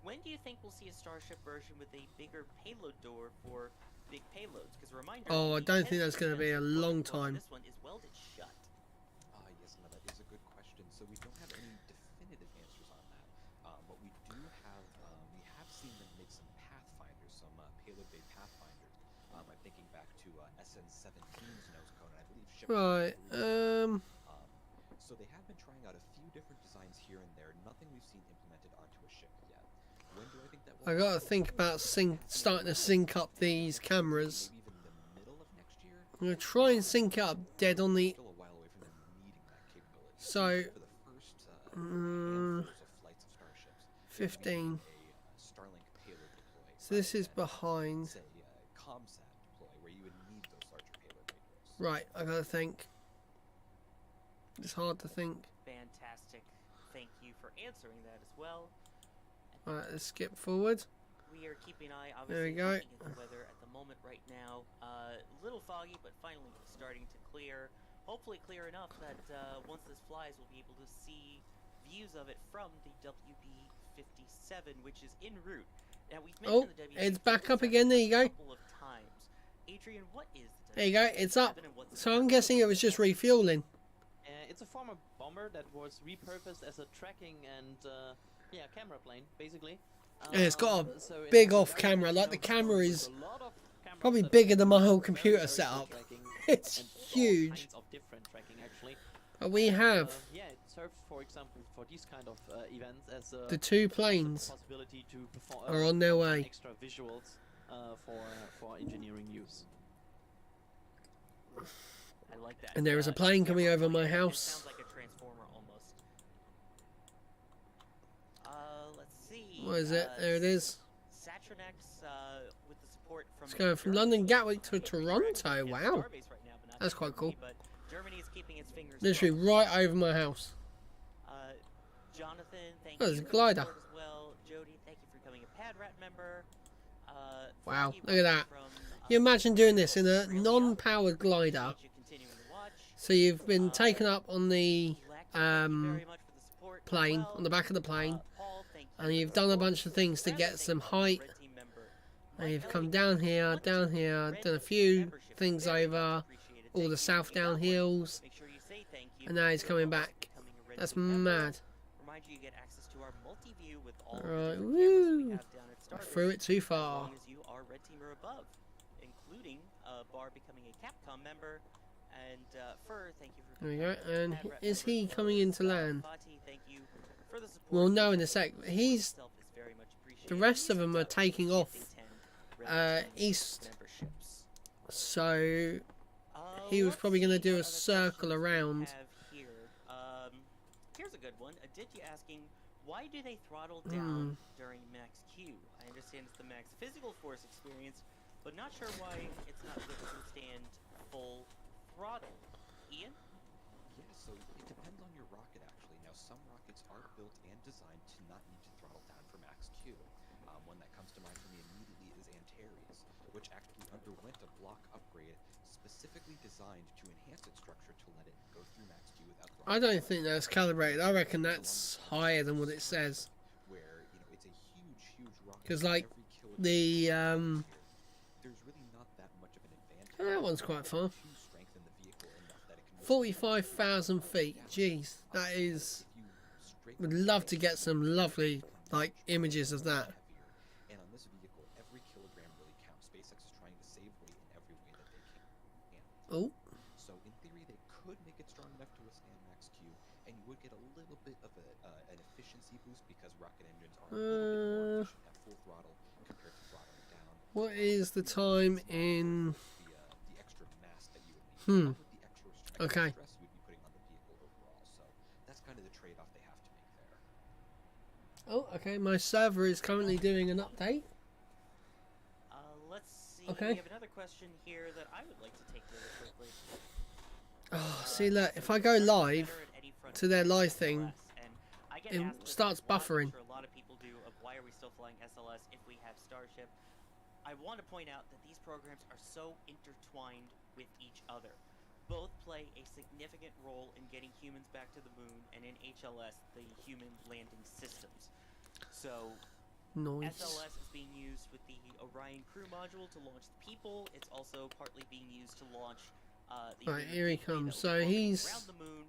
When do you think we'll see a Starship version with a bigger payload door for big payloads? Because a reminder. Oh, I don't think that's going to be a long time. This one is welded shut. Yes, no, that is a good question. So we don't have any definitive answers on that. But we do have, we have seen them make some pathfinders, some payload bay pathfinders. I'm thinking back to SN-17's nose cone, and I believe ship. Right. So they have been trying out a few different designs here and there. Nothing we've seen implemented onto a ship yet. When do I think that will I gotta think about starting to sync up these cameras. maybe even the middle of next year? I'm gonna try and sync up dead on the. Still a while away from them needing that capability. So, For the first handfuls of flights of Starships, 15. a Starlink payload So this is behind. Say, ComSat deploy, where you would need those larger payload radios. Right, I gotta think. It's hard to think. Fantastic. Thank you for answering that as well. Alright, let's skip forward. We are keeping an eye, There we obviously, go. looking at the weather at the moment right now. A little foggy, but finally starting to clear. Hopefully clear enough that once this flies, we'll be able to see views of it from the WB-57, which is en route. Now, we've mentioned the WB-57 it's back up again. There you go. a couple of times. Adrian, what is the There you go. It's up. WB-57 and what's So it I'm about? guessing it was just refueling. It's a former bomber that was repurposed as a tracking and camera plane, basically. Yeah, it's got a So it big has a off very camera. Like good the camera camera with is a lot of cameras probably that bigger than my do whole very, computer very good setup. tracking, It's and all huge. kinds of different tracking, actually. But we have Yeah, it serves, for example, for these kind of events as a the two planes possibility to perform are on their some way. extra visuals for engineering use. I like that. And there is a plane coming over my It house. sounds like a transformer almost. Let's see. What is it? There it is. Satronex, with the support from It's going from Germany. London Gatwick to It's Toronto. Starbase Wow. right now, but not That's in quite cool. Germany, but Germany is keeping its fingers Literally crossed. right over my house. Jonathan, thank Oh, you there's a for the glider. support as well. Jody, thank you for becoming a Pad Rat member. Wow, Froggy look at that. from, You imagine doing this in a Australia. non-powered glider. Appreciate you continuing to watch. So you've been taken up on the Lex, thank you very much for the support as plane, well. on the back of the plane, Paul, thank you and for you've the done a support. bunch of things to Brandon, get thank some you for the height, red team member. and you've Mike come Elliott, down here, thank you done for here, red done a team few membership. things Very much over appreciated. all Thank the you. south If you got down one, hills, make sure you say thank you. and now he's You're coming almost back. becoming a red That's team member. mad. Remind you get access to our multi-view with all Alright, the different cameras woo. we have down at I Starship. threw it too As far. long as you are red team or above, including Bar becoming a Capcom member, and Fur, thank you for There we go. becoming a And Pad Rat is member he as well coming as, into land? Fati, thank you for the support. We'll know in a sec. The He's support itself is very much the appreciated. rest of them are These taking are off 10 red team east. memberships. So he was Let's probably going to see do what a other circle questions we around. have here. Here's a good one. Aditya asking, why do they throttle down during max Q? I understand it's the max physical force experience, but not sure why it's not good to withstand full throttle. Ian? Yeah, so it depends on your rocket actually. Now some rockets are built and designed to not need to throttle down for max Q. One that comes to mind for me immediately is Antares, which actually underwent a block upgrade specifically designed to enhance its structure to let it go through max Q without I throttling don't down. think that's calibrated. I reckon that's higher than what it says. Where, you know, it's a huge rocket. 'Cause, like, every kilogram the, there's really not that much of an advantage. That one's quite far. To strengthen the vehicle enough that it can 45,000 feet. Jeez, that is. Would love to get some lovely, like, images of that. And on this vehicle, every kilogram really counts. Spacex is trying to save weight in every way that they can. Oh, So in theory, they could make it strong enough to withstand max Q, and you would get a little bit of an efficiency boost because rocket engines are a little bit more efficient at full throttle compared to throttling down. what is the time in? The extra mass that you would need. Not with the extra strength Okay. and stress you would be putting on the vehicle overall. So that's kind of the trade-off they have to make there. Oh, okay. My server is currently doing an update. Let's see. Okay. We have another question here that I would like to take really quickly. Oh, see, look. If I go live to their live thing, it starts buffering. I'm sure a lot of people do of why are we still flying SLS if we have Starship. I want to point out that these programs are so intertwined with each other. Both play a significant role in getting humans back to the moon, and in HLS, the human landing systems. So Noise. SLS is being used with the Orion crew module to launch the people. It's also partly being used to launch the Right, lunar here he gateway comes. that So will orbit he's around the moon.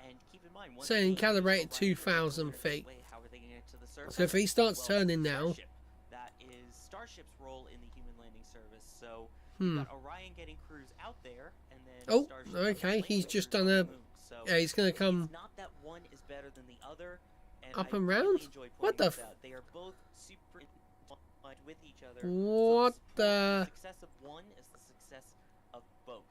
And keep in mind, once saying the calibrated Orion 2,000 gets feet. away, how are they gonna get to the surface? So if he starts Well, turning now, Starship. That is Starship's role in the human landing service. So hmm. you've got Orion getting crews out there, and then Oh, Starship okay, landing he's with just crews done on a- the moon. So Yeah, he's gonna come it's not that one is better than the other. And up I and really round. enjoy What pointing the? this out. They are both super intertwined with each other. What the? Success of one is the success of both.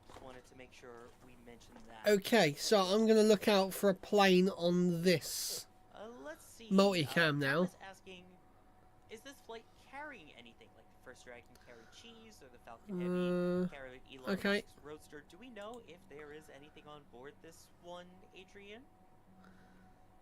Just wanted to make sure we mentioned that. Okay, so I'm gonna look out for a plane on this. Let's see. Multicam now. Asking, is this flight carrying anything? Like the first Dragon carried cheese, or the Falcon Heavy carried Elon Musk's Roadster? Do we know if there is anything on board this one, Adrian?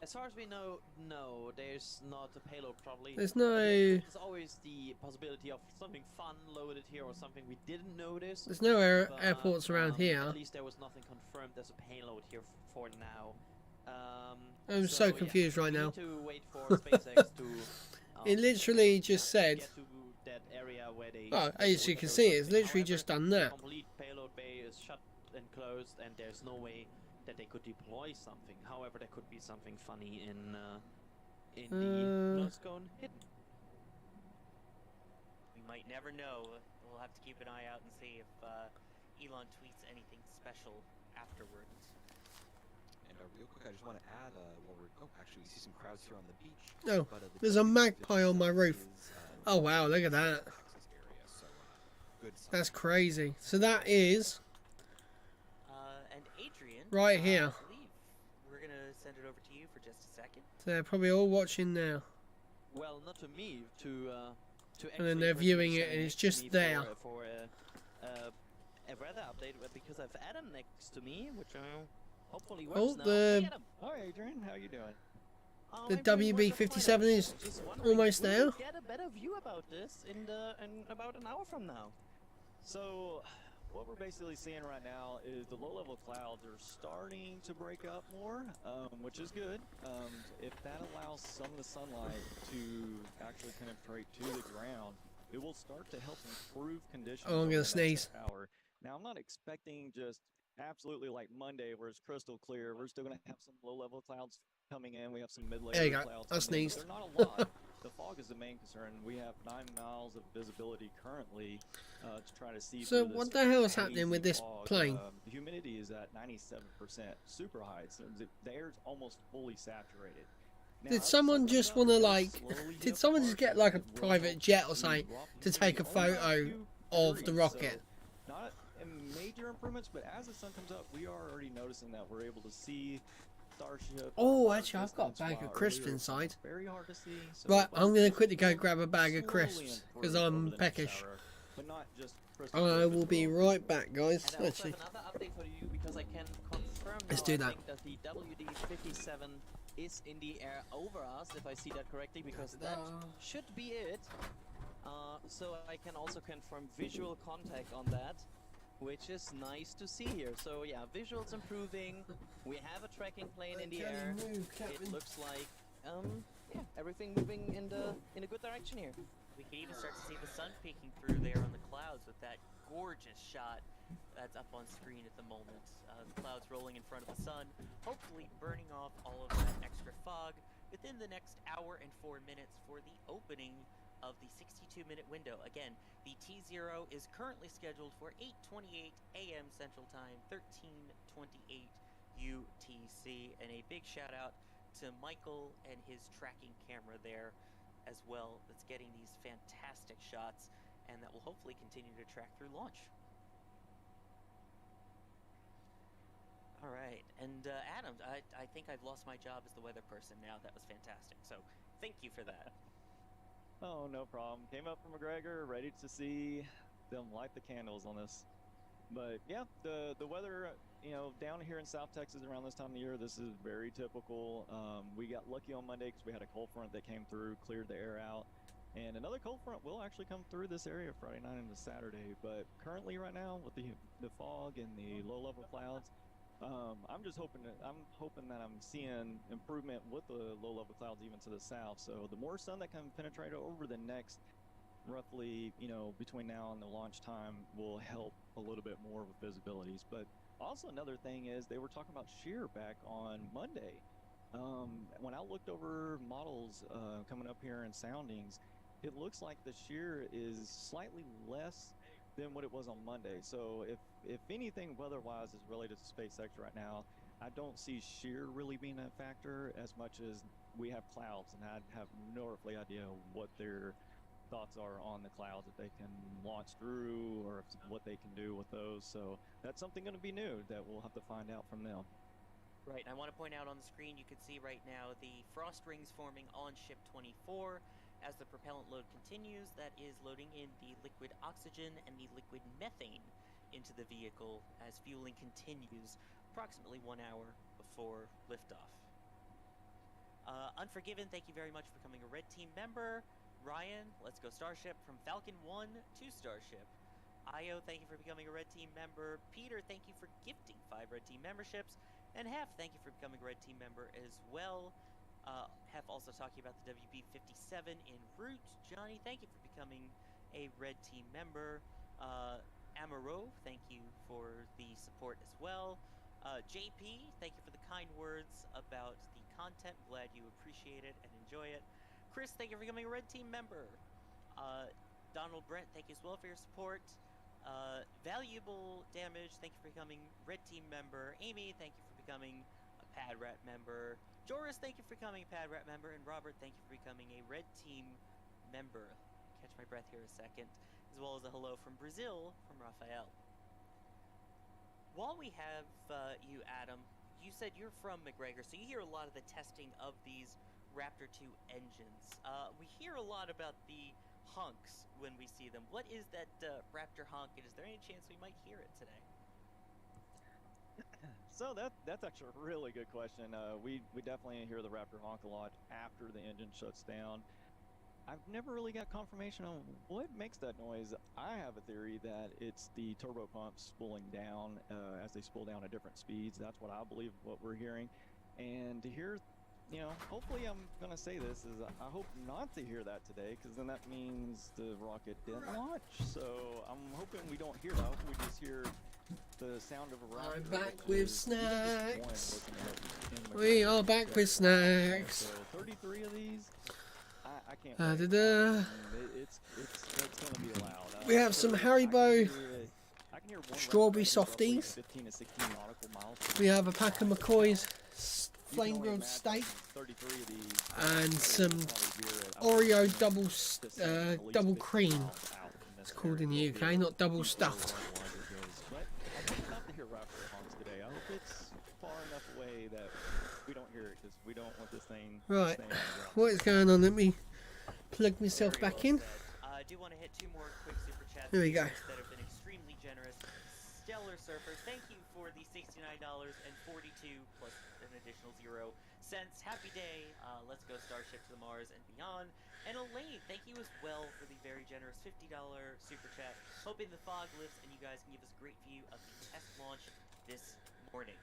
As far as we know, no, there's not a payload probably. There's no... There's always the possibility of something fun loaded here or something we didn't notice. There's no airports around here. At least there was nothing confirmed as a payload here for now. I'm so confused right now. We need to wait for SpaceX to... it literally just said... Get to that area where they... Oh, as you can see, it's literally just done that. The complete payload bay is shut and closed, and there's no way that they could deploy something. However, there could be something funny in the nose cone hidden. We might never know. We'll have to keep an eye out and see if Elon tweets anything special afterwards. And real quick, I just want to add, actually, we see some crowds here on the beach. Oh, there's a magpie on my roof. Oh wow, look at that. That's crazy. So that is... and Adrian, right here. I believe we're going to send it over to you for just a second. So they're probably all watching now. Well, not to me, to and then they're viewing it, and it's just there. For a weather update, because I've Adam next to me, which hopefully works now. Hey, Adam. Hi, Adrian. How you doing? The WB-57 is almost there. Get a better view about this in about an hour from now. So, what we're basically seeing right now is the low-level clouds are starting to break up more, which is good. If that allows some of the sunlight to actually penetrate to the ground, it will start to help improve conditions. Oh, I'm gonna sneeze. Now, I'm not expecting just absolutely like Monday, where it's crystal clear. We're still going to have some low-level clouds coming in. We have some mid-layer clouds. I sneezed. They're not a lot. The fog is the main concern. We have 9 miles of visibility currently to try to see. So what the hell is happening with this plane? The humidity is at 97%, super high. So the air's almost fully saturated. Now, did someone just want to did someone just get like a private jet or something to take a photo of the rocket? So not major improvements, but as the sun comes up, we are already noticing that we're able to see Starship. Oh, actually, I've got a bag of crisps inside. Very hard to see. So right, I'm going to quickly go grab a bag of crisps because I'm peckish. But not just I will be right back, guys. And I also have another update for you, because I can confirm Let's do that. I think that the WD-57 is in the air over us, if I see that correctly, because that should be it. So I can also confirm visual contact on that, which is nice to see here. So yeah, visuals improving. We have a tracking plane in the air. It looks like yeah, everything moving in a good direction here. We can even start to see the sun peeking through there on the clouds with that gorgeous shot that's up on screen at the moment. The clouds rolling in front of the sun, hopefully burning off all of that extra fog within the next hour and 4 minutes for the opening of the 62-minute window. Again, the T0 is currently scheduled for 8:28 a.m. Central Time, 13:28 UTC, and a big shout out to Michael and his tracking camera there as well, that's getting these fantastic shots, and that will hopefully continue to track through launch. All right, and Adam, I think I've lost my job as the weather person now. That was fantastic, so thank you for that. Oh, no problem. Came up from McGregor, ready to see them light the candles on this. But yeah, the weather, down here in South Texas around this time of the year, this is very typical. We got lucky on Monday because we had a cold front that came through, cleared the air out. And another cold front will actually come through this area Friday night into Saturday. But currently right now, with the fog and the low-level clouds, I'm hoping that I'm seeing improvement with the low-level clouds even to the south. So the more sun that can penetrate over the next roughly, between now and the launch time will help a little bit more with visibilities. But also another thing is they were talking about shear back on Monday. When I looked over models coming up here in soundings, it looks like the shear is slightly less than what it was on Monday. So if anything weather-wise is related to SpaceX right now, I don't see shear really being a factor as much as we have clouds, and I have no earthly idea what their thoughts are on the clouds, if they can launch through or what they can do with those. So that's something going to be new that we'll have to find out from them. Right, and I want to point out on the screen, you can see right now the frost rings forming on Ship 24, As the propellant load continues, that is loading in the liquid oxygen and the liquid methane into the vehicle as fueling continues approximately 1 hour before liftoff. Unforgiven, thank you very much for becoming a Red Team member. Ryan, let's go Starship from Falcon 1 to Starship. Io, thank you for becoming a Red Team member. Peter, thank you for gifting 5 Red Team memberships. And Hef, thank you for becoming a Red Team member as well. Hef also talking about the WB57 en route. Johnny, thank you for becoming a Red Team member. Amaro, thank you for the support as well. JP, thank you for the kind words about the content. Glad you appreciate it and enjoy it. Chris, thank you for becoming a Red Team member. Donald Brent, thank you as well for your support. Valuable Damage, thank you for becoming Red Team member. Amy, thank you for becoming a Pad Rat member. Joris, thank you for becoming a Pad Rat member. And Robert, thank you for becoming a Red Team member. Catch my breath here a second. As well as a hello from Brazil from Raphael. While we have you, Adam, you said you're from McGregor, so you hear a lot of the testing of these Raptor 2 engines. We hear a lot about the honks when we see them. What is that Raptor honk, and is there any chance we might hear it today? So that's actually a really good question. We definitely hear the Raptor honk a lot after the engine shuts down. I've never really got confirmation on what makes that noise. I have a theory that it's the turbo pumps spooling down as they spool down at different speeds. That's what I believe what we're hearing. And to hear, hopefully I'm going to say this, is I hope not to hear that today, because then that means the rocket didn't launch. So I'm hoping we don't hear that. I hope we just hear the sound of a Raptor. I'm back with snacks. We are back with snacks. So 33 of these. I can't it's going to be allowed. We have some Haribo I can hear strawberry softies. 15 to 16 nautical miles. We have a pack of McCoy's flame grilled steak and some Oreo double cream. It's called in the UK, not double stuffed. But I hope not to hear Raptor honks today. I hope it's far enough away that we don't hear it, because we don't want this thing. Right, what is going on? Let me plug myself back in. I do want to hit 2 more quick super chats. There we go. That have been extremely generous. Stellar Surfer, thank you for the $69 and 42 plus an additional 0 cents. Happy day. Let's go Starship to the Mars and beyond. And Elaine, thank you as well for the very generous $50 super chat. Hoping the fog lifts and you guys can give us a great view of the test launch this morning.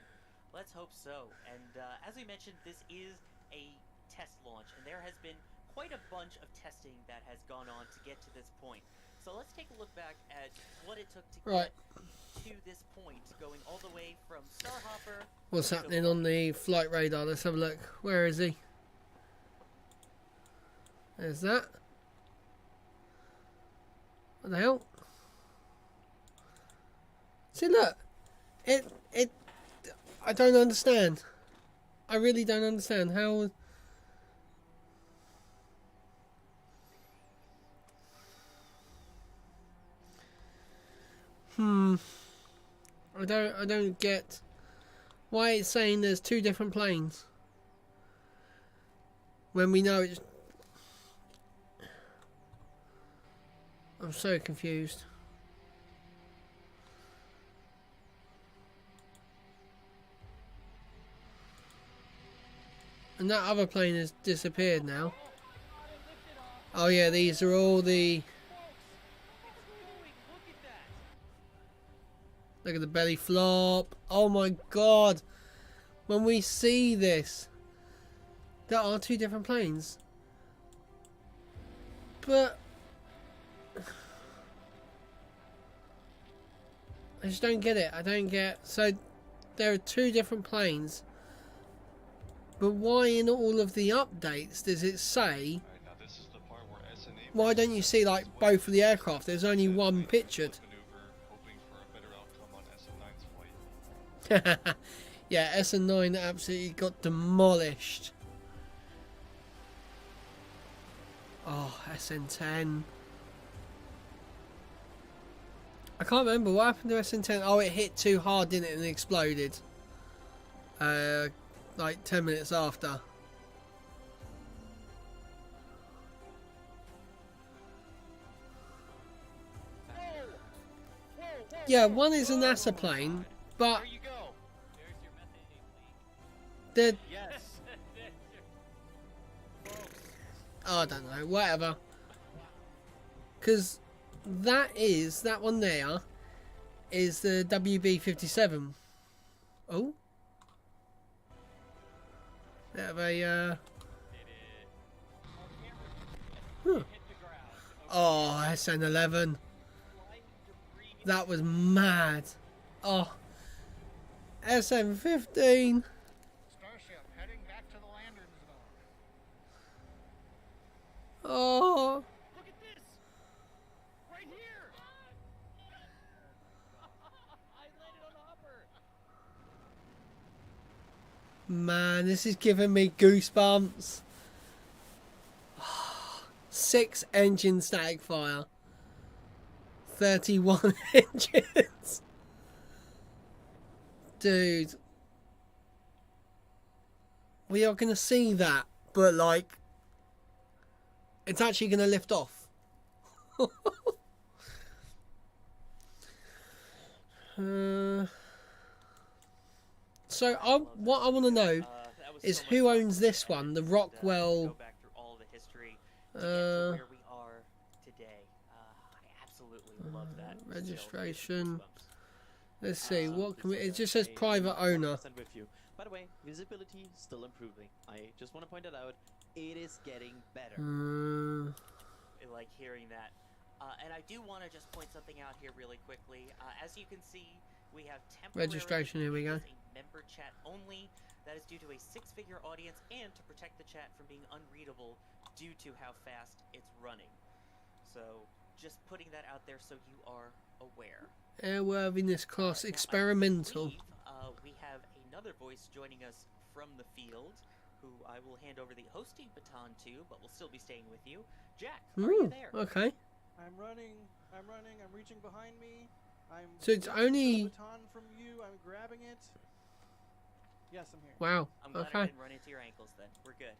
Let's hope so. And as we mentioned, this is a test launch, and there has been quite a bunch of testing that has gone on to get to this point. So let's take a look back at what it took to get to this point, going all the way from Starhopper. What's happening on the flight radar? Let's have a look. Where is he? There's that. What the hell? See, look. I don't understand. I really don't understand how. I don't get why it's saying there's 2 different planes when we know it's. I'm so confused. And that other plane has disappeared now. Oh yeah, these are all the... Look at the belly flop. Oh my god. When we see this, there are 2 different planes. But... I just don't get it. I don't get... So, there are 2 different planes. But why in all of the updates does it say... Why don't you see like both of the aircraft? There's only one pictured. Yeah, SN9 absolutely got demolished. Oh, SN10. I can't remember what happened to SN10. Oh, it hit too hard, didn't it, and exploded. Like 10 minutes after. Yeah, one is a NASA plane, but There you go. There's your methane leak. the Yes. oh, I don't know, whatever. Because that one there is the WB-57. Oh, bit of a oh, SN11. That was mad. Oh, SN15. Starship heading back to the landing zone. Oh. Look at this. Right here. I landed on the hopper. Man, this is giving me goosebumps. 6 engine static fire. 31 engines. Dude. We are going to see that, but like, it's actually going to lift off. So what I want to know is who owns this one, the Rockwell. Go back through all the history to get to where we are today. I absolutely love that. Registration. Let's see, what can we, it just says private owner. With you. By the way, visibility still improving. I just want to point it out. It is getting better. I like hearing that. And I do want to just point something out here really quickly. As you can see, we have temporary Registration, here we go. a member chat only. That is due to a 6-figure audience and to protect the chat from being unreadable due to how fast it's running. So just putting that out there so you are aware. Airworthiness class experimental. We have another voice joining us from the field, who I will hand over the hosting baton to, but will still be staying with you. Jack, are you there? Okay. I'm running, I'm reaching behind me. So it's only... The baton from you, I'm grabbing it. Yes, I'm here. Wow, I'm glad I didn't run into your ankles then. We're good.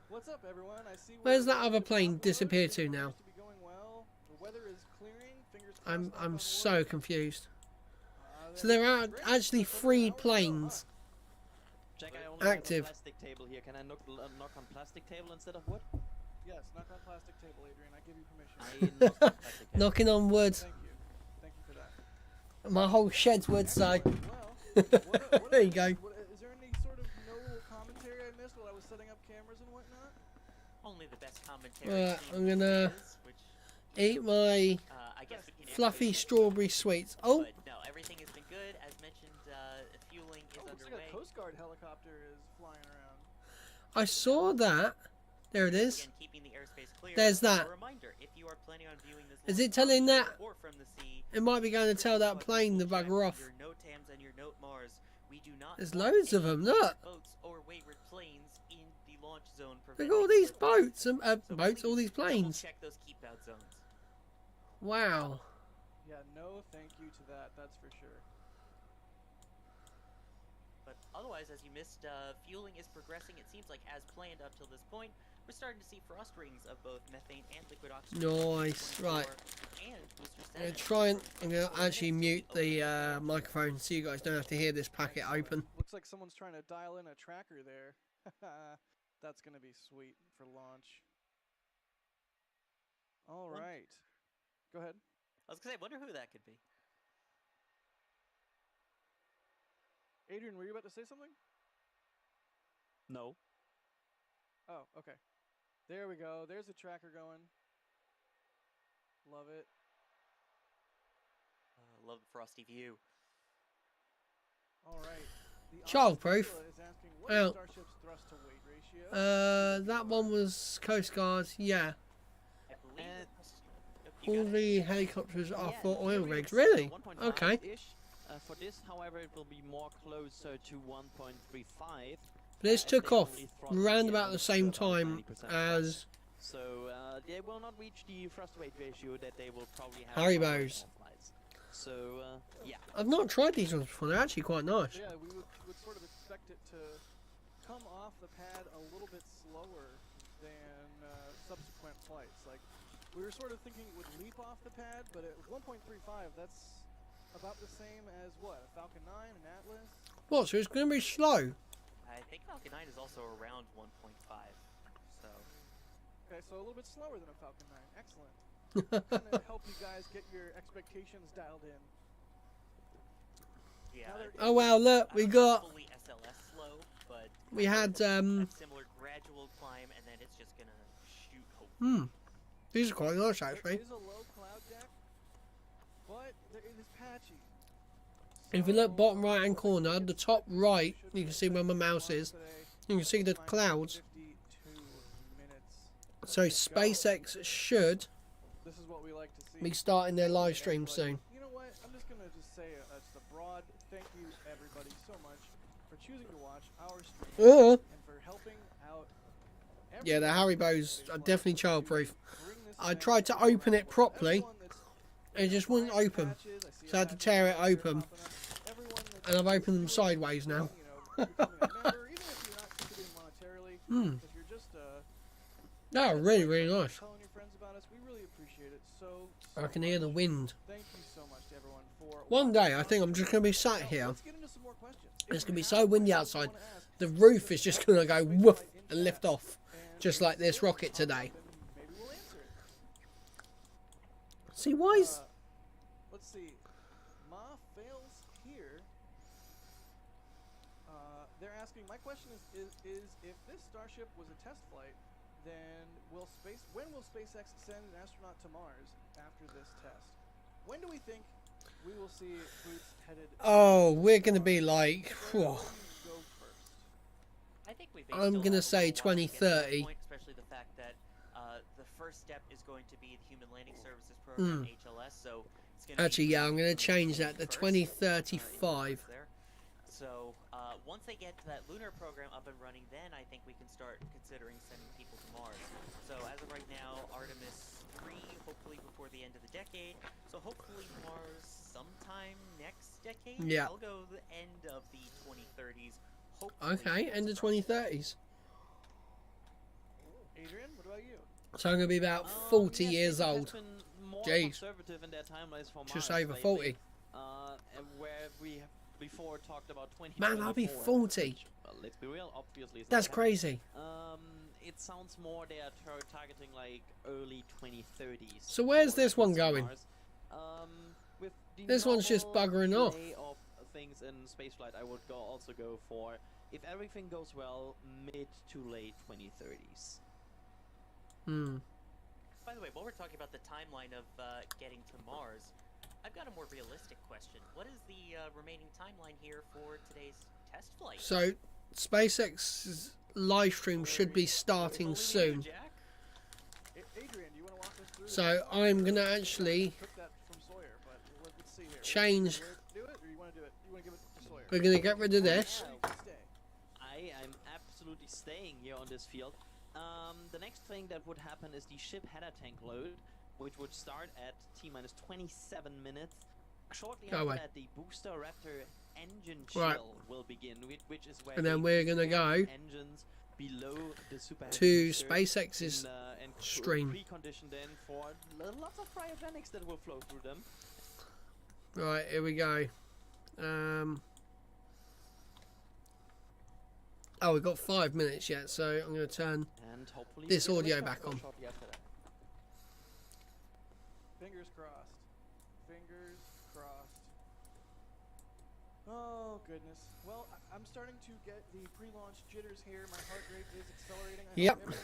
What's up, everyone? I see where's that other plane disappear to now? To be going well. The weather is clearing. Fingers I'm so confused. So there are actually 3 planes Jack, I only active. have a plastic table here. Can I knock on plastic table instead of wood? Yes, knock on plastic table, Adrian. I give you permission. I knocked on plastic table. Knocking on wood. Thank you. Thank you for that. My whole shed's wood, so Well, there you go. Is there any sort of noble commentary I missed while I was setting up cameras and whatnot? Only the best commentary. I'm gonna eat my I guess we can fluffy actually- strawberry sweets. Oh, But no, everything has been good. As mentioned, fueling is Looks underway. like a Coast Guard helicopter is flying around. I saw that. There it is. Again, keeping the airspace clear. There's that. A reminder, if you are planning on viewing this Is live it telling that? or from the sea, It might be going to tell that but plane to double check bugger off. Your note TAMs and your note Mars. We do not There's want loads of any them, look. boats or wayward planes in the launch zone. Look at all these boats, So boats, all these please planes. Check those keep out zones. Wow. Yeah, no thank you to that, that's for sure. But otherwise, as you missed, fueling is progressing. It seems like as planned up till this point. We're starting to see frost rings of both methane and liquid oxygen. Nice. Right. And booster I'm gonna status. try and I'm gonna actually mute the microphone so you guys don't have to hear this packet open. Looks like someone's trying to dial in a tracker there. That's gonna be sweet for launch. All right. Go ahead. I was gonna say, I wonder who that could be. Adrian, were you about to say something? No. Oh, okay. There we go. There's a tracker going. Love it. Love the frosty view. All right. The Childproof. Is asking, what is Oh. Starship's thrust to weight ratio? That one was Coast Guard. Yeah. I believe And- you All got it. the helicopters are Yeah, for oil here rigs. it's, Really? 1.5 Okay. -ish. For this, however, it will be more closer to 1.35. This as took they off only throttle round the about the engines same to about time 90% as So they will not reach the thrust weight ratio that they will probably have. Haribos. on flights. So yeah. I've not tried these ones before. They're actually quite nice. Yeah, we would sort of expect it to come off the pad a little bit slower than subsequent flights. Like We were sort of thinking it would leap off the pad, but at 1.35, that's about the same as what? A Falcon 9, an Atlas? What, so it's going to be slow? I think Falcon 9 is also around 1.5, so... Okay, so a little bit slower than a Falcon 9. Excellent. Trying to help you guys get your expectations dialed in. Yeah. Oh wow, look, we got... fully SLS slow, but... We had, a similar gradual climb, and then it's just gonna shoot, hopefully. These are quite nice, actually. It is a low cloud deck, but it is patchy. If you look bottom right hand corner, the top right, you can see where my mouse is. You can see the clouds. So SpaceX should This is what we like to see. be starting their live stream soon. You know what? I'm just gonna say just a broad thank you everybody so much for choosing to watch our stream and for helping out. Yeah, the Haribos are definitely childproof. I tried to open it properly, and it just wouldn't open. So I had to tear it open, and I've opened them sideways now. They're really, really nice. I can hear the wind. One day, I think I'm just going to be sat here. It's going to be so windy outside, the roof is just going to go woof and lift off, just like this rocket today. See, why is... let's see. Ma fails here. They're asking, my question is if this Starship was a test flight, then when will SpaceX send an astronaut to Mars after this test? When do we think we will see boots headed? Oh, we're going to be like... Whew. I think I'm going to say 2030. Especially the fact that the first step is going to be the Human Landing Services Program, HLS. So it's going to Actually, yeah, I'm going to change that to 2035. So once they get to that lunar program up and running, then I think we can start considering sending people to Mars. So as of right now, Artemis 3, hopefully before the end of the decade. So hopefully Mars sometime next decade. Yeah. I'll go the end of the 2030s. Hopefully. Okay, end of 2030s. Adrian, what about you? So I'm going to be about 40 years old. Jeez. Just over 40. Where we before talked about 20. Man, I'll be 40. Well, let's be real, obviously. That's crazy. It sounds more they are targeting like early 2030s. So where's this one going? With This one's just buggering off. Of things in spaceflight, I would also go for, if everything goes well, mid to late 2030s. By the way, while we're talking about the timeline of getting to Mars, I've got a more realistic question. What is the remaining timeline here for today's test flight? So, SpaceX's live stream should be starting soon. Adrian, do you want to walk us through? So, I'm going to actually change. We're going to get rid of this. I'm absolutely staying here on this field. The next thing that would happen is the ship header tank load, which would start at T-minus 27 minutes. Shortly after that, the Booster Raptor engine chill will begin, which is where and then we're going to go engines below the super to SpaceX's stream. Preconditioned in for lots of cryogenics that will flow through them. Right, here we go. Oh, we've got 5 minutes yet, so I'm going to turn this audio back on. Fingers crossed. Fingers crossed. Oh, goodness. Well, I'm starting to get the pre-launch jitters here. My heart rate is accelerating. Yep.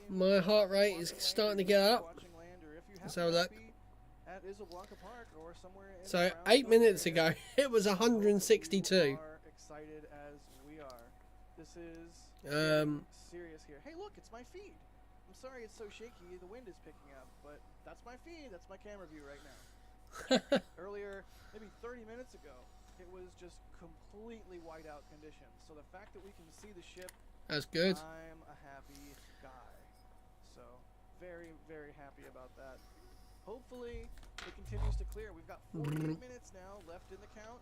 My heart rate is starting to get up. So look. So 8 minutes ago, it was 162. Excited as we are. This is serious here. Hey, look, it's my feed. I'm sorry it's so shaky. The wind is picking up, but that's my feed. That's my camera view right now. Earlier, maybe 30 minutes ago, it was just completely whiteout conditions. So the fact that we can see the ship, that's good. I'm a happy guy. So very, very happy about that. Hopefully, it continues to clear. We've got 48 minutes now left in the count.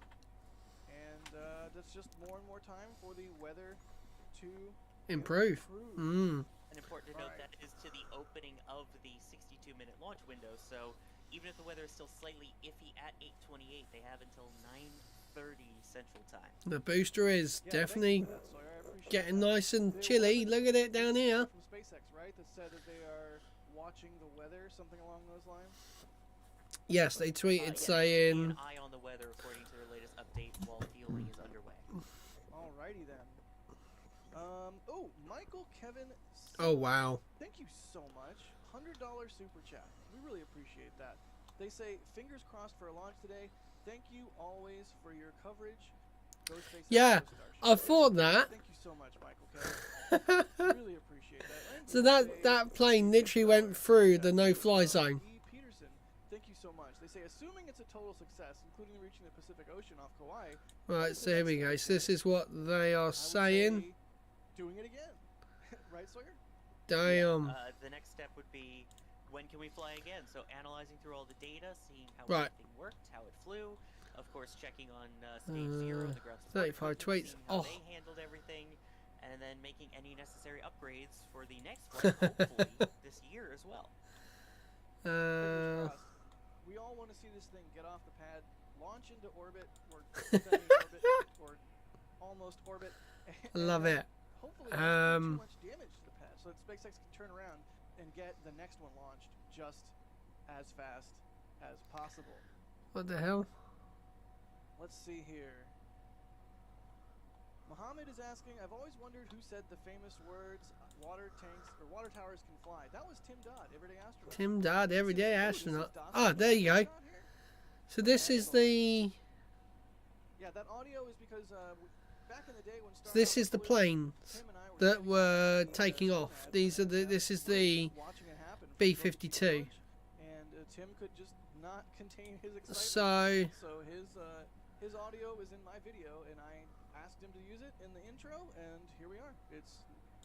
And that's just more and more time for the weather to improve. And important to note that is to the opening of the 62-minute launch window. So even if the weather is still slightly iffy at 8:28, they have until 9:30 Central Time. The booster is definitely getting nice and chilly. Look at it down here. From Spacex, right? That said that they are watching the weather, something along those lines. Yes, they tweeted saying. An eye on the weather according to their latest update while fueling is underway. Alrighty then. Oh, Michael Kevin. Oh wow. Thank you so much. $100 super chat. We really appreciate that. They say, fingers crossed for a launch today. Thank you always for your coverage. Yeah, I thought that. Thank you so much, Michael Kevin. Really appreciate that. So that plane literally went through the no-fly zone. Peterson, thank you so much. They say, assuming it's a total success, including reaching the Pacific Ocean off Kauai. Right, so here we go. So this is what they are saying. Doing it again. Right, Sawyer? Damn. The next step would be, when can we fly again? So analyzing through all the data, seeing how everything worked, how it flew. Of course, checking on Stage 0, the ground support 35 tweets. How they handled everything, and then making any necessary upgrades for the next flight, hopefully this year as well. We all want to see this thing get off the pad, launch into orbit, or semi-orbit, or almost orbit. I love it. Hopefully not too much damage to the pad, so that SpaceX can turn around and get the next one launched just as fast as possible. What the hell? Let's see here. Mohammed is asking, I've always wondered who said the famous words, water tanks or water towers can fly. That was Tim Dodd, Everyday Astronaut. Tim Dodd, Everyday Astronaut. Ah, there you go. So this is the... Yeah, that audio is because back in the day when so this is the plane that were taking off. These are this is the B-52. And Tim could just not contain his excitement. So his audio is in my video, and I asked him to use it in the intro, and here we are.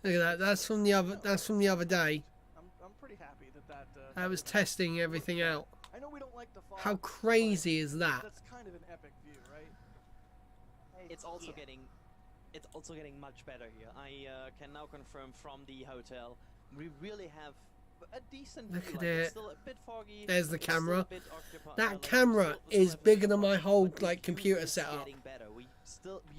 Look at that. That's from the other. That's from the other day. I'm pretty happy that I was testing everything out. I know we don't like the fog. How crazy is that? That's kind of an epic view, right? It's also getting much better here. I can now confirm from the hotel we really have a decent view. Look at it. it. It's still a bit foggy. There's the camera. That camera is bigger than my whole computer setup. Getting better. We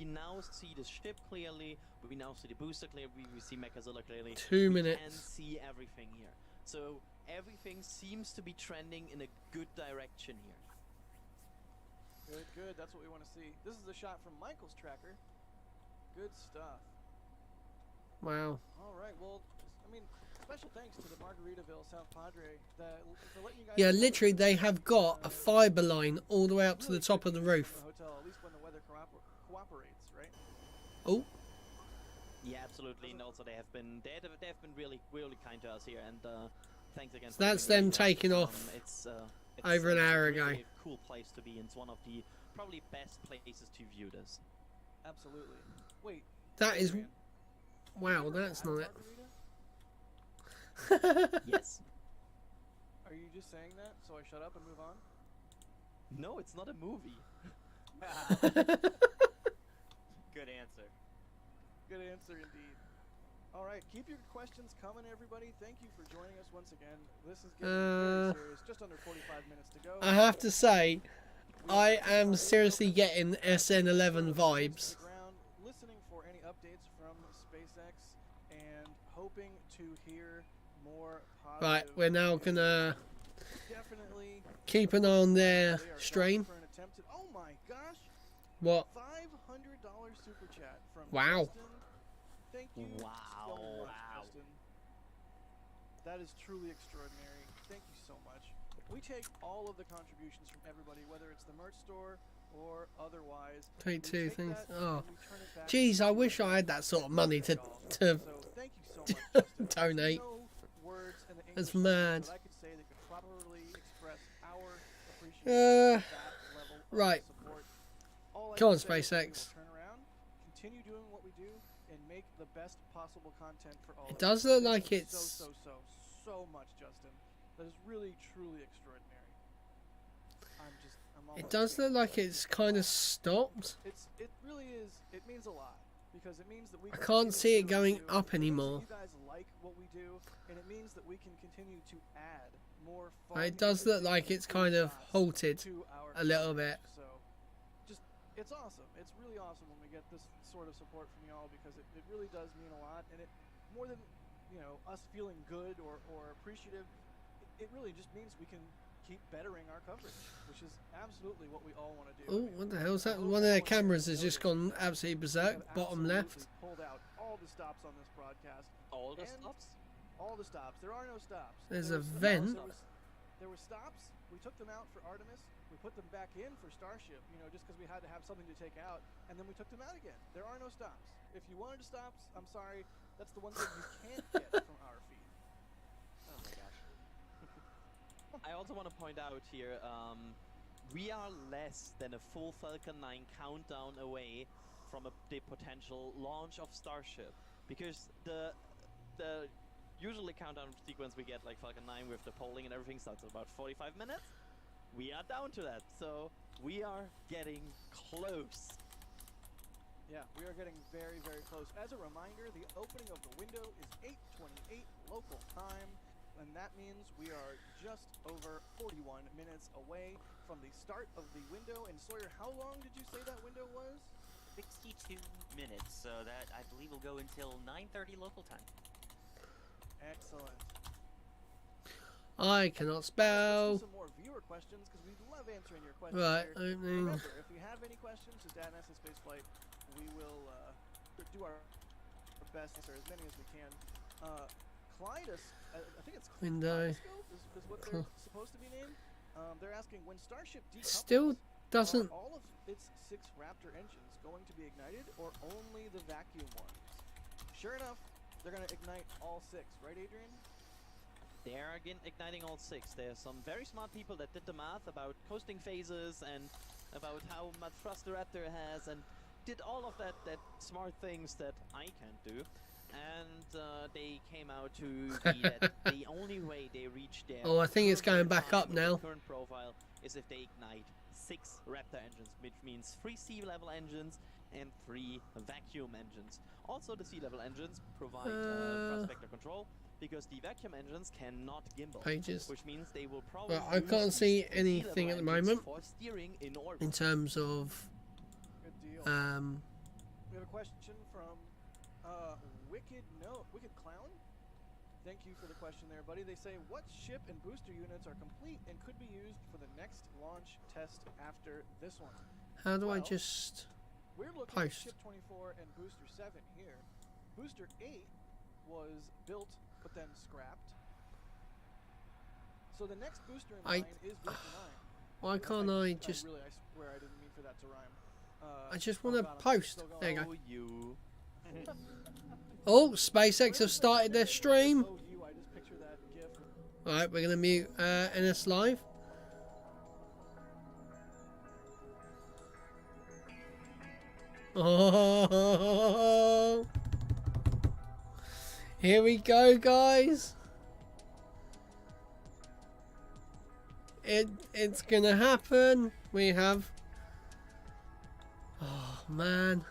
now see the ship clearly. We now see the booster clearly. We see Mechazilla clearly. 2 minutes. We can see everything here. So everything seems to be trending in a good direction here. Good. That's what we want to see. This is a shot from Michael's tracker. Good stuff. Wow. All right. Well, I mean, special thanks to the Margaritaville South Padre for letting you guys. Yeah, literally, they have got a fiber line all the way up to the top of the roof. Hotel, at least when the weather cooperates, right? Oh. Yeah, absolutely. And also, they have been really kind to us here, and thanks again. So that's them taking off. It's over an hour ago. Really a cool place to be. It's one of the probably best places to view this. Absolutely. Wait. That is. Wow, that's not it. Yes. Are you just saying that so I shut up and move on? No, it's not a movie. Good answer. Good answer indeed. All right, keep your questions coming, everybody. Thank you for joining us once again. This is getting very serious. Just under 45 minutes to go. I have to say, I am seriously getting SN11 vibes. Listening for any updates from SpaceX and hoping to hear more positive. Right, we're now gonna definitely keep an eye on their strain. Oh my gosh! What? $500 super chat from wow. Justin. Thank you so much, Justin. That is truly extraordinary. Thank you so much. We take all of the contributions from everybody, whether it's the merch store or otherwise. Take two things. Oh, geez, I wish I had that sort of money to so thank you so much, donate. No words in the That's English mad. that I could say that could properly express our appreciation of that level of right. support. All I Come on, can say is that we will SpaceX. turn around, continue doing what we do, and make the best possible content for all. It does look like it's so much, Justin. That is really, truly extraordinary. I'm It does look like it's kind of stopped. It really is. It means a lot. because it means that we I can't see it going up anymore. You guys like what we do, and it means that we can continue to add more fun. It does look like it's kind of halted a little bit. So, just, it's awesome. It's really awesome when we get this sort of support from y'all, because it really does mean a lot, and it, more than, you know, us feeling good or appreciative, it really just means we can keep bettering our coverage, which is absolutely what we all want to do. Oh, what the hell is that? One of their cameras has just gone absolutely berserk. Bottom left. Pulled out all the stops on this broadcast. All the stops? All the stops. There are no stops. There's a vent. There were stops. We took them out for Artemis. We put them back in for Starship, you know, just because we had to have something to take out, and then we took them out again. There are no stops. If you wanted stops, I'm sorry, that's the one thing you can't get from our feed. Oh my gosh. I also want to point out here, we are less than a full Falcon 9 countdown away from the potential launch of Starship, because the usually countdown sequence we get, like Falcon 9 with the polling and everything, starts at about 45 minutes. We are down to that, so we are getting close. Yeah, we are getting very, very close. As a reminder, the opening of the window is 8:28 local time, and that means we are just over 41 minutes away from the start of the window. And Sawyer, how long did you say that window was? 62 minutes, so that I believe will go until 9:30 local time. Excellent. I cannot spell. Let's do some more viewer questions, because we love answering your questions. Right, here. opening. Remember, if you have any questions, just add us at Spaceflight. We will do our best to answer as many as we can. Clytus, I think it's Window. is what they're supposed to be named. They're asking, when Starship decouples, Still doesn't. are all of its 6 Raptor engines going to be ignited, or only the vacuum ones? Sure enough, they're going to ignite all 6, right, Adrian? They are again igniting all 6. There's some very smart people that did the math about coasting phases and about how much thrust the Raptor has, and did all of that smart things that I can't do. And they came out to be that the only way they reach their Oh, I think it's going back up now. current profile is if they ignite 6 Raptor engines, which means 3 sea-level engines and 3 vacuum engines. Also, the sea-level engines provide thrust vector control, because the vacuum engines cannot gimbal. Pages. Which means they will probably Well, I can't see anything at the moment for steering in orbit. in terms of. Good deal. Um. We have a question from Wicked Clown. Thank you for the question there, buddy. They say, what ship and booster units are complete and could be used for the next launch test after this one? How do I Well, just We're looking post? at Ship 24 and Booster 7 here. Booster 8 was built but then scrapped. So the next booster in line is Booster 9. Why can't I just? I swear I didn't mean for that to rhyme. I just want to God, I'm post. still going. There you go. Oh, you. Oh, SpaceX have started their stream. Oh, you, I just picture that GIF. Right, we're gonna mute NS Live. Oh, here we go, guys. It's gonna happen. We have. Oh man.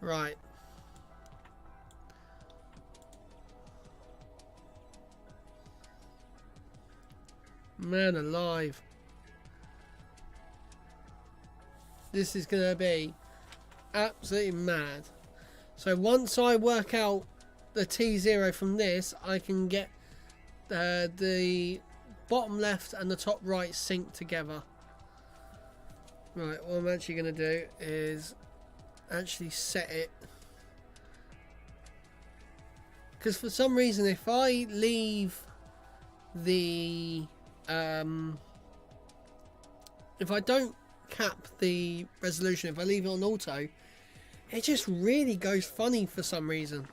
Right. Man alive. This is going to be absolutely mad. So once I work out the T0 from this, I can get the bottom left and the top right synced together. Right, what I'm actually going to do is actually set it, because for some reason if I leave the if I don't cap the resolution, if I leave it on auto, it just really goes funny for some reason.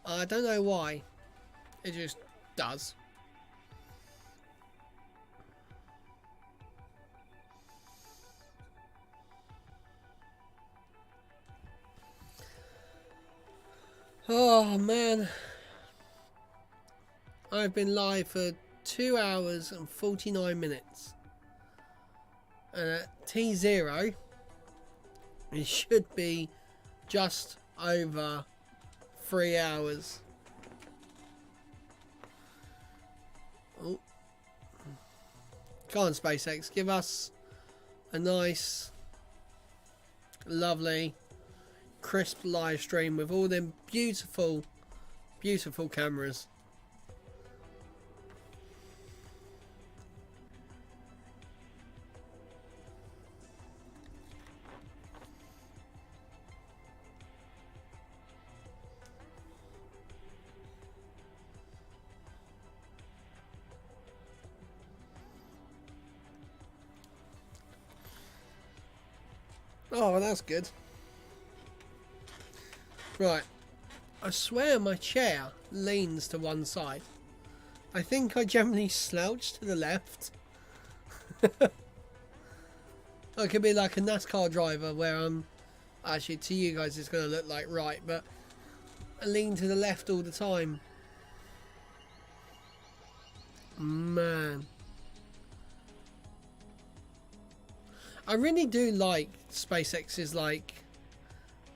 I don't know why, it just does. Oh man, I've been live for 2 hours and 49 minutes. And at T0, it should be just over 3 hours. Oh. Come on, SpaceX, give us a nice, lovely, crisp live stream with all them beautiful, beautiful cameras. Oh, well, that's good. Right. I swear my chair leans to one side. I think I generally slouch to the left. I could be like a NASCAR driver where I'm... Actually, to you guys it's going to look like right, but I lean to the left all the time. Man. I really do like SpaceX's like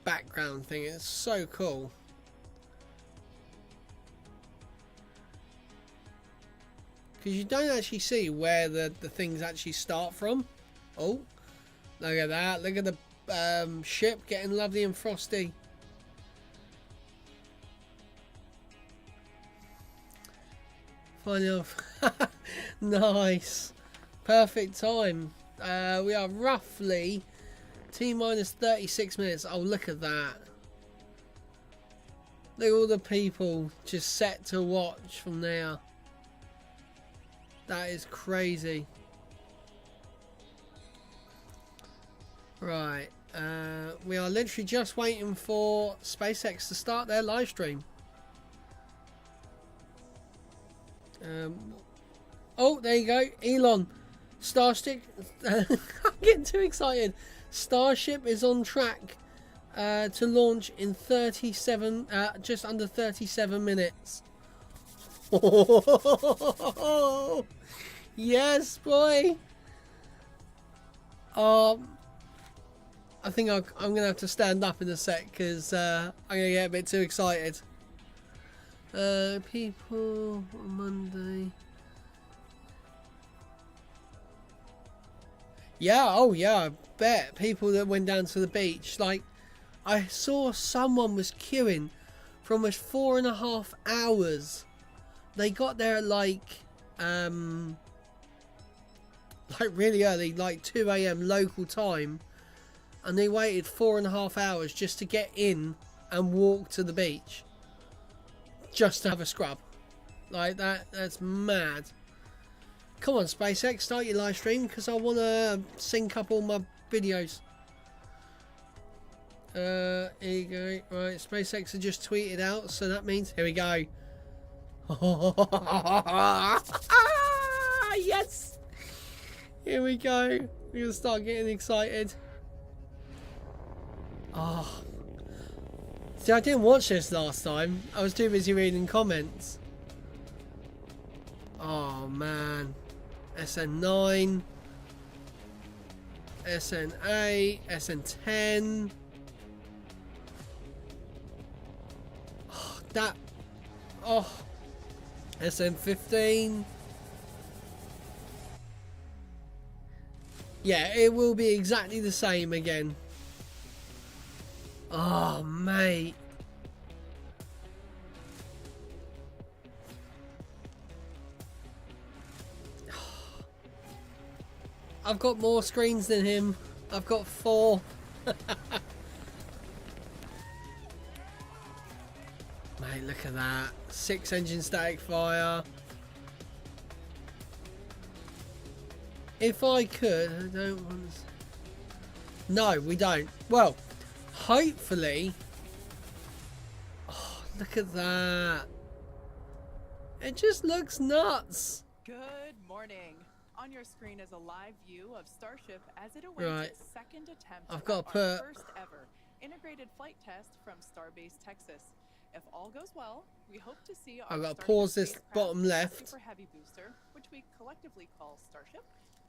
background thing. It's so cool. Because you don't actually see where the things actually start from. Oh, look at that. Look at the ship getting lovely and frosty. Finally off. Nice. Perfect time. We are roughly T-minus 36 minutes. Oh, look at that. Look at all the people just set to watch from there. That is crazy. Right. We are literally just waiting for SpaceX to start their live stream. Oh, there you go. Elon. Starship. I'm getting too excited. Starship is on track to launch in 37, just under 37 minutes. Oh, yes, boy. I think I'm gonna have to stand up in a sec because I'm gonna get a bit too excited. People on Monday. Yeah, oh yeah, I bet. People that went down to the beach. Like, I saw someone was queuing for almost 4.5 hours. They got there at like really early, like 2 AM local time. And they waited 4.5 hours just to get in and walk to the beach. Just to have a scrub. Like, that's mad. Come on, SpaceX, start your live stream because I want to sync up all my videos. Here you go. Right, SpaceX have just tweeted out, so that means... Here we go. Yes! Here we go. We're going to start getting excited. Oh. See, I didn't watch this last time. I was too busy reading comments. Oh, man. SN9, SN8, SN10. Oh, that. Oh, SN15. Yeah, it will be exactly the same again. Oh, mate. I've got more screens than him. I've got 4. Mate, look at that. 6 engine static fire. If I could, I don't want to... No, we don't. Well, hopefully... Oh, look at that. It just looks nuts. Good morning. On your screen is a live view of Starship as it awaits its second attempt I've got to at put... our first ever integrated flight test from Starbase, Texas. If all goes well, we hope to see our I've got to pause this spacecraft, bottom left. Super Heavy booster, which we collectively call Starship,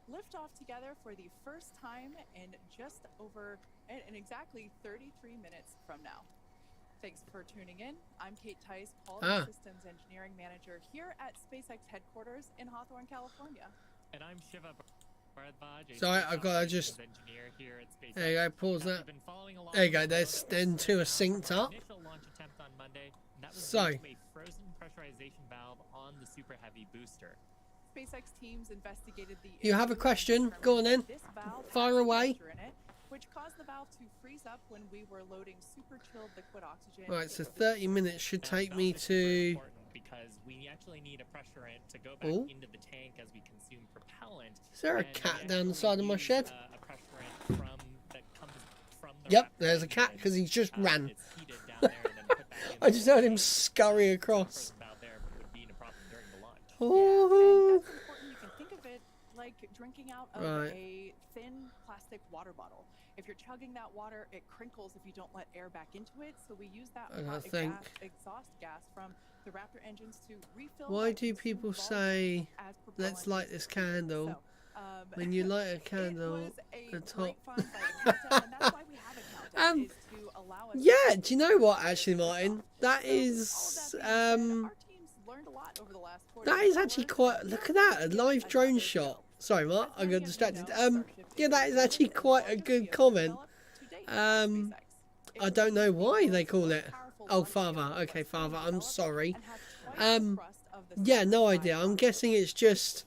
lift off together for the first time in exactly 33 minutes from now. Thanks for tuning in. I'm Kate Tice, Quality Systems Engineering Manager here at SpaceX headquarters in Hawthorne, California. And I'm Shiva Bharadwaj, Sorry, I've got to just... engineer here at SpaceX. There you go, pause that. There you go, there's then two are synced up. Initial launch attempt on Monday, and that was So, due to a frozen pressurization valve on the Super Heavy booster. SpaceX teams investigated the... You have a question? Go on then. Fire away. Which caused the valve to freeze up when we were loading super chilled liquid oxygen. Right, so 30 minutes should take me to... Because we actually need a pressurant to go back into the tank as we consume propellant. Is there a cat down the side of my shed? A pressurant that comes from the Yep, there's a cat because he's just ran. I just heard him scurry across. Oh. That's important. You can think of it like drinking out of a thin plastic water bottle. If you're chugging that water, it crinkles if you don't let air back into it. So we use that exhaust gas from the Raptor engines to refill. Why do people say, let's light this candle? When you light a candle, the top... yeah, do you know what, actually, Martin? That is... that is actually quite... Look at that, a live drone shot. Sorry, Mark, I got distracted. Yeah, that is actually quite a good comment. I don't know why they call it. Oh, Father. Okay, Father, I'm sorry. Yeah, no idea. I'm guessing it's just...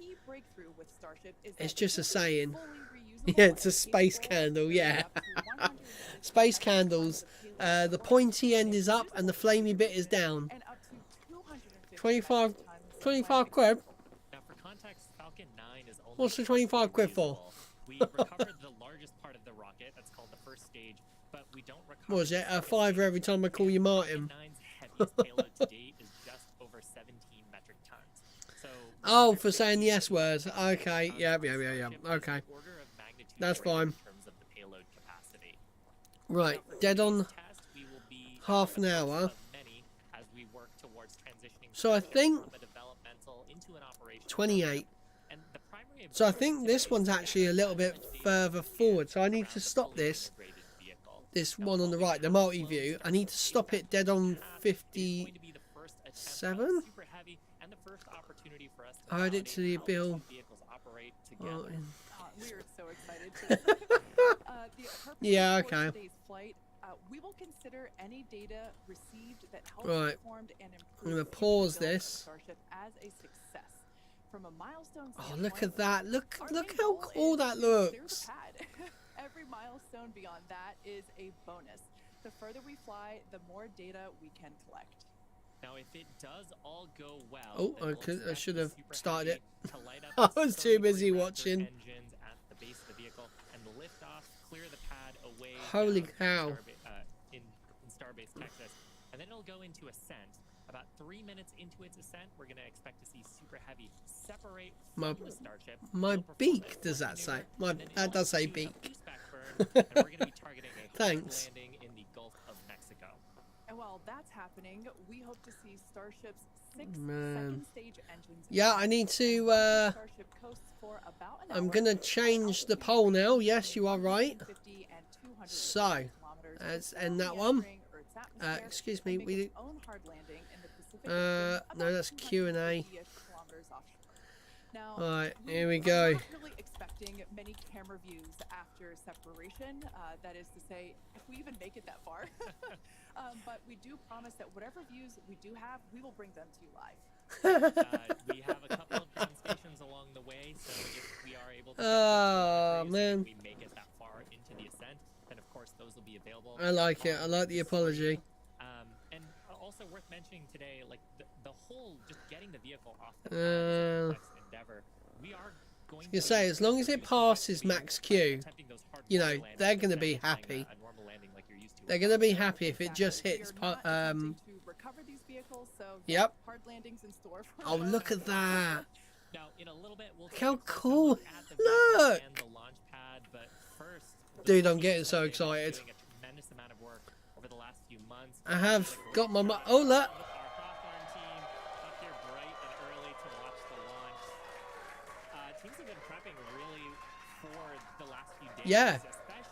It's just a saying. Yeah, it's a space candle, yeah. Space candles. The pointy end is up and the flamey bit is down. 25 quid? What's the 25 quid for? We recovered the largest part of the rocket. That's called the first stage, but we don't recover. What was it? A fiver every time I call you Martin. 9's heaviest payload to date is just over 17 metric tons. So oh, for saying the S word. Okay. Yeah. Okay. That's fine. Right. Dead on half an hour. So I think 28. So I think this one's actually a little bit further forward. So I need to stop this one on the right, the multi-view. I need to stop it dead on 57. I add it to the bill. We are so excited. Yeah, okay. We will consider any data received that helps informed and improved. I'm going to pause this. Starship as a success. From a milestone oh, look at that. Look how cool that looks. Every milestone beyond that is a bonus. The further we fly, the more data we can collect. Now, if it does all go well, oh, I should have started it. I was too busy watching. Engines at the base of the vehicle and the lift off, clear the pad away. Holy cow! In Starbase, Texas, and then it'll go into ascent. About 3 minutes into its ascent, we're going to expect to see Super Heavy separate from the Starship. My beak, does that say? That does say beak. And we're going to be targeting a thanks. landing in the Gulf of Mexico. And while that's happening, we hope to see Starship's 6 second stage engines. Yeah, I need to. Starship coasts for about an I'm hour. going to change the poll now. Yes, you are right. So, let's end that one. Excuse me, we no, that's Q&A. Alright, here we go. I'm not really expecting many camera views after separation. That is to say, if we even make it that far. But we do promise that whatever views we do have, we will bring them to you live. We have a couple of ground stations along the way, so if we are able to we make it that far into the ascent, then of course those will be available. I like it. I like the apology. And also worth mentioning today, like the whole just getting the vehicle off the ground is a complex endeavor. We are going to say as long as it passes max Q, you know, they're going to be happy. They're going to be happy if it just hits. Yep. Oh, look at that. Now, in a little bit, we'll how cool. Look. Dude, I'm getting so excited. last few months. I have got my... Oh, look. Our Hawthorne team up here bright and early to watch the launch. Teams have been prepping really for the last few days. Yeah.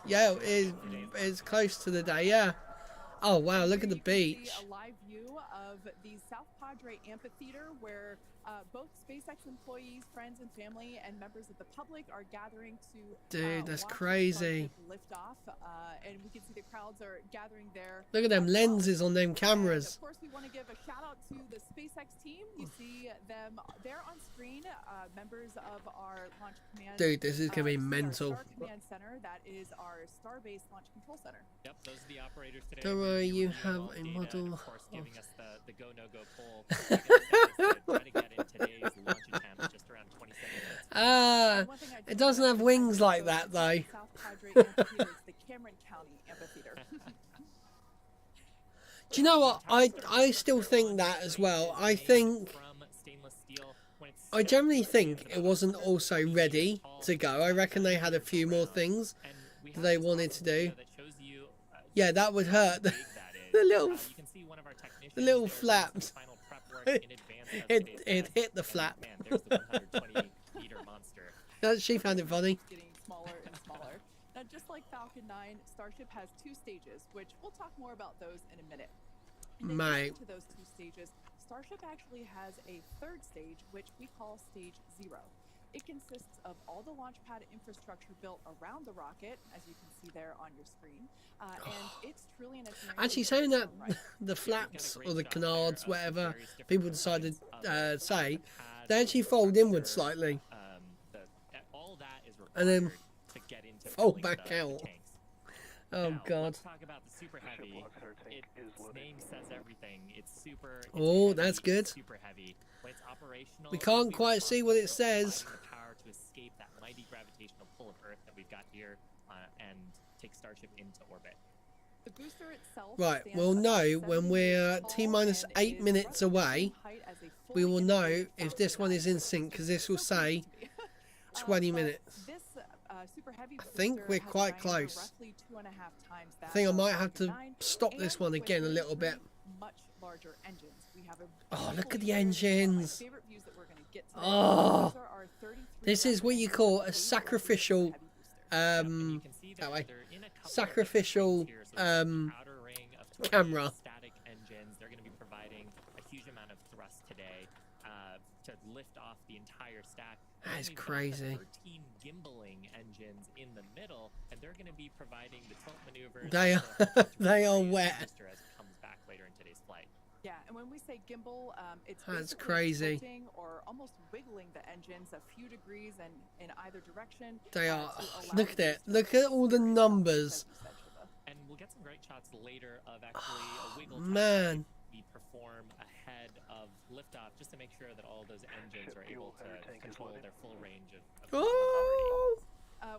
Yeah, it's close to the day, yeah. Oh, wow, look at the beach. A live view of the South Padre Amphitheater where both SpaceX employees, friends and family, and members of the public are gathering to Dude, that's watch crazy. lift off, and we can see the crowds are gathering there. Look at them lenses on them cameras. And of course, we want to give a shout out to the SpaceX team. You see them there on screen, members of our launch command. Dude, this is gonna be mental. Star Command Center, that is our Starbase Launch Control Center. Yep, those are the operators today. Don't worry, you have a data, model. And of course, giving us the go no go poll. Try to get in today's launch attempt just around 27 minutes. It doesn't have wings like that though. South Padre Amphitheater, it's the Cameron County Amphitheater. Do you know what? I still think that as well. I generally think it wasn't also ready to go. I reckon they had a few more things that they wanted to do. Yeah, that would hurt. The little flaps. It hit the flap. She found it funny. Getting smaller and smaller. Now, just like Falcon 9, Starship has 2 stages, which we'll talk more about those in a minute. In addition to those 2 stages, Starship actually has a 3rd stage, which we call Stage 0. It consists of all the launch pad infrastructure built around the rocket, as you can see there on your screen. And it's truly an engineering... Actually, saying that the flaps or the canards, whatever people decided to say, they actually fold inward slightly. And then fold back out. Oh now, God. Let's talk about the Super Heavy. Its name says everything. It's super. Oh, heavy, that's good. Super heavy. When it's operational, We can't quite see what it says. The power to escape that mighty gravitational pull of Earth that we've got here, and take Starship into orbit. The booster itself Right, we'll know when we're T-minus 8 minutes away. We will know if this one is in sync, because this will say 20 minutes. I think we're quite close. I think I might have to stop this one again a little bit. Oh, look at the engines. Oh, this is what you call a sacrificial that way. Sacrificial camera. Static engines. They're going to be providing a huge amount of thrust today to lift off the entire stack. That is crazy. 13 gimbaling engines in the middle, and they're going to be providing the tilt maneuvers. They are wet. As it comes back later in today's flight. Yeah, and when we say gimbal, it's that's crazy. Tilting or almost wiggling the engines a few degrees and in either direction. They are. Look at it. Look at all the numbers. And we'll get some great shots later of actually a wiggle man. We perform ahead of liftoff just to make sure that all those engines are able to control their full range of Oh!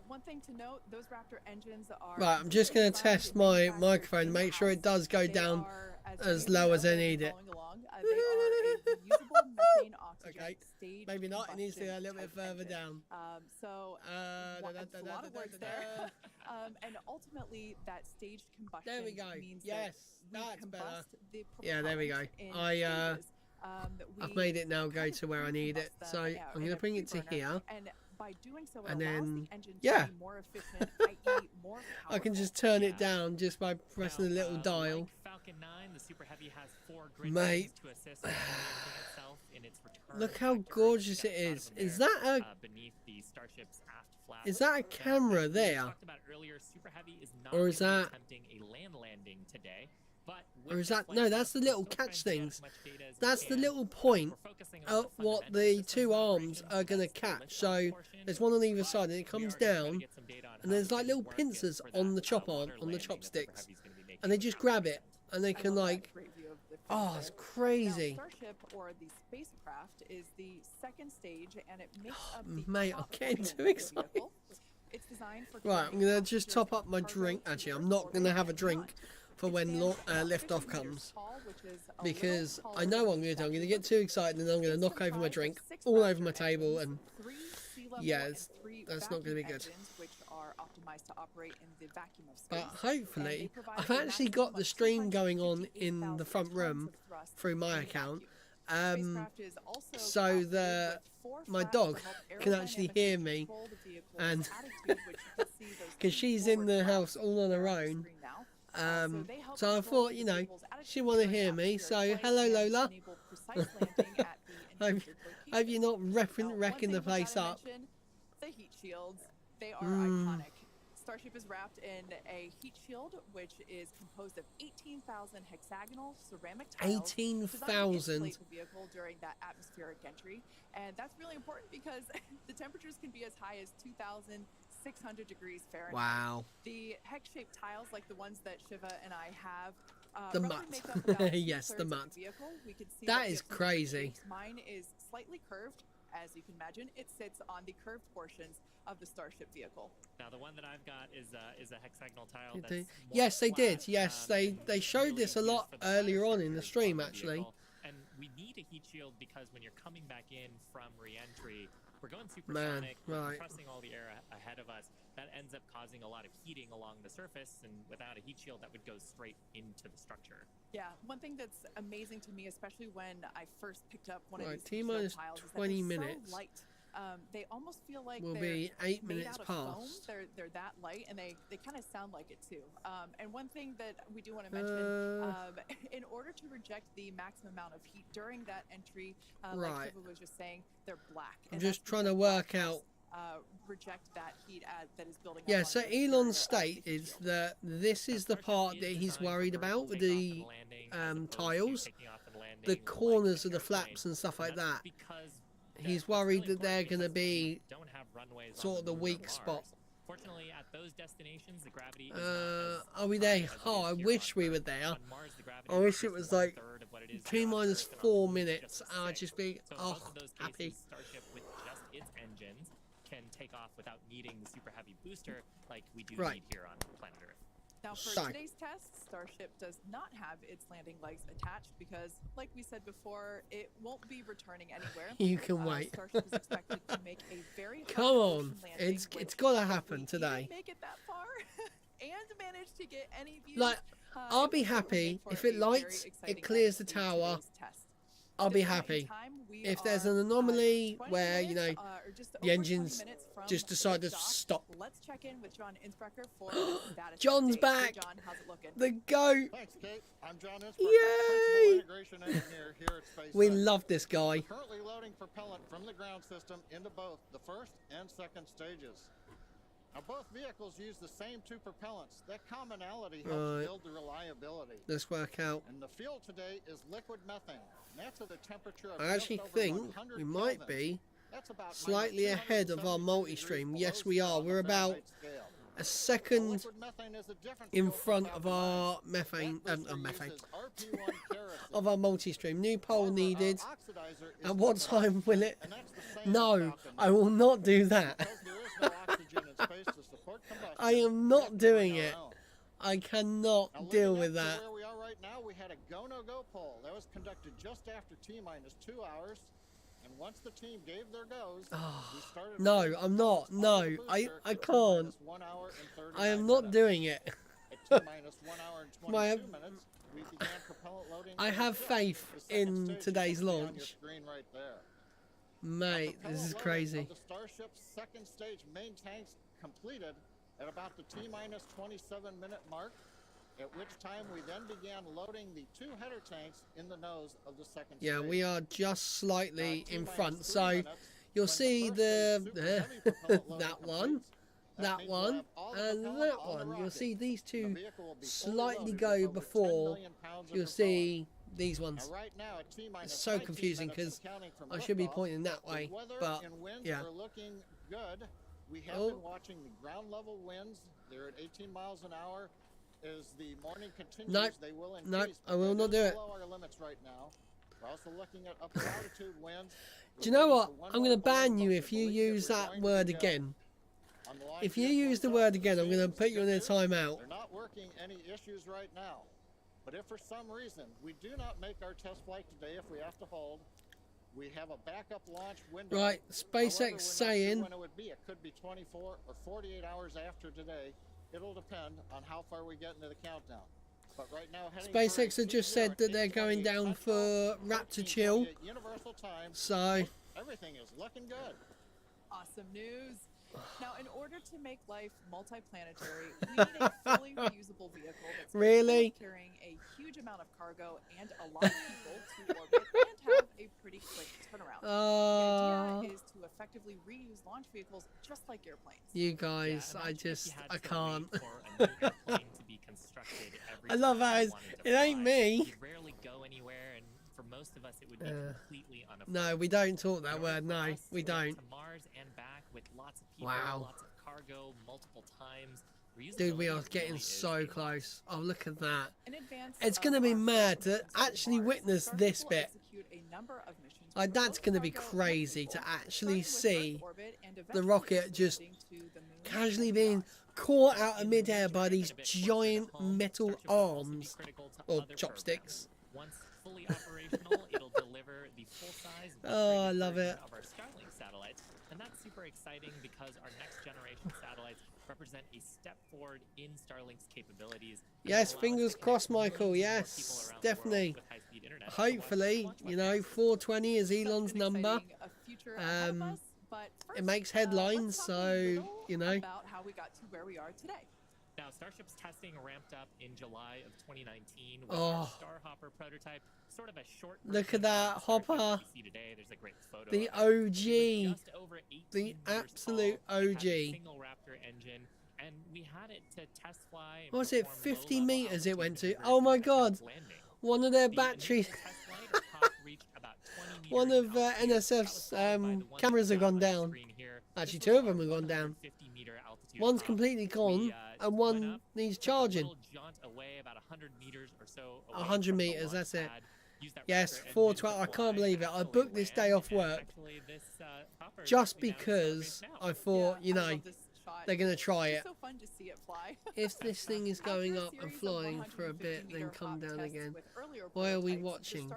One thing to note, those Raptor engines are... Right, I'm just going to test my microphone, make sure it does go down as low as I need it. Okay, maybe not, it needs to go a little bit further down. So, a lot of words there. And ultimately, that staged combustion there we go. Means yes, that that's better. Yeah, there we go. I've made it now go to where I need it. So I'm going to bring it to here. And by doing so, and then, the yeah, more efficient, i.e. more I can just turn it down just by pressing the little dial. Like Falcon 9, the Super Heavy has 4 grid mate, to assist itself in its return. Look how gorgeous it is. Is that a beneath the Starship's aft flap? Is that a camera there? Talked about earlier, Super Heavy is not or is that attempting a land landing today? Or is that... No, that's the little catch things. That's the little point of what the 2 arms are going to catch. So there's one on either side and it comes down and there's like little pincers on the chop arm, on the chopsticks. And they just grab it and they can like... Oh, it's crazy. Now, Starship, or the spacecraft, is the 2nd stage and it makes up the mate, I'm getting too excited. It's designed for right, I'm going to just top up my drink. Actually, I'm not going to have a drink for when liftoff comes, because I know what I'm going to do. I'm going to get too excited and I'm going to knock over my drink all over my table, and yeah, that's not going to be good. Which are are optimized to operate in the vacuum of space. But hopefully, I've actually got the stream going on in the front room through my account. So my dog can actually hear me, and because she's in the house all on her own. So I thought, you know, she want to hear me. So hello, Lola. Hope you're not wrecking the place up. The heat shields, they are iconic. Starship is wrapped in a heat shield, which is composed of 18,000 hexagonal ceramic tiles. 18,000. The vehicle during that atmospheric entry, and that's really important because the temperatures can be as high as 2,600 degrees Fahrenheit. Wow. The hex-shaped tiles, like the ones that Shiva and I have, the mud. Yes, the mud. That is crazy. Mine is slightly curved. As you can imagine, it sits on the curved portions of the Starship vehicle. Now, the one that I've got is a hexagonal tile. That's yes, they flat. did. Yes, they showed this a lot earlier on in the stream, actually. And we need a heat shield because when you're coming back in from re-entry, we're going supersonic, we're compressing all the air ahead of us. That ends up causing a lot of heating along the surface, and without a heat shield, that would go straight into the structure. Yeah, one thing that's amazing to me, especially when I first picked up one of these T-minus tiles, 20 is that minutes. So light. They almost feel like will they're be 8 made minutes out of past. Foam. They're that light, and they kind of sound like it too. And one thing that we do want to mention, in order to reject the maximum amount of heat during that entry, like Shiva was just saying, they're black. I'm just trying to work out. Reject that heat that is building up. Yeah, so Elon's state is that this is the part that he's worried about with the tiles, the corners of the flaps and stuff like that. He's worried that they're going to be sort of the weak spot. Fortunately, at those destinations, the gravity are we there? Oh, I wish we were there. I wish it was like T-minus 4 minutes. I'd just be happy. Starship with just its engines can take off without needing the super heavy booster like we do need here on planet Earth. Now, for today's test, Starship does not have its landing legs attached because, like we said before, it won't be returning anywhere. You can wait. Starship is expected to make a very come on, it's got to happen today. Make it that far and manage to get any views. Like, I'll be happy if it lights, it clears the tower. I'll be happy. If there's an anomaly where, you know, the engines just decide to stop. Let's check in with John Innsbrucker for the status John's update. back. John, how's it looking? The GOAT. Thanks, Kate. I'm John Innsbrucker, Yay! Principal Integration Engineer here at Spacex. We love this guy. Currently loading propellant from the ground system into both the first and second stages. Now, both vehicles use the same two propellants. That commonality helps build the reliability. Let's work out. And the fuel today is liquid methane. That's at a temperature of I actually think we might be slightly ahead of our multi-stream. Yes, we are. We're about a second in front of our of our multi-stream. New pole needed. At what time will it? No, I will not do that. I am not doing it. I cannot deal with that. Where we are right now, we had a go-no-go poll. That was conducted just after T-minus 2 hours. And once the team gave their goes, we started... No, I'm not. No, I can't. 1 hour and 39 I am not doing it. At T-minus 1 hour and 22 minutes, we began propellant loading. I have faith in today's launch. Right there. Mate, this is crazy. The Starship's second stage main tanks completed at about the T-minus 27-minute mark, at which time we then began loading the two header tanks in the nose of the second stage. Yeah, we are just slightly in front, so you'll see the that one, and that one. You'll see these two slightly go before you'll see these ones. It's so confusing because I should be pointing that way, but yeah. We have been watching the ground level winds. They're at 18 miles an hour. As the morning continues, they will increase. I will not do it. Below our limits right now. We're also looking at upper altitude winds. Do you know what? I'm going to ban you if you use that word again. If you use the word again, I'm going to put you in a timeout. They're not working any issues right now. But if for some reason we do not make our test flight today, if we have to hold, We have a backup launch window. Right, SpaceX saying when it would be. It could be 24 or 48 hours after today. It'll depend on how far we get into the countdown. But right now, SpaceX have just said that they're going down for Raptor Chill. Universal time. So everything is looking good. Awesome news. Now, in order to make life multi-planetary, we need a fully reusable vehicle that's really carrying a huge amount of cargo and a lot of people to orbit and have a pretty quick turnaround. The idea is to effectively reuse launch vehicles just like airplanes. You guys, yeah, I can't. I love how it ain't me. You rarely go anywhere, and for most of us, it would be completely unaffordable. No, we don't talk that word. No, we don't. To Mars and back with lots of people, lots of cargo, multiple times. Dude, we are getting so close. Oh, look at that. It's going to be mad to actually witness this bit. Like, that's going to be crazy to actually see the rocket just casually being caught out of midair by these giant metal arms or chopsticks. Once fully operational, it'll deliver the full-size I love it. Of our Starlink satellites, and that's super exciting because our next generation satellites represent a step forward in Starlink's capabilities. Yes, fingers crossed, Michael. Yes, definitely. Hopefully, you know, 420 is Elon's number. It makes headlines, so you know. About how we got to where we are today. Now, Starship's testing ramped up in July of 2019 with our Starhopper prototype, sort of a short. Look at that hopper. There's a great photo the OG, the absolute OG. Single Raptor engine, and we had it to test fly. What was it? 50 meters it went to. Oh my God! One of their batteries. One of NSF's cameras have gone down. Actually, two of them have gone down. One's completely gone, and one needs charging. 100 meters, that's it. Yes, 412. I can't believe it. I booked this day off work just because I thought, you know, they're going to try it. If this thing is going up and flying for a bit, then come down again. Why are we watching?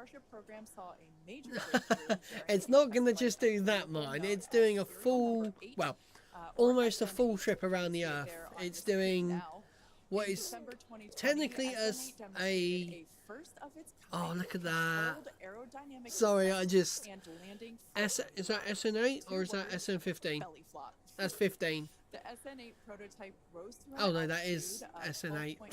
It's not going to just do that, mine. It's doing a full, well, almost a full trip around the Earth. It's doing what is technically as a... Oh, look at that. Sorry, I just... Is that SN8 or is that SN15? That's 15. The SN8 prototype rose to oh no, that is SN8. 12.5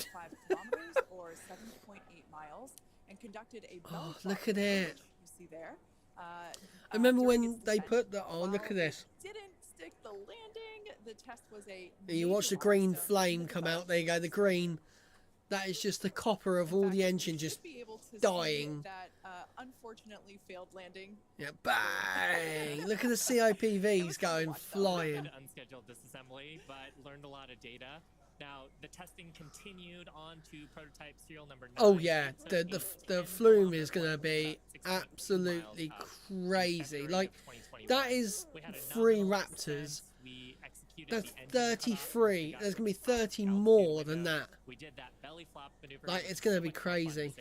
kilometers or 7.8 miles and conducted a belly flop, look at it. You see there. I remember when they put the... Oh, look at this. Didn't stick the landing. The test was a... You watch the green flame come out. There you go, the green. That is just the copper of all the engine just dying. That unfortunately failed landing. Yeah, bang! Look at the CIPVs going flying. Unscheduled disassembly, but learned a lot of data. Now the testing continued on to prototype serial number 9. Oh yeah, the flume is gonna be absolutely crazy. Like that is 3 Raptors. That's 33. There's gonna be 30 more than that. Like it's gonna be crazy.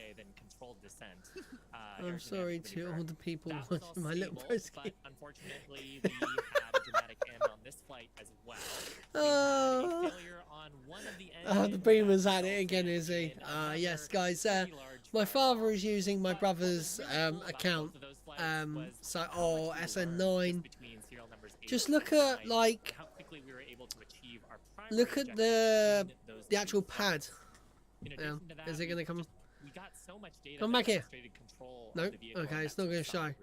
I'm sorry to all the people watching my little broski. Unfortunately, we had a dramatic end on this flight as well. Oh, the Beamer's at it again, is he? Yes, guys. My father is using my brother's account. So, SN9. Just look at like. Look at the actual pad. Yeah. Is it gonna come? Come back here. No. Okay, it's not gonna show.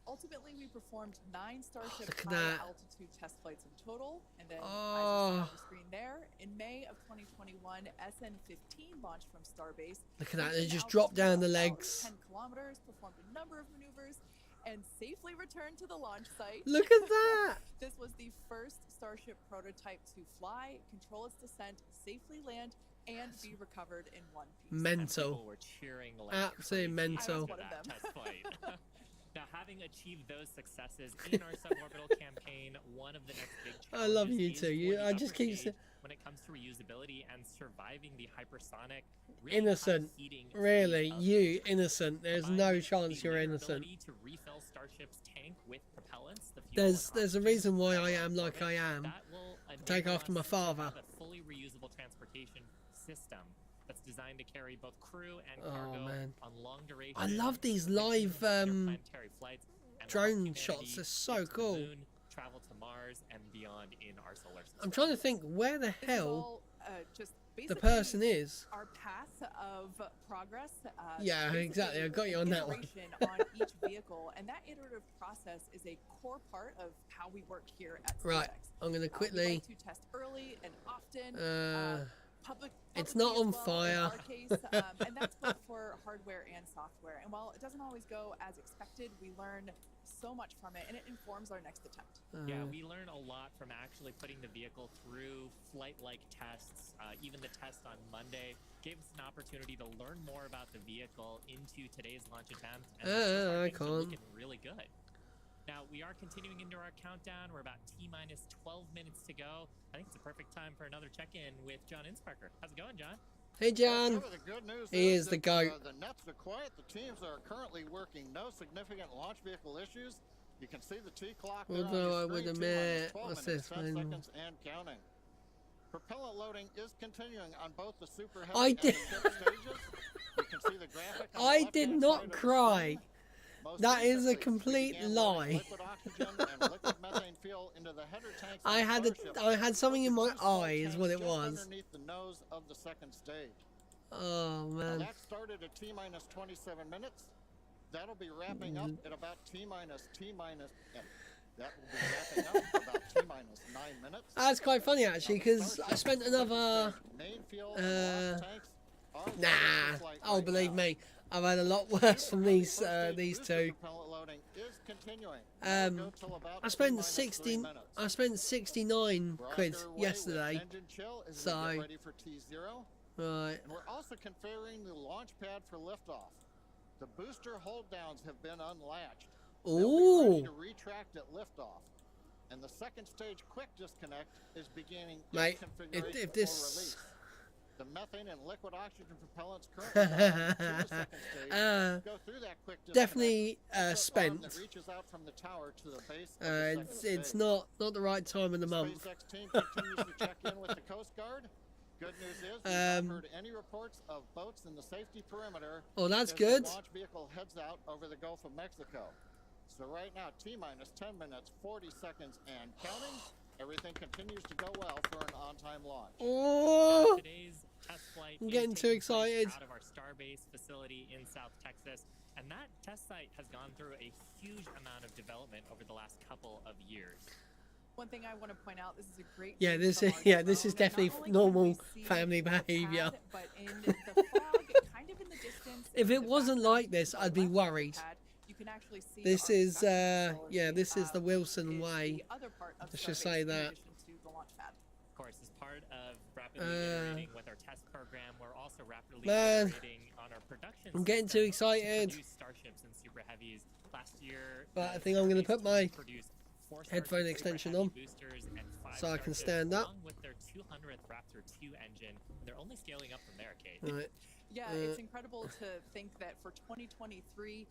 Ultimately, we performed 9 Starship look at high that. altitude test flights in total, and then as you see on the screen there, in May of 2021, SN15 launched from Starbase. Look at that! They just dropped down the legs. 10 kilometers, performed a number of maneuvers, and safely returned to the launch site. Look at that! This was the first Starship prototype to fly, control its descent, safely land, and be recovered in one piece. Mental. Absolutely mental. Now, having achieved those successes in our suborbital campaign, one of the next big challenges I love you too. I just keep saying when it comes to reusability and surviving the hypersonic, really innocent. Really, you innocent. There's no chance you're innocent. To refill Starship Starship's tank with propellants. The fuel there's a reason why I am like I am. Take after my father. A fully reusable transportation system that's designed to carry both crew and cargo on long duration. I love these live flights drone shots. They're so cool. Moon, travel to Mars and beyond in our solar system. I'm trying to think where the hell just the person is. Our path of progress. Yeah, exactly. I got you on that one. On each vehicle, and that iterative process is a core part of how we work here at Spacex. Right, I'm going to quickly. We like to test early and often. Public it's not on fire. In our case, and that's both for hardware and software. And while it doesn't always go as expected, we learn so much from it, and it informs our next attempt. Yeah, we learn a lot from actually putting the vehicle through flight-like tests. Even the test on Monday gave us an opportunity to learn more about the vehicle into today's launch attempt. And I can't. Looking really good. Now, we are continuing into our countdown. We're about T-minus 12 minutes to go. I think it's a perfect time for another check-in with John Insparker. How's it going, John? Hey, John. The good news he is the GOAT. The nets are quiet. The teams are currently working. No significant launch vehicle issues. You can see the T-clock there on your screen. What's this, 10 seconds and counting. Propellant loading is continuing on both the Super Heavy I and did. the tip stages. You can see the graphic on the I did left-hand not side of the cry. screen. Most That is a recently, complete we began lie. loading liquid oxygen and liquid methane fuel into the header tanks I of had Starship. I had something in my Two small eye, is tanks what it just was. underneath the nose of the second stage. Oh man. That started at T-minus 27 minutes. That'll be wrapping up at about T-minus. That will be wrapping up about T-minus 9 minutes. That's quite funny actually, because I spent another. Main fuel and lost tanks are Nah. flight Oh, right believe now. me, I've had a lot worse from these First stage booster two. propellant loading is continuing. That'll go till about I spent T-minus 16. 3 minutes. I spent 69 We're quid underway with yesterday. engine chill as we So- get ready for T0. Right. And we're also configuring the launch pad for liftoff. The booster hold downs have been unlatched. They'll be ready Ooh. to retract at liftoff. And the second stage quick disconnect is beginning Mate, configuration if for this. release. The methane and liquid oxygen propellants currently bound to the second stage go through that quick disconnect. Definitely It's a arm spent. that reaches out from the tower to the base of the second It's stage. not the right time of the month. SpaceX team continues to check in with the Coast Guard. Good news is we've not heard any reports of boats in the safety perimeter. Oh, that's as good. The launch vehicle heads out over the Gulf of Mexico. So right now, T-minus 10 minutes, 40 seconds, and counting. Everything continues to go well for an on-time launch. Oh, Today's test flight I'm is getting too taking place excited. out of our Starbase facility in South Texas, and that test site has gone through a huge amount of development over the last couple of years. One thing I want to point out, this is a great. yeah, view this from is our drone. definitely Not only can normal we see family the behavior. pad, but in the fog, kind of in the distance, If in it the wasn't background like this, to the I'd be left of the worried. pad, you can actually see This our is production facility, this is the Wilson is way. the other part of Let's just Starbase say in that. addition to the launch pad. Of course, as part of rapidly iterating with our test program, we're also rapidly Man, iterating on our production I'm getting system too excited. to produce Starships and Super Heavies. Last year, But I the think I'm going to Starbase put my team produced 4 headphone Starship extension Super on Heavy boosters and 5 so I can Starships, stand up. along with their 200th Raptor 2 engine. They're only scaling up from there, Kate. Right. Yeah, it's incredible to think that for 2023,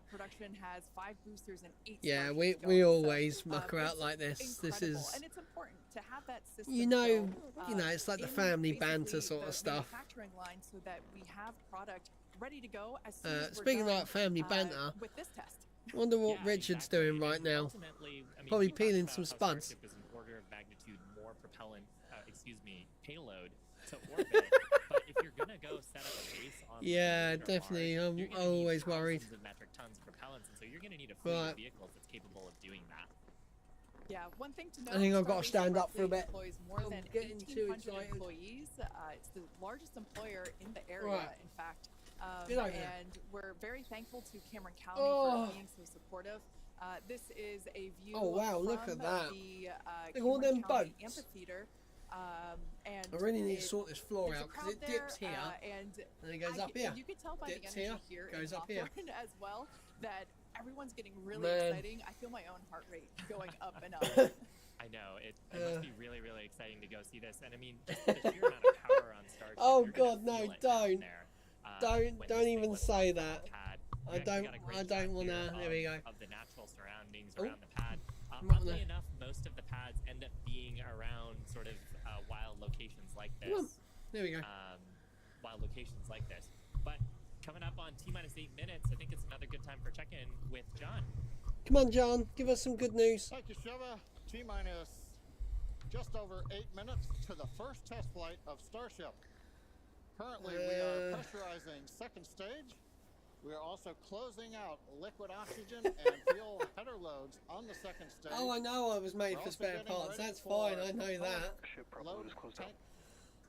production has 5 boosters and 8 Yeah, Starships we going. always So, muck her out it's like this. This incredible, is, and it's important to have that system. you know, built, it's like the in family basically banter sort of the stuff. manufacturing line so that we have product ready to go as soon as we're Speaking done, about family banter, with this test. I wonder what Yeah, Richard's exactly. doing right And now. ultimately, I mean, Probably he talked peeling about some how spuds. Starship is an order of magnitude more propellant, payload to orbit. But if you're gonna go set up a base on Yeah, Mars, definitely. you're I'm gonna need always worried. thousands of metric tons of propellants, and so you're gonna need a fleet Right. of vehicles that's capable of doing that. Yeah, one thing to note. I think I've got to Starbase stand up for a roughly bit. employs more I'm than getting too 1,800 excited. employees. It's the largest employer in the area, Right. in fact. Get over there. And we're very thankful to Cameron County Oh. for being so supportive. This is a view Oh, wow, from look at that. the Look at all Cameron them County boats. Amphitheater. And I really need to it- sort this floor there's a out because crowd it dips there, here and and it goes up here. you can tell by Dips the energy here, here goes in up here. Hawthorne as well that everyone's getting really Man. exciting. I feel my own heart rate going up and up. I know it must be really, really exciting to go see this. And I mean, just the sheer amount of power on Starship. Oh, you're gonna God, no, feel it down don't. there, when Don't this thing even was say launched that. on the pad. I don't want to. There we go. Of the natural surroundings around the pad. Oddly enough, most of the pads end up being around sort of wild locations like this. There we go. Wild locations like this. But coming up on T-minus 8 minutes, I think it's another good time for check-in with John. Come on, John. Give us some good news. Thank you, Shiva. T-minus just over 8 minutes to the first test flight of Starship. Currently, we are pressurizing second stage. We are also closing out liquid oxygen and fuel header loads on the second stage. Oh, I know I was made for spare parts. That's fine. I know that.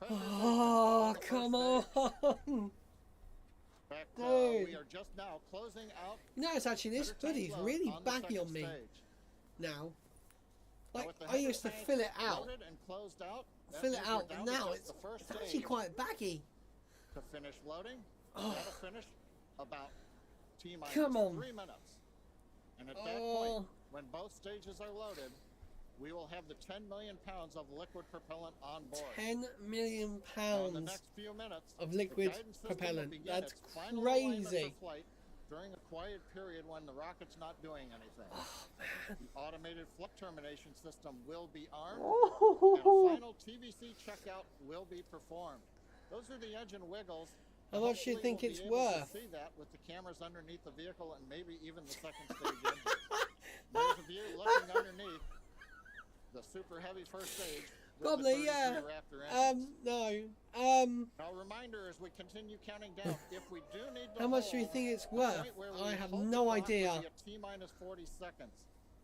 Oh, come on. Fact, Dude. we are just now closing out. No, it's actually this hoodie's really baggy on me now. Like, I used to fill it out. And now it's actually quite baggy. To finish loading, that'll finish about T-minus 3 minutes. And at that point, when both stages are loaded, we will have the 10 million pounds of liquid propellant on board. 10 million pounds the next few minutes, of liquid propellant. That's crazy. During a quiet period when the rocket's not doing anything. The automated flip termination system will be armed, and a final TVC checkout will be performed. Those are the engine wiggles. How much do you think it's worth? See that with the cameras underneath the vehicle and maybe even the second stage engine. There's a view looking underneath the super heavy first stage. Probably, yeah. No. Now, reminder as we continue counting down, if we do need to how much do you think it's worth? I have no idea. T-minus 40 seconds.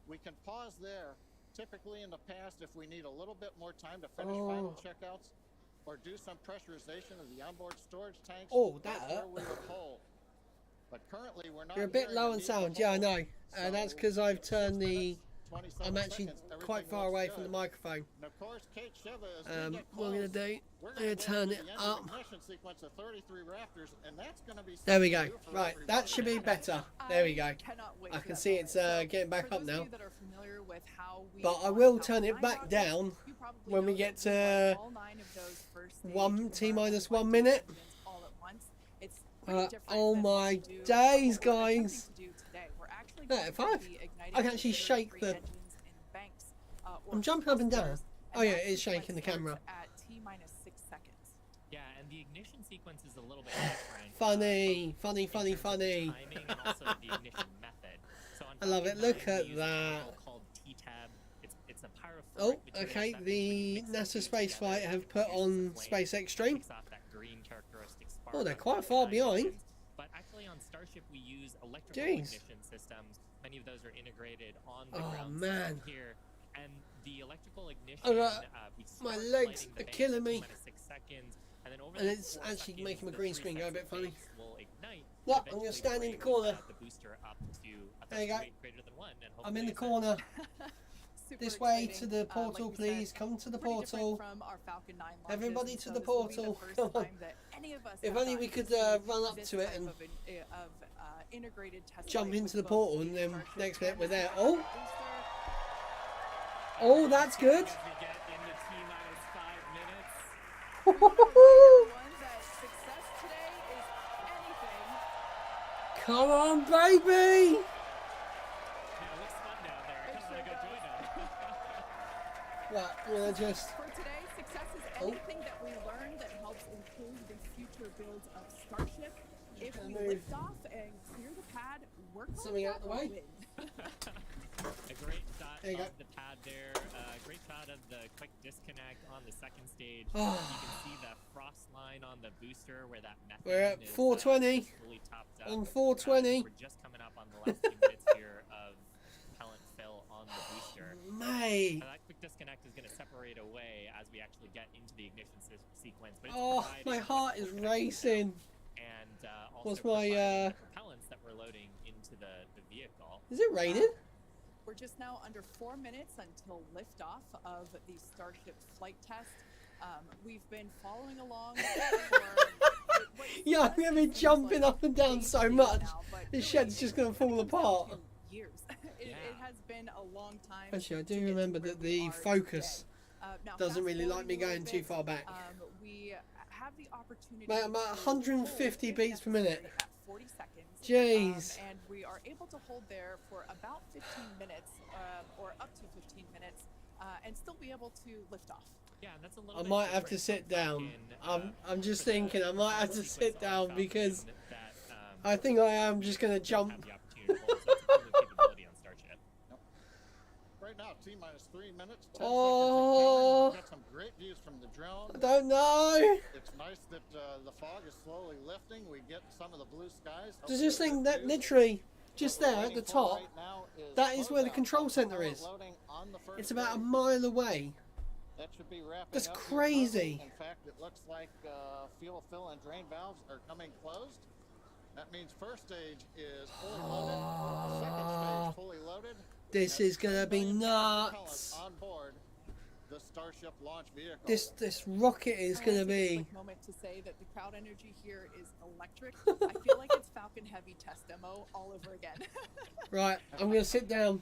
We can pause there. Typically in the past, if we need a little bit more time to finish final checkouts or do some pressurization of the onboard storage tanks, that's where we would hold. But currently, we're not. You're a bit low on sound. Yeah, I know. That's because I've turned the. I'm actually quite far away from the microphone. What we're going to do, we're going to turn it up. There we go. Right, that should be better. There we go. I can see it's getting back up now. But I will turn it back down when we get to T-minus 1 minute. Oh my days, guys. If I can actually shake the. I'm jumping up and down. Oh yeah, it is shaking the camera. At T-minus 6 seconds. Yeah, and the ignition sequence is a little bit different. Funny. Timing and also the ignition method. So I love it. Look at that. Called T-tab. It's a oh, okay. The NASA spaceflight have put on Spacex stream. Oh, they're quite far behind. But actually, on Starship, we use electrical ignition systems. Many of those are integrated on the ground here, and the electrical ignition. My legs are killing me. 6 seconds, and, then over and it's actually making my green screen go a bit funny. Ignite, look, I'm going to stand in the corner. The booster up to there you go. Greater than 1, and I'm in the corner. This way to the portal, like please. Said, come to the portal. From our Falcon 9 launches, everybody to the portal. Come on. If only we could run up to it and jump into the portal, and then next minute we're there. Oh, that's good. Come on, baby. What? We're just. For today, success is anything that we learn that helps improve the future builds of Starship. If we lift off and clear the pad, work something out the way. A great shot of the pad there. Great shot of the quick disconnect on the second stage. You can see the frost line on the booster where that method we're at 420. Fully topped up. On 420. We're just coming up on the last few minutes here of propellant fill on the booster. Mate. That quick disconnect is going to separate away as we actually get into the ignition sequence. But my heart is racing. And what's my propellants that we're loading into the vehicle. Is it raining? We're just now under 4 minutes until liftoff of the Starship flight test. We've been following along. Yeah, I'm going to be jumping up and down so much. This shed's just going to fall apart. Years. It has been a long time. Actually, I do remember that the focus doesn't really like me going too far back. We have the opportunity. Mate, I'm at 150 beats per minute. At 40 seconds. Jeez. And we are able to hold there for about 15 minutes, or up to 15 minutes, and still be able to lift off. Yeah, and that's a little I bit might have to sit down. I'm just thinking I might have to sit down because I think I am just going to jump. Right now, T-minus 3 minutes, 10 oh, seconds. We've got some great views from the drone. I don't know. It's nice that the fog is slowly lifting. We get some of the blue skies. Does this thing that literally just there at the top, right that is where the control center is. It's about a mile away. That should be wrapping That's up crazy. In fact, it looks like fuel fill and drain valves are coming closed. That means first stage is fully loaded. Second stage fully loaded. This is gonna be nuts. On board the Starship launch vehicle. This rocket is gonna be. Moment to say that the crowd energy here is electric. I feel like it's Falcon Heavy test demo all over again. Right, I'm gonna sit down.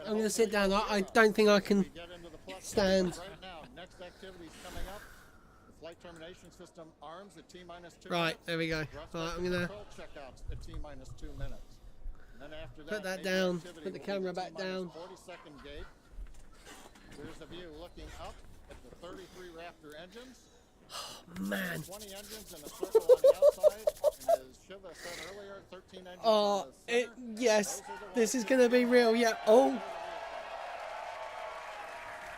I'm gonna sit down. I don't think I can stand. Right now, next activity is coming up. The flight termination system arms at T-minus 2 right, minutes. there we go. Right, I'm gonna checkouts at T-minus 2 minutes. And then after put that down. Put the camera back down. 40-second gate. There's a view looking up at the 33 Raptor engines. Man. 20 engines in a circle on the outside, and as Shiva said earlier, 13 engines. Oh, yes, this is gonna be real. Yeah. Oh.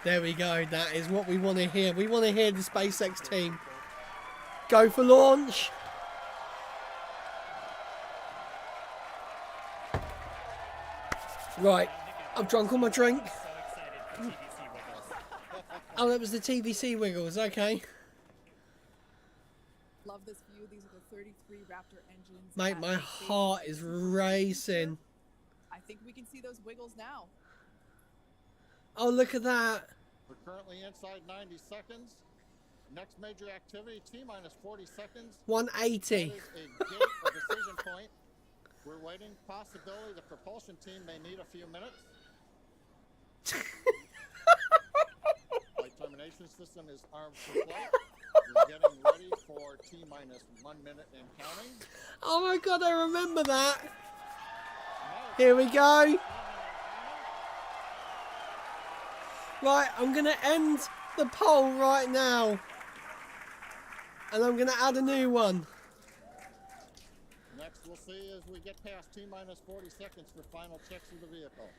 There we go. That is what we want to hear. We want to hear the SpaceX team go for launch. Right, I've drunk all my drink. Oh, that was the TVC wiggles. Okay. Love this view. These are the 33 Raptor engines. Mate, my heart is racing. I think we can see those wiggles now. Oh, look at that. We're currently inside 90 seconds. Next major activity, T-minus 40 seconds. 180. That is a gate or decision point. We're waiting. Possibility the propulsion team may need a few minutes. Flight termination system is armed for flight. We're getting ready for T-minus 1 minute and counting. Oh my God, I remember that. Here we go. Right, I'm going to end the poll right now. And I'm going to add a new one. Next, we'll see as we get past T-minus 40 seconds for final checks of the vehicle.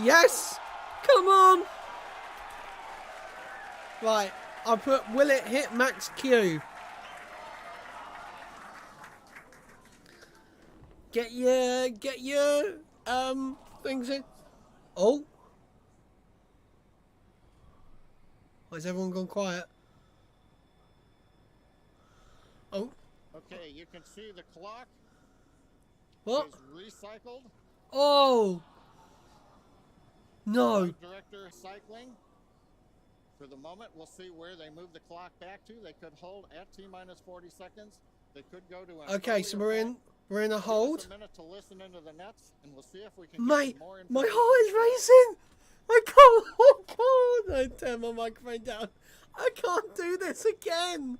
Yes! Come on! Right, I put, will it hit max Q? Get your things in. Oh. Why has everyone gone quiet? Oh. Okay, you can see the clock. What? Is recycled. Oh. No. Director cycling. For the moment, we'll see where they move the clock back to. They could hold at T-minus 40 seconds. They could go to an okay, so we're in a hold. A minute to listen into the nets, and we'll see if we can Mate, get more my heart is racing. I can't. Oh God! I turn my microphone down. I can't do this again.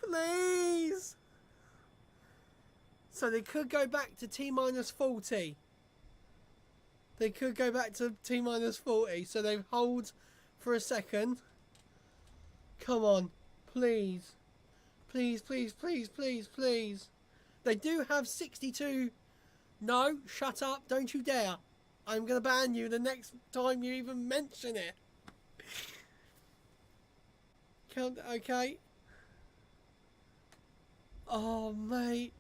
Please. So they could go back to T-minus 40. They could go back to T-minus 40. So they hold for a second. Come on, please. Please, please, please, please, please. They do have 62. No, shut up. Don't you dare. I'm going to ban you the next time you even mention it. Count, okay. Oh, mate.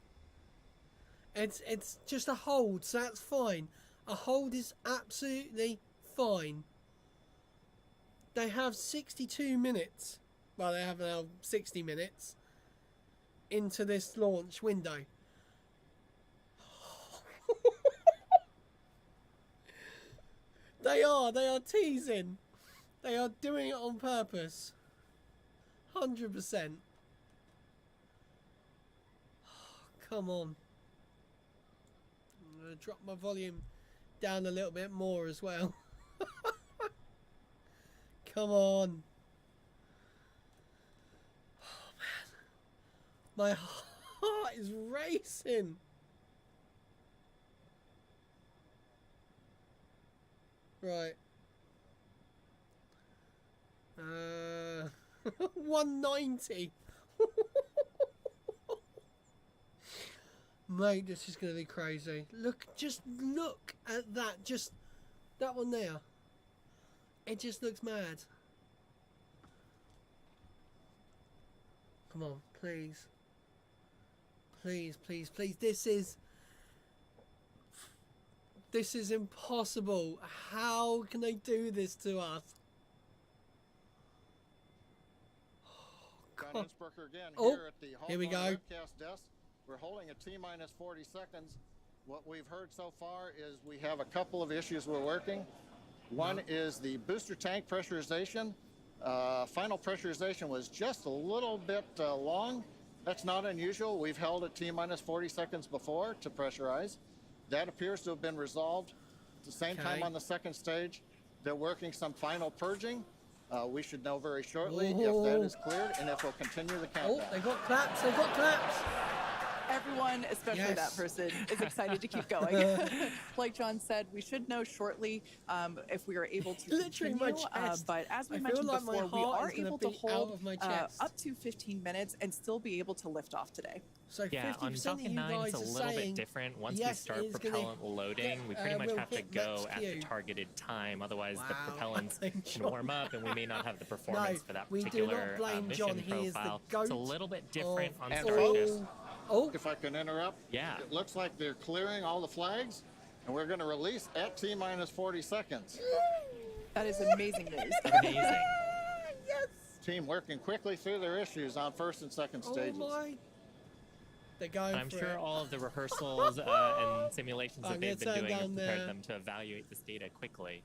It's just a hold, so that's fine. A hold is absolutely fine. They have 62 minutes. Well, they have now 60 minutes into this launch window. They are teasing. They are doing it on purpose. 100%. Come on. I'm going to drop my volume down a little bit more as well. Come on. My heart is racing. Right. 190. Mate, this is going to be crazy. Look, just look at that. Just that one there. It just looks mad. Come on, please. Please, please, please. This is impossible. How can they do this to us? John Innsbrucker again here at the here we go. Webcast desk. We're holding a T-minus 40 seconds. What we've heard so far is we have a couple of issues we're working. One is the booster tank pressurization. Final pressurization was just a little bit long. That's not unusual. We've held at T-minus 40 seconds before to pressurize. That appears to have been resolved. At the same time on the second stage, they're working some final purging. We should know very shortly if that is cleared and if we'll continue the countdown. Oh, they got claps, they got claps. Everyone, especially that person, is excited to keep going. Like John said, we should know shortly if we are able to literally continue. My chest. But as we I mentioned feel like before, we are able to hold of my chest. up to 15 minutes and still be able to lift off today. So yeah, on Falcon 9 it's a little bit different. Once we start propellant loading, we pretty much have to go at the targeted time. Otherwise, the propellants can warm up, and we may not have the performance for that particular mission profile. It's a little bit different on Starship. If I can interrupt. Yeah. It looks like they're clearing all the flags, and we're going to release at T-minus 40 seconds. That is amazing news. Amazing. Yes. Team working quickly through their issues on first and second stages. They're going I'm sure all of the rehearsals and simulations that they've been doing have prepared them to evaluate this data quickly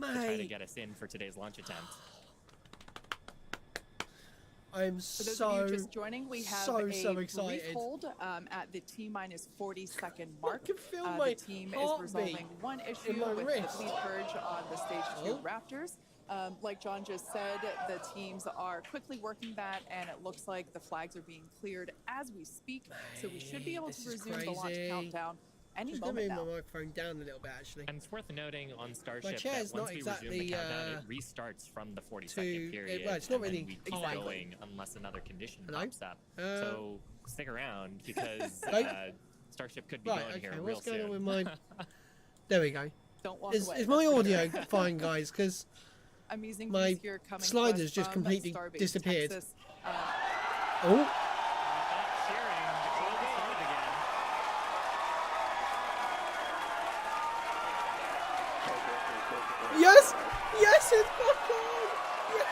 to try to get us in for today's launch attempt. I'm For those of you just joining, we have so a excited. brief hold at the T-minus 40 second mark. I can feel my the team is resolving one issue with the fleet purge on the Stage 2 Raptors. Like John just said, the teams are quickly working that, and it looks like the flags are being cleared as we speak. So we should be able to resume the launch countdown any moment now. My microphone down a little bit, actually. And it's worth noting on Starship that once we resume the countdown, it restarts from the 40-second period. Well, it's not really and we keep going unless another condition pops up. So stick around because Starship could be going here real what's going soon. on with mine? There we go. Don't walk away. Is my audio fine, guys? Because amazing my sliders just completely Starbase, disappeared. Texas. Yes! Yes, it's back on! Yes!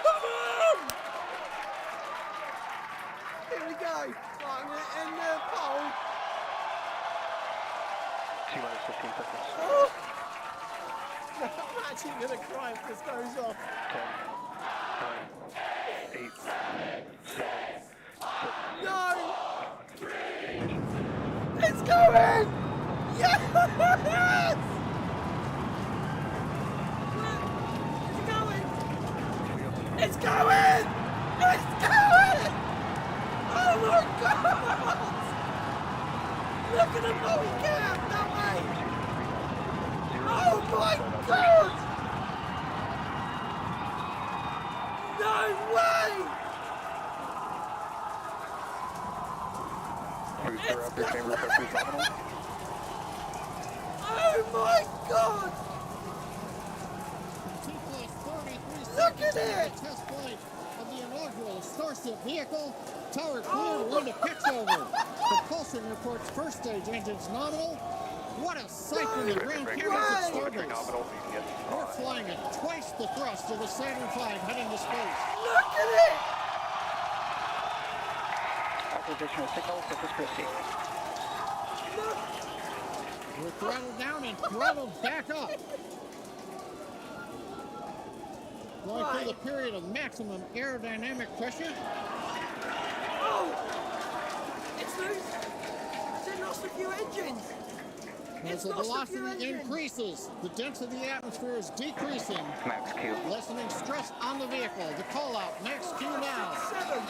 Come on! Here we go. Right, I'm going to end the poll. T-minus 15 seconds. Oh! I'm actually going to cry if this goes off. 10, 9, 8, 7, 6. No! It's going! Yes! It's going! It's going! Oh my God! Look at the movie cap! No way! Oh my God! No way! Oh my God! Look at it! Test flight of the inaugural Starship vehicle. Tower cleared, we're into pitch over. Propulsion reports first stage engines nominal. What a sight from the ground cameras at Starbase. We're flying at twice the thrust of the Saturn V heading to space. Look at it! Acquisition of signal, surface proceed. We're throttled down and throttled back up. Going through the period of maximum aerodynamic pressure. Oh! It's lost a few engines. As the velocity increases, the density of the atmosphere is decreasing. Max Q. Let's listening. Stress on the vehicle. The call out. Max Q now. 7.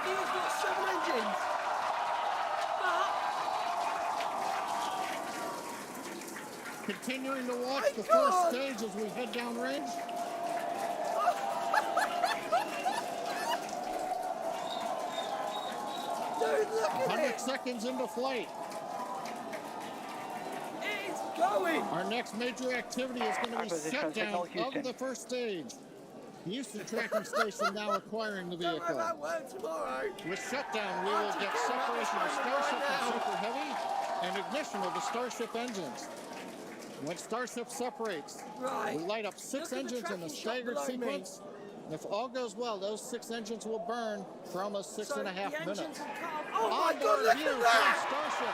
He's got 7 engines. Continuing to watch the first stage as we head downrange. Dude, look at 100 it. seconds into flight. It's going. Our next major activity is going to be shutdown of the first stage. The Houston tracking station now acquiring the vehicle. Don't worry about work tomorrow. With shutdown, we will get separation of Starship and Super Heavy and ignition of the Starship engines. When Starship separates, we light up 6 engines in a staggered sequence. And if all goes well, those 6 engines will burn for almost 6.5 minutes. Oh my God, look at that! Starship.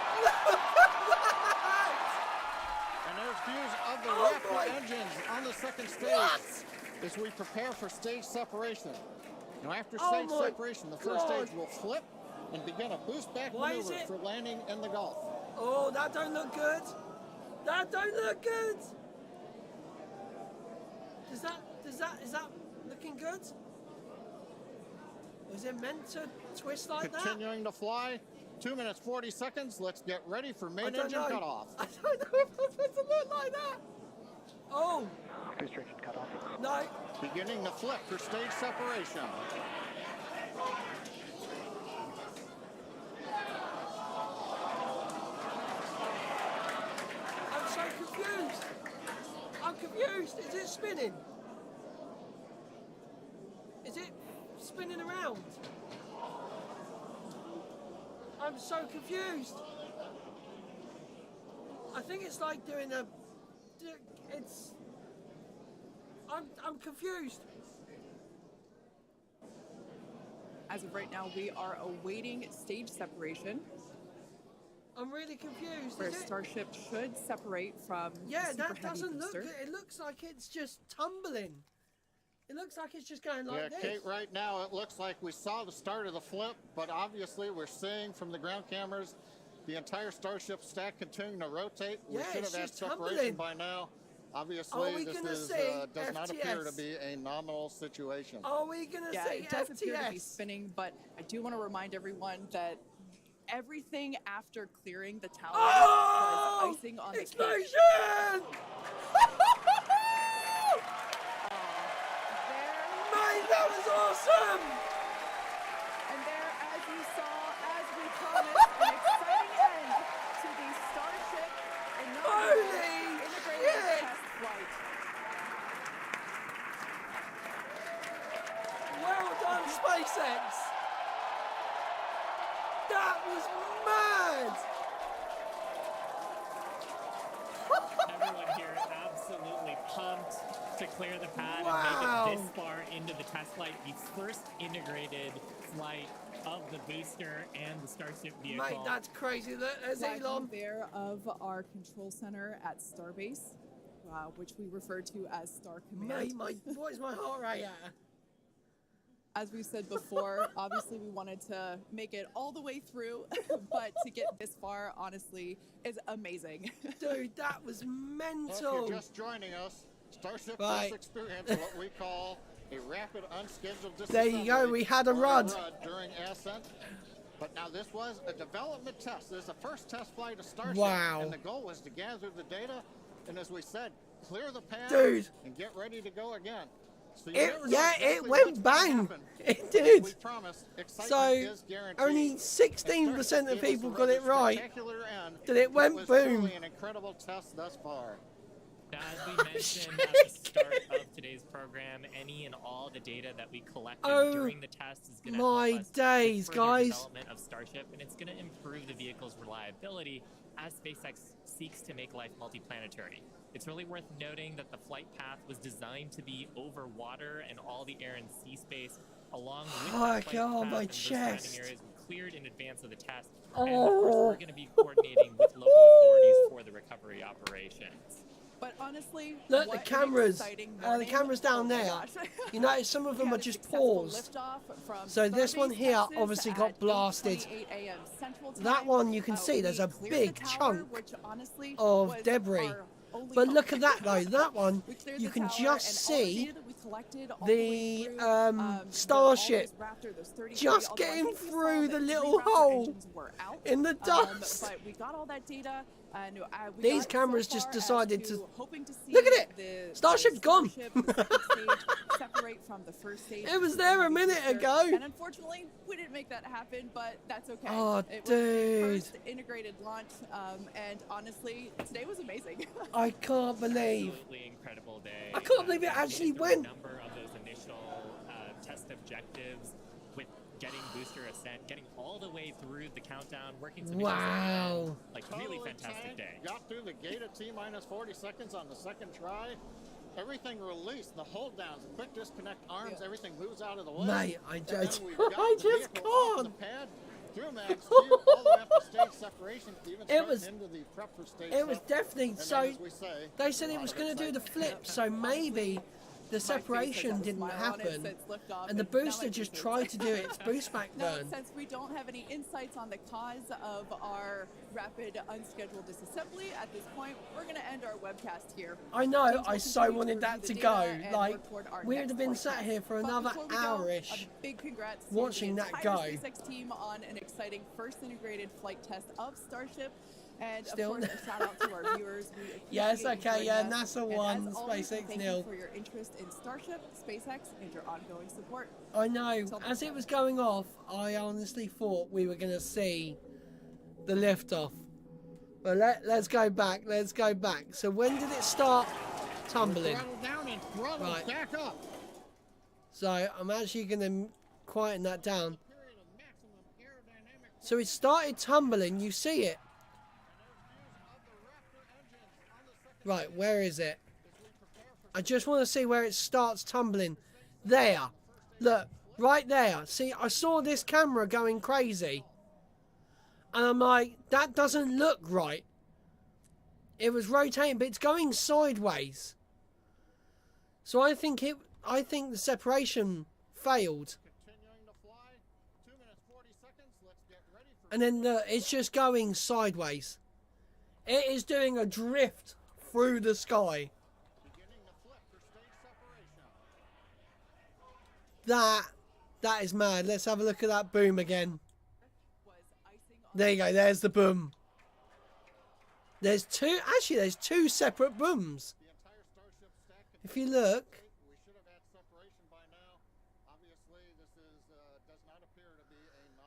And there's views of the Raptor engines on the second stage as we prepare for stage separation. Now after stage separation, the first stage will flip and begin a boost back maneuver for landing in the Gulf. Oh, that don't look good. That don't look good. Is that looking good? Was it meant to twist like that? Continuing to fly. 2 minutes 40 seconds. Let's get ready for main engine cutoff. I don't know if it's meant to look like that. Oh. Boost engine cutoff. No. Beginning to flip for stage separation. I'm so confused. I'm confused. Is it spinning? Is it spinning around? I'm so confused. I think it's like doing a... I'm confused. As of right now, we are awaiting stage separation. I'm really confused. Where Starship should separate from that doesn't look good. It looks like it's just tumbling. It looks like it's just going like this. Kate, right now it looks like we saw the start of the flip, but obviously we're seeing from the ground cameras the entire Starship stack continuing to rotate. We should have had separation by now. Obviously, this does not appear to be a nominal situation. Are we going to say it does appear to be spinning, but I do want to remind everyone that everything after clearing the tower was icing on the cake. Explosion! Mate, that was awesome! And there, as you saw, as we promised, an exciting end to the Starship integrated test flight. Well done, SpaceX! That was mad! Everyone here absolutely pumped to clear the pad and make it this far into the test flight, the first integrated flight of the booster and the Starship vehicle. Mate, that's crazy. There's Elon there of our control center at Starbase, which we refer to as Star Command. Mate, what is my heart rate at? As we said before, obviously we wanted to make it all the way through, but to get this far, honestly, is amazing. Dude, that was mental. If you're just joining us, Starship just experienced what we call a rapid unscheduled disassembly. There you go, we had a rud during ascent. But now this was a development test. This is the first test flight of Starship. Wow. And the goal was to gather the data, and as we said, clear the pad and get ready to go again. So it went bang. It did. We promised, so only 16% of people got it right. That it went boom. Truly an incredible test thus far. Now, as we mentioned at the start of today's program, any and all the data that we collected during the test is going to help us with further development of Starship, and it's going to improve the vehicle's reliability as SpaceX seeks to make life multiplanetary. It's really worth noting that the flight path was designed to be over water and all the air and sea space, along with the flight path and the surrounding areas we cleared in advance of the test. And of course, we're going to be coordinating with local authorities for the recovery operations. But honestly, look, the cameras down there. You know, some of them are just paused. So this one here obviously got blasted. That one you can see there's a big chunk of debris But look at that though, that one, you can just see the Starship just getting through the little hole in the dust. But we got all that data. These cameras just decided to look at it. Starship's gone. Separate from the first stage. It was there a minute ago. And unfortunately, we didn't make that happen, but that's okay. Oh, it was dude. the first integrated launch, and honestly, today was amazing. I can't believe. Absolutely incredible day. I can't believe it actually went. A number of those initial test objectives with getting booster ascent, getting all the way through the countdown, working to wow. Like really fantastic day. Got through the gate at T-minus 40 seconds on the second try. Everything released, the hold downs, quick disconnect arms, everything moves out of the way. Mate, I just can't. Through max speed, all the way up to stage separation, even into the prep for stage it was definitely, and so say, they said it was going to do the flip, so maybe the separation didn't happen, and the booster just tried to do its boost back burn. Since we don't have any insights on the cause of our rapid unscheduled disassembly at this point, we're going to end our webcast here. I know, I so wanted that to go. Like, we would have been sat here for another hour-ish big congrats watching that go. Spacex team on an exciting first integrated flight test of Starship. And of course, a shout out to our viewers. Yes, okay, yeah, NASA won, SpaceX thank nil. you for your interest in Starship, SpaceX, and your ongoing support. I know. As it was going off, I honestly thought we were going to see the liftoff. But let's go back. Let's go back. So when did it start tumbling? Right. Back up. So I'm actually going to quieten that down. So it started tumbling. You see it. Right, where is it? I just want to see where it starts tumbling. There. Look, right there. See, I saw this camera going crazy. And I'm like, that doesn't look right. It was rotating, but it's going sideways. So I think the separation failed. And then it's just going sideways. It is doing a drift through the sky. That is mad. Let's have a look at that boom again. There you go, there's the boom. There's two separate booms. If you look.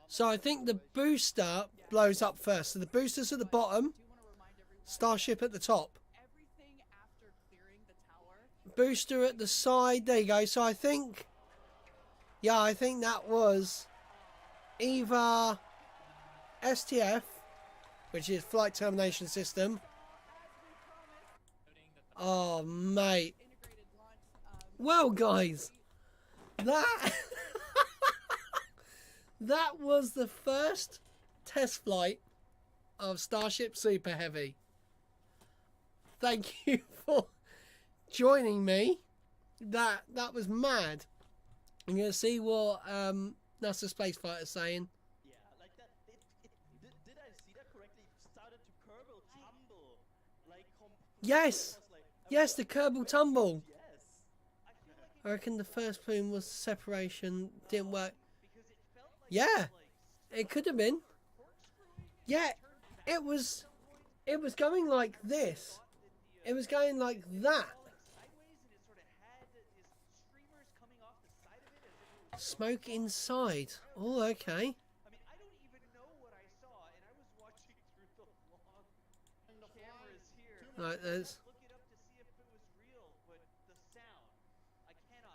So I think the booster blows up first. So the booster's at the bottom. Starship at the top. Booster at the side. There you go. So I think that was either STF, which is Flight Termination System. Oh, mate. Well, guys, that that was the first test flight of Starship Super Heavy. Thank you for joining me. That was mad. I'm going to see what NASA Spaceflight is saying. Yeah, like that. Did I see that correctly? It started to Kerbal tumble. Like yes. Yes, the Kerbal tumble. Yes. I reckon the first boom was separation. Didn't work. Yeah. It could have been. Yeah. It was going like this. It was going like that. Smoke inside. Oh, okay. I mean, I don't even know what I saw, and I was watching through the long cameras here. Right, there's. Look it up to see if it was real, but the sound, I cannot.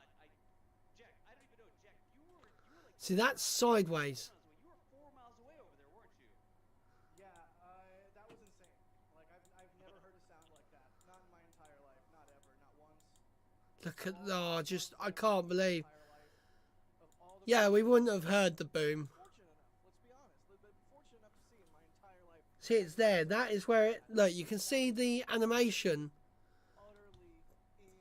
Jack, I don't even know, Jack. You were like. See, that's sideways. You were 4 miles away over there, weren't you? Yeah, that was insane. Like I've never heard a sound like that. Not in my entire life. Not ever. Not once. Look at I can't believe. Yeah, we wouldn't have heard the boom. See, it's there. That is where it. Look, you can see the animation. Utterly insane.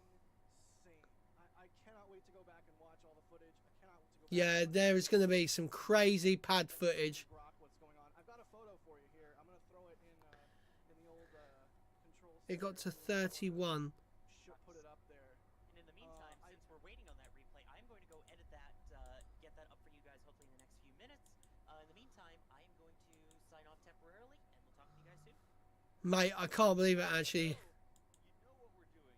I cannot wait to go back and watch all the footage. I cannot wait to go back. Yeah, there is going to be some crazy pad footage. What's going on? I've got a photo for you here. I'm going to throw it in the old control. It got to 31. She'll put it up there. And in the meantime, since we're waiting on that replay, I'm going to go edit that, get that up for you guys hopefully in the next few minutes. In the meantime, I am going to sign off temporarily, and we'll talk to you guys soon. Mate, I can't believe it, actually. You know what we're doing.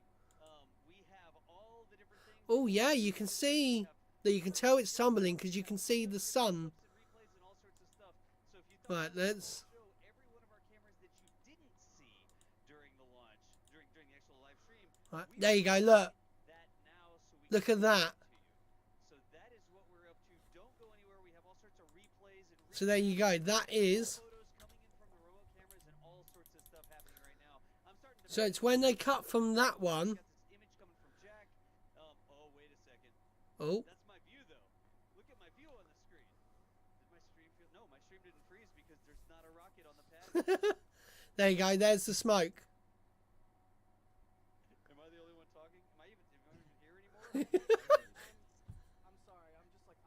We have all the different things. Oh, yeah, you can see that. You can tell it's tumbling because you can see the sun. Right, let's... Every one of our cameras that you didn't see during the launch, during the actual live stream. Right, there you go, look. Look at that. So that is what we're up to. Don't go anywhere. We have all sorts of replays and So there you go. That is... photos coming in from the remote cameras and all sorts of stuff happening right now. I'm starting to So it's when they cut from that one. got this image coming from Jack. Oh, wait a second. Oh. That's my view, though. Look at my view on the screen. Did my stream feel... No, my stream didn't freeze because there's not a rocket on the pad. There you go. There's the smoke. Am I the only one talking? Am I even here anymore? I'm sorry. I'm just like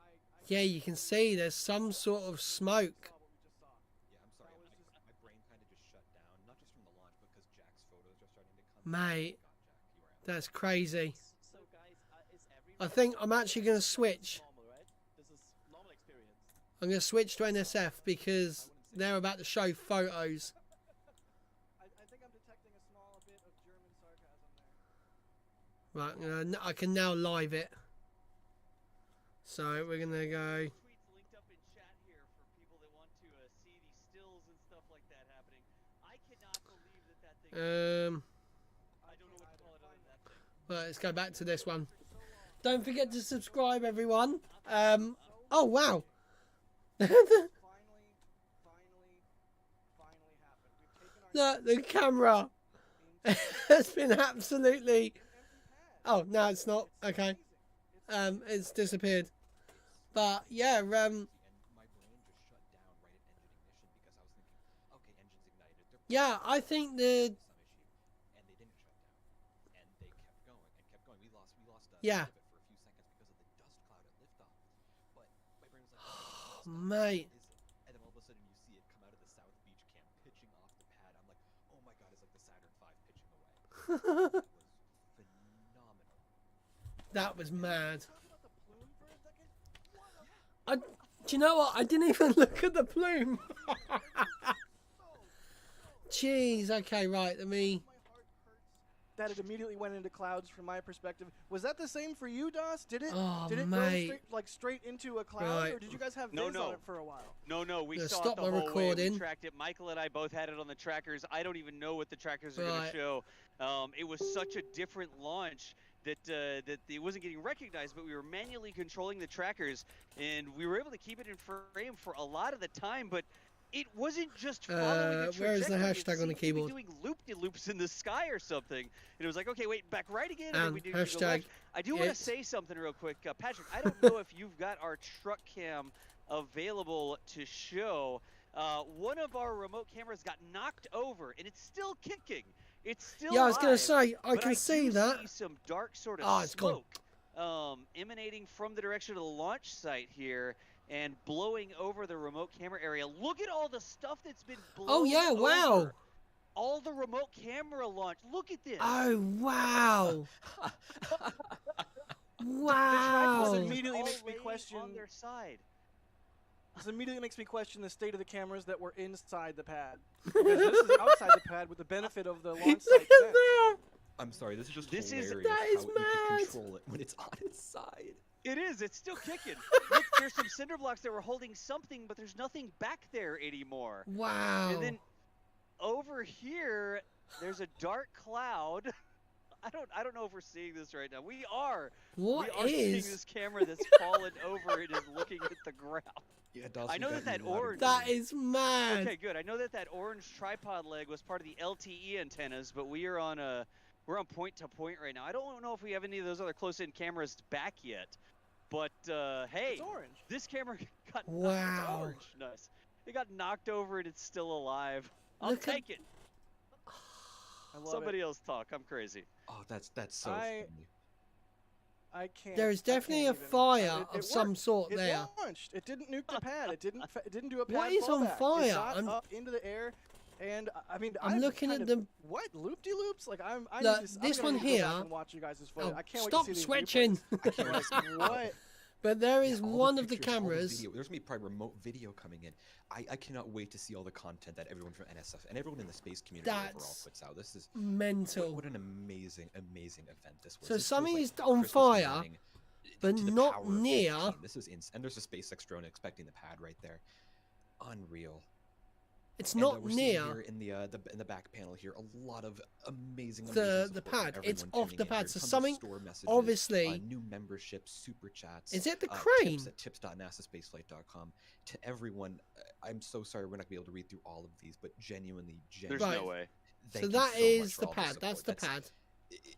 Yeah, you can see there's some sort of smoke. Yeah, I'm sorry. My brain kind of just shut down, not just from the launch, but because Jack's photos are starting to come. Mate, that's crazy. So guys, is I think I'm actually going to switch. normal, right? This is normal experience. I'm going to switch to NSF because they're about to show photos. I think I'm detecting a small bit of German sarcasm there. Right, I can now live it. So we're going to go... Tweets linked up in chat here for people that want to see these stills and stuff like that happening. I cannot believe that thing. I don't know what to call it other than that thing. Right, let's go back to this one. Don't forget to subscribe, everyone. Oh, wow. Finally happened. We've taken our Look, the camera has been absolutely... Oh, no, it's not. Okay. It's disappeared. But, yeah, And my brain just shut down right at engine ignition because I was thinking, okay, engine's ignited. They're yeah, I think the... some issue, and they didn't shut down, and they kept going and kept going. We lost Yeah. sight of it for a few seconds because of the dust cloud at liftoff. But my brain was like, Oh, okay, mate. is it? And then all of a sudden you see it come out of the South Beach camp, pitching off the pad. I'm like, oh my god, it's like the Saturn V pitching away. It was phenomenal. That was mad. Do you know what? I didn't even look at the plume. Jeez. Okay, right. Let me... that it immediately went into clouds from my perspective. Was that the same for you, Das? Did it Oh, go mate. straight into a cloud, Right. or did you guys have No, viz no. on it for a while? No, we Yeah, saw stop it the my whole way. recording. We tracked it. Michael and I both had it on the trackers. I don't even know what the trackers are going Right. to show. It was such a different launch that it wasn't getting recognized, but we were manually controlling the trackers, and we were able to keep it in frame for a lot of the time, but it wasn't just following a where is the trajectory. hashtag It on the seemed to be keyboard? doing loop-de-loops in the sky or something. And it was like, okay, wait, back right again, and then And we do go hashtag left. I do want to it. say something real quick. Patrick, I don't know if you've got our truck cam available to show. One of our remote cameras got knocked over, and it's still kicking. It's still Yeah, I was going to live, say, I but can see do that. see some dark sort of Oh, it's gone. smoke emanating from the direction of the launch site here and blowing over the remote camera area. Look at all the stuff that's been blown Oh, yeah, wow. over. All the remote camera launch. Look at this. Oh, wow. Wow. This immediately makes me All question. on their side. This immediately makes me question the state of the cameras that were inside the pad. Because this is outside the pad with the benefit of the launch Look site. at vent. that. I'm sorry, this is just This is- hilarious that is how you mad. can control it when it's on its side. It is. It's still kicking. Look, there's some cinder blocks that were holding something, but there's nothing back there anymore. Wow. And then over here, there's a dark cloud. I don't know if we're seeing this right now. We are. What we are seeing is... this camera that's fallen over and is looking at the ground. Yeah, Dawson, I know you that got me loud orange- and That clear. is mad. Okay, good. I know that orange tripod leg was part of the LTE antennas, but we're on point to point right now. I don't know if we have any of those other close-in cameras back yet. But hey, It's orange. this camera got Wow. knocked orange. Nice. It got knocked over and it's still alive. I'll Look at- take it. I love Somebody it. else talk. I'm crazy. Oh, that's so I- funny. I can't. There is I definitely a can't even. fire It of some worked. sort It there. launched. It didn't nuke the pad. It didn't do a pad What is on fallback. fire? It shot I'm- up into the air. And I mean, I'm looking at them. What loop-de-loops? Like I'm this one here. And watch you guys' footage. I can't stop wait to see switching. What? But there is one the of the pictures, cameras. There's gonna be probably remote video coming in. I cannot wait to see all the content that everyone from NSF and everyone in the space community overall puts out. This is mental. What an amazing event this was. So this something like is on fire, but not near. This is and there's a SpaceX drone expecting the pad right there. Unreal. It's not near. Here in the back panel here, a lot of amazing the pad. It's off the pad. So something obviously new memberships, super chats. Is it the crane? Tips at tips.nasaspaceflight.com. To everyone, I'm so sorry we're not gonna be able to read through all of these, but genuinely. There's no way. So that is the pad. That's the pad.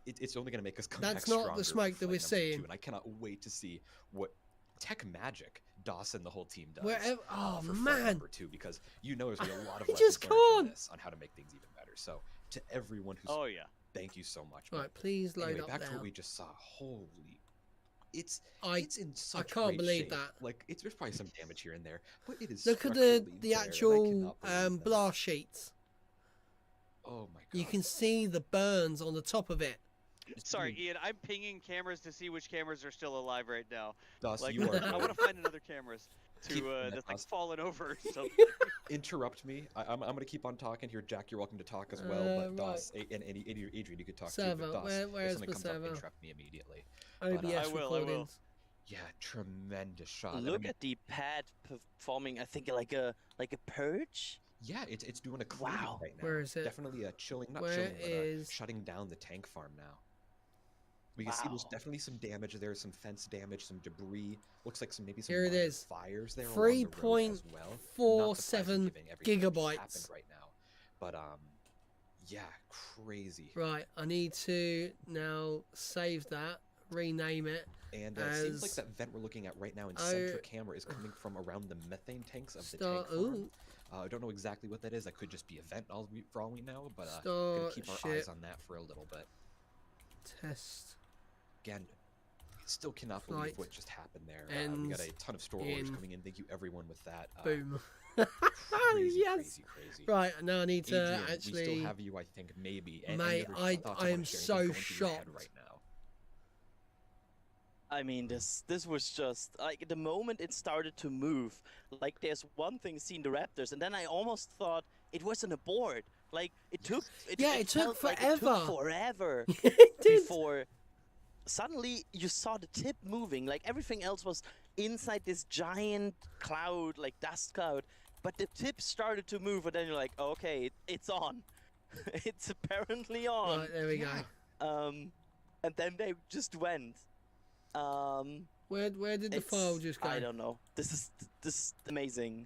It's only gonna make us come back That's not the smoke that we're seeing. And I cannot wait to see what tech magic Dawson the whole team does. Oh for man, number 2, because there's gonna be a lot of lessons learned from this on how to make things even better. So to everyone who's thank you so much. Right, please load anyway, up back now. to what we just saw. Holy, it's in such I can't believe shape. that. Like there's probably some damage here and there, but it is. Look at the actual blast sheets. Oh my god! You can see the burns on the top of it. Sorry, Ian. I'm pinging cameras to see which cameras are still alive right now. Dawson, like, you are. I want to find another cameras that's like fallen over. So. Interrupt me. I'm gonna keep on talking here. Jack, you're welcome to talk as well. But Doss and Adrian, you could talk too. But Doss, where if something comes server? up, interrupt me immediately. OBS I will. Yeah, tremendous shot. Look at the pad performing. I think like a purge. Yeah, it's doing a clean right now. Where is it? Definitely a chilling, not Where chilling, is... but shutting down the tank farm now. We can see there's definitely some damage there, some fence damage, some debris. Looks like maybe some fires there. 3.47 gigabytes right now. But yeah, crazy. Right, I need to now save that, rename it. And it seems like that vent we're looking at right now in center camera is coming from around the methane tanks of the tank farm. I don't know exactly what that is. That could just be a vent for all we know, but gonna keep our eyes on that for a little bit. Test. Again, still cannot believe what just happened there. We got a ton of store orders coming in. Thank you everyone with that. Boom. Crazy, yes. crazy. Right, now I need to Adrian, actually. We still have you, I think, maybe. Mate, I am so shocked right now. I mean, this was just like the moment it started to move. Like, there's one thing seeing the Raptors, and then I almost thought it was an abort. Like it took. It took forever. Like it took forever before suddenly you saw the tip moving. Like everything else was inside this giant cloud, like dust cloud. But the tip started to move, and then you're like, oh, okay, it's on. It's apparently on. Right, there we go. And then they just went. Where did the file just go? I don't know. This is amazing.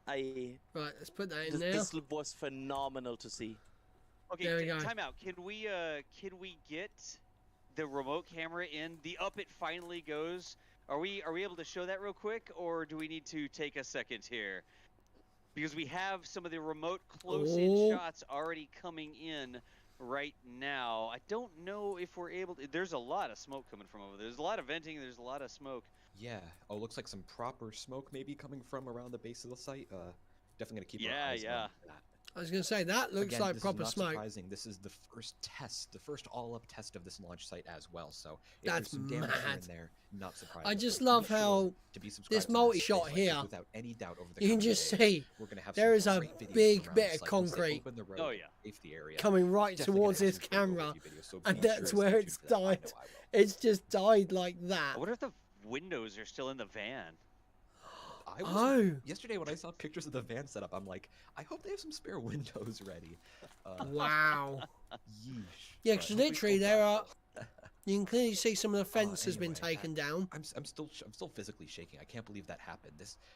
Right, let's put that in there. This was phenomenal to see. Okay, there we go. Time out. Can we get the remote camera in? The up it finally goes. Are we able to show that real quick, or do we need to take a second here? Because we have some of the remote close-in shots already coming in right now. I don't know if we're able to. There's a lot of smoke coming from over there. There's a lot of venting. There's a lot of smoke. Yeah. Oh, looks like some proper smoke maybe coming from around the base of the site. Definitely gonna keep our eyes on that. I was gonna say that looks like proper smoke. Surprising. This is the first test, the first all-up test of this launch site as well. So if that's there's some damage in there, not surprising. I just love how this multi-shot here. Without any doubt, over the you can just see there is a big bit of concrete. Oh yeah. Coming right towards this camera, and that's where it's died. It's just died like that. I wonder if the windows are still in the van. Yesterday when I saw pictures of the van setup, I'm like, I hope they have some spare windows ready. Wow. Yeesh. Yeah, because literally there are. You can clearly see some of the fence has been taken down. I'm still physically shaking. I can't believe that happened.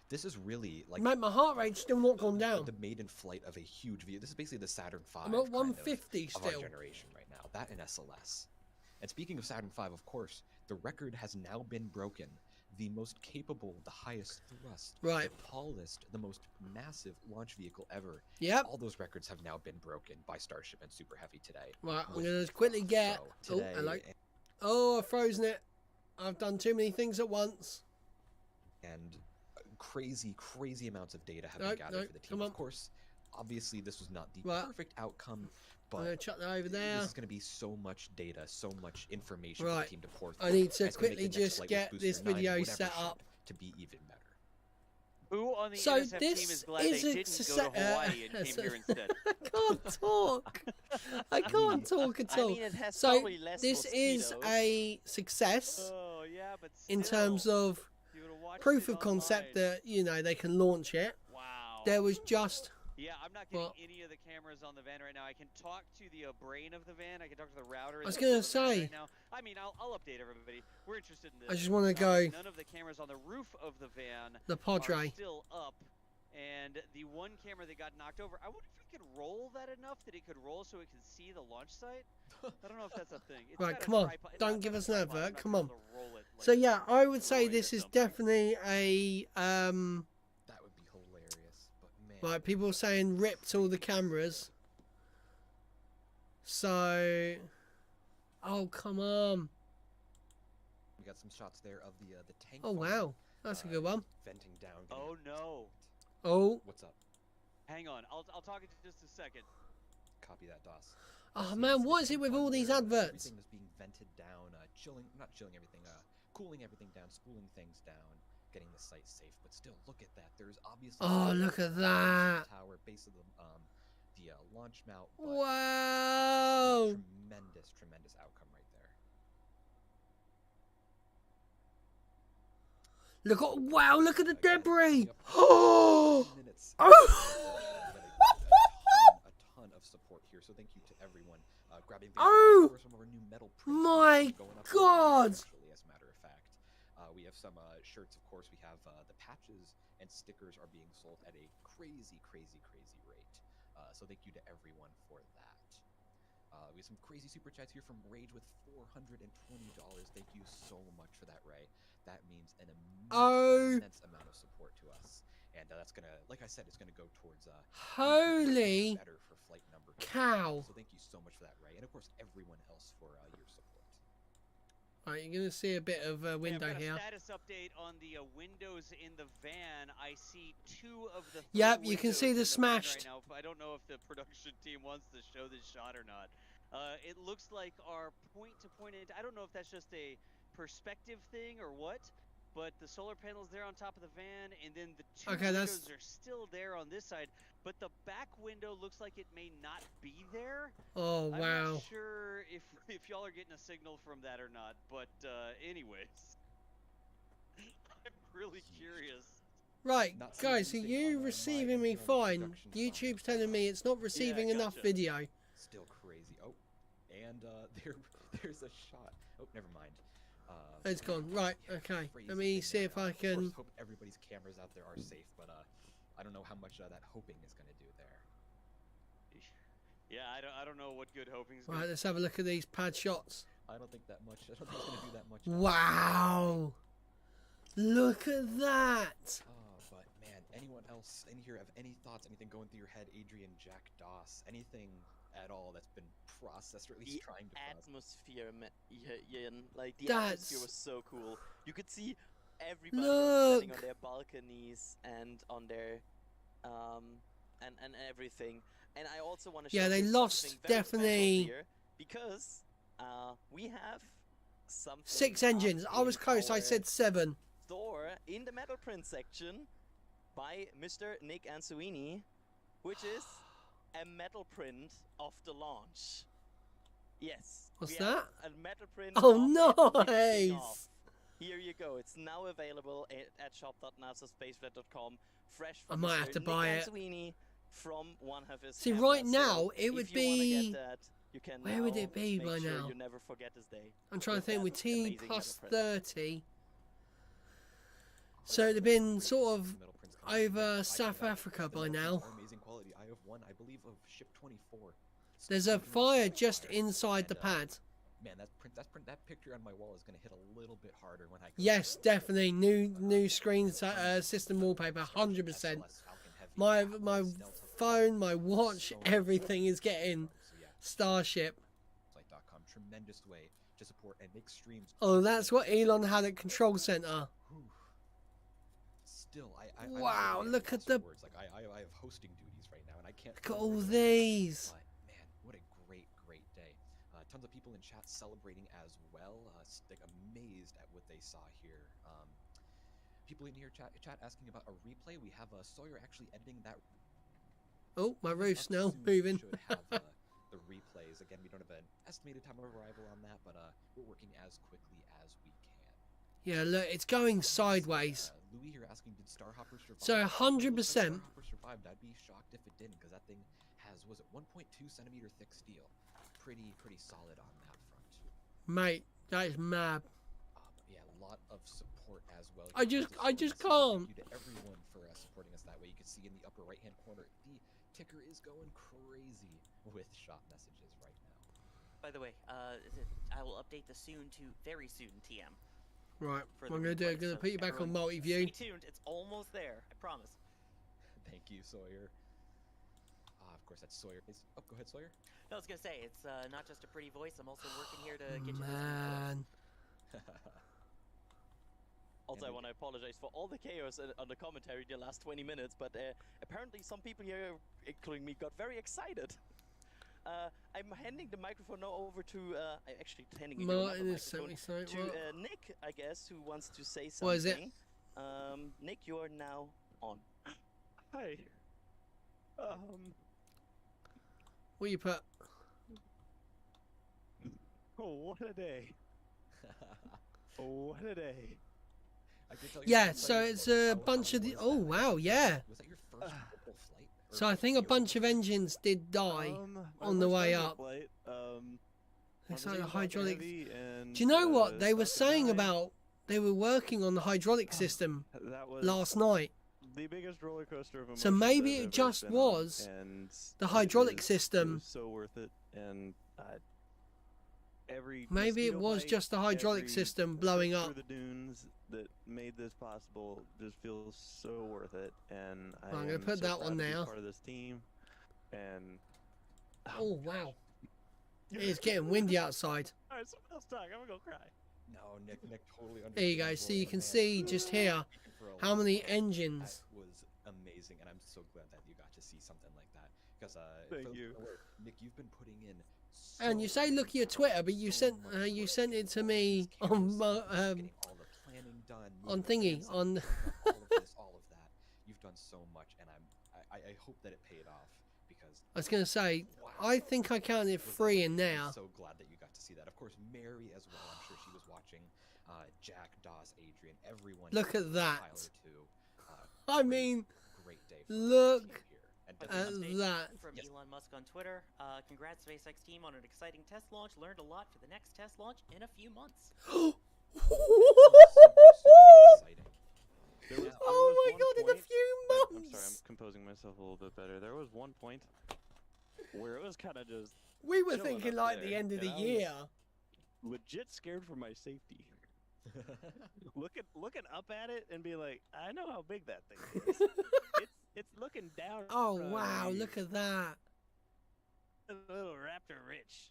This is really like. Mate, my heart rate's still not gone down. The maiden flight of a huge vehicle. This is basically the Saturn V. I'm at 150 of our generation right now. That and SLS. And speaking of Saturn V, of course, the record has now been broken. The most capable, the highest thrust, right, the tallest, the most massive launch vehicle ever. Yep. All those records have now been broken by Starship and Super Heavy today. Right, I'm going to quickly get... Oh, hello. Oh, I've frozen it. I've done too many things at once. And crazy amounts of data have been gathered for the team. Of course, obviously this was not the perfect outcome, but I'm gonna chuck that over there. This is going to be so much data, so much information for the team to pour through. I need to quickly just get this video set up to be even better. Who on the NSF team is glad they didn't go to Hawaii and came here instead? I can't talk. I can't talk at all. I mean, it has so probably less this is a success but in terms of proof of concept that, you know, they can launch it. Wow. There was just... Yeah, I'm not getting any of the cameras on the van right now. I can talk to the brain of the van. I can talk to the router. I was going to say... Right now. I mean, I'll update everybody. We're interested in this. I just want to go... None of the cameras on the roof of the van the Padre. are still up. And the one camera that got knocked over, I wonder if we could roll that enough that it could roll so it can see the launch site. I don't know if that's a thing. It's right, come on. Don't give us an advert. Come on. So yeah, I would say this is definitely a... That would be hilarious. But man. Like, people saying ripped all the cameras. So... Oh, come on. We got some shots there of the tank. Oh, wow. That's a good one. Venting down. Oh, no. Oh. What's up? Hang on. I'll talk in just a second. Copy that, DOS. Oh, man, what is it with all these adverts? Everything is being vented down, not chilling everything, cooling everything down, spooling things down, getting the site safe. But still, look at that. There's obviously... Oh, look at that. Tower, base of the launch mount. Wow. Tremendous outcome right there. Look at... Wow, look at the debris. Oh. A ton of support here, so thank you to everyone grabbing some of our new metal prints. My God! Actually, as a matter of fact, we have some shirts. Of course, we have the patches and stickers are being sold at a crazy rate. So thank you to everyone for that. We have some crazy super chats here from Rage with $420. Thank you so much for that, Ray. That means an immense amount of support to us. And that's gonna, like I said, it's gonna go towards holy better for flight number cow. So thank you so much for that, Ray, and of course everyone else for your support. All right, you're gonna see a bit of window I've got here. A status update on the windows in the van. I see 2 of the. Yep, you can see the smashed. Right now, I don't know if the production team wants to show this shot or not. It looks like our point-to-point. I don't know if that's just a perspective thing or what. But the solar panels there on top of the van, and then the 2 windows are still there on this side. But the back window looks like it may not be there. Oh, wow. I'm not sure if y'all are getting a signal from that or not. But anyways, I'm really curious. Right, guys, are you receiving me fine? YouTube's telling me it's not receiving enough video. Still crazy. Oh, and there's a shot. Oh, never mind. It's gone. Right, okay. Let me see if I can... Of course, hope everybody's cameras out there are safe, but I don't know how much that hoping is going to do there. Yeah, I don't know what good hoping is going to do. Right, let's have a look at these pad shots. I don't think that much. I don't think it's going to do that much. Wow! Look at that! Oh, but man, anyone else in here have any thoughts, anything going through your head? Adrian, Jack, Doss, anything at all that's been processed, or at least trying to process? Atmosphere, Ian. Like, the atmosphere was so cool. You could see everybody sitting on their balconies and on their and everything. And I also want to show they lost definitely here because we have something 6 engines. I was close. I said 7. Store in the metal print section by Mr. Nick Ansuini, which is a metal print of the launch. Yes. What's that? A metal print. Oh, nice! Here you go. It's now available at shop.nasaspaceflight.com. Fresh. I might have to buy it. From one of his. See, right now it would be. Where would it be by now? You never forget this day. I'm trying to think. With T plus 30. So it'd have been sort of over South Africa by now. Amazing quality. I have one, I believe, of ship 24. There's a fire just inside the pad. Man, that picture on my wall is going to hit a little bit harder when I. Yes, definitely new screen system wallpaper, 100%. My phone, my watch, everything is getting Starship. Tremendous way to support and make streams. Oh, that's what Elon had at Control Center. still, wow, look at the words. Like I have hosting duties right now, and I can't. Look at all these. But man, what a great day. Tons of people in chat celebrating as well. Like amazed at what they saw here. People in here chat asking about a replay. We have Sawyer actually editing that. Oh, my roof's now moving. Should have the replays. Again, we don't have an estimated time of arrival on that, but we're working as quickly as we can. Yeah, look, it's going sideways. Louis here asking, did Starhopper survive? So 100%. Starhopper survived. I'd be shocked if it didn't, because that thing has, was it 1.2 centimeter thick steel? Pretty solid on that front too. Mate, that is mad. Yeah, a lot of support as well. I just can't. Thank you to everyone for supporting us that way. You can see in the upper right hand corner, the ticker is going crazy with shot messages right now. By the way, I will update the soon to very soon TM. Right, I'm gonna put you back on multi-view. Stay tuned, it's almost there, I promise. Thank you, Sawyer. Of course, that's Sawyer. Oh, go ahead, Sawyer. No, I was gonna say, it's not just a pretty voice, I'm also working here to get you Man. Also, I want to apologize for all the chaos on the commentary the last 20 minutes, but apparently some people here, including me, got very excited. I'm handing the microphone now over to, I'm actually handing it over to Nick, I guess, who wants to say something. What is it? Nick, you are now on. Hi. What you put? Oh, what a day. Oh, what a day. Yeah, so it's a bunch of the. Oh wow, yeah. Was that your first flight? So I think a bunch of engines did die on the way up. It's like a hydraulic. Do you know what they were saying about? They were working on the hydraulic system last night. The biggest roller coaster of emotions. So maybe it just was the hydraulic system. So worth it, and maybe it was just the hydraulic system blowing up. The dunes that made this possible just feels so worth it, and I'm gonna put that one now. Part of this team, and oh wow, it's getting windy outside. All right, someone else talk. I'm gonna go cry. No, Nick totally understands. There you go. So you can see just here how many engines. That was amazing, and I'm so glad that you got to see something like that. Because thank you, Nick. You've been putting in. And you say look at your Twitter, but you sent it to me on on thingy on. all of that. You've done so much, and I hope that it paid off because. I was gonna say, wow. I think I counted 3 in there. I'm so glad that you got to see that. Of course, Mary as well. I'm sure she was watching. Jack, Doss, Adrian, everyone. Look at that. Too. I mean, great day. Look at that. From Elon Musk on Twitter. Congrats, SpaceX team, on an exciting test launch. Learned a lot for the next test launch in a few months. Oh my god, in a few months! I'm sorry, I'm composing myself a little bit better. There was one point where it was kind of just. We were thinking like the end of the year. Legit scared for my safety. looking up at it and be like, I know how big that thing is. It's looking down. Oh wow, look at that. A little Raptor Rich.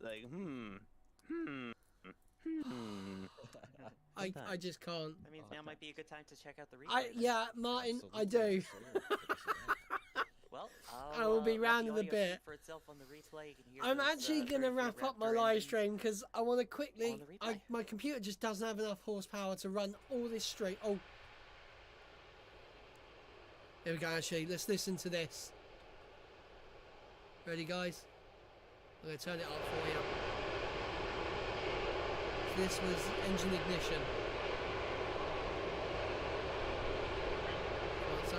Like, I just can't. That means now might be a good time to check out the replay. Yeah, Martin, I do. Well, I will be rounding a bit. For itself on the replay. You can hear I'm those, actually going to wrap up my live stream because I want to quickly. My computer just doesn't have enough horsepower to run all this straight. Oh. Here we go, actually. Let's listen to this. Ready, guys? I'm going to turn it up for you. This was engine ignition. Right, so.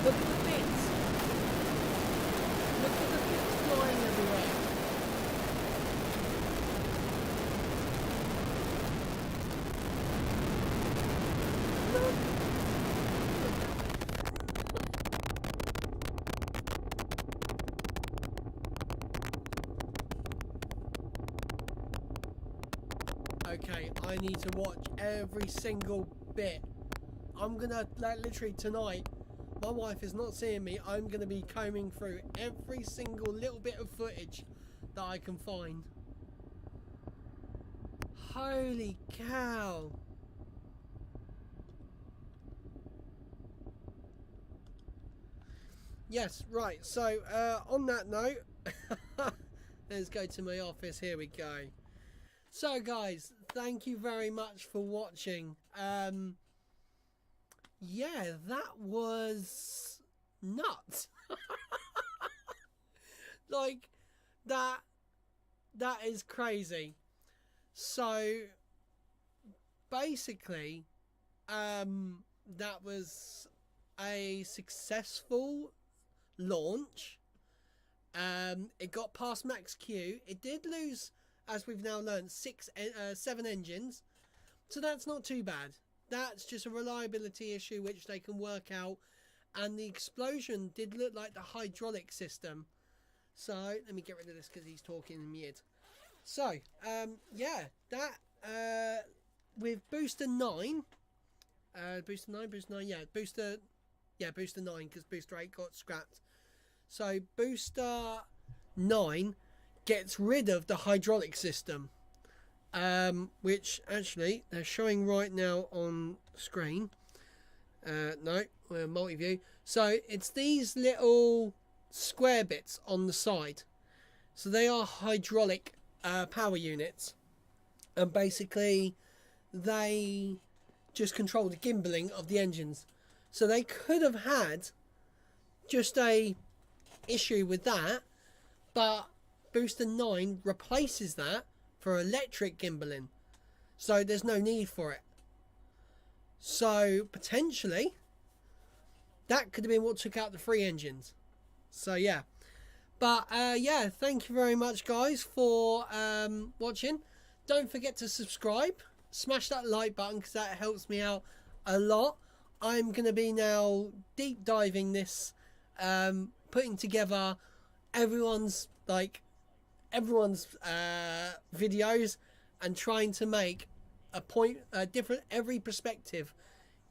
Look at the bits! Look at the bits flying everywhere! Look! Okay, I need to watch every single bit. I'm gonna, like, literally tonight, my wife is not seeing me, I'm going to be combing through every single little bit of footage that I can find. Holy cow. Yes, right, so on that note, let's go to my office. Here we go. So guys, thank you very much for watching. Yeah, that was nuts. Like, that is crazy. So basically, that was a successful launch. It got past max Q. It did lose, as we've now learned, 7 engines, so that's not too bad. That's just a reliability issue which they can work out, and the explosion did look like the hydraulic system. So let me get rid of this because he's talking in mute. So yeah, that with booster 9, booster 9, yeah, booster 9, because booster 8 got scrapped. So booster 9 gets rid of the hydraulic system, which actually they're showing right now on screen. No, we're multi-view. So it's these little square bits on the side. So they are hydraulic power units, and basically they just control the gimbaling of the engines. So they could have had just a issue with that, but booster 9 replaces that for electric gimbaling, so there's no need for it. So potentially that could have been what took out the 3 engines. So yeah, but yeah, thank you very much guys for watching. Don't forget to subscribe, smash that like button because that helps me out a lot. I'm going to be now deep diving this, putting together everyone's videos and trying to make a different every perspective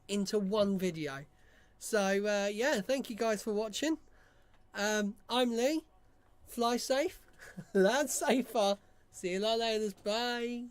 into one video. So yeah, thank you guys for watching. I'm Lee. Fly safe, land safer. See you later. Bye.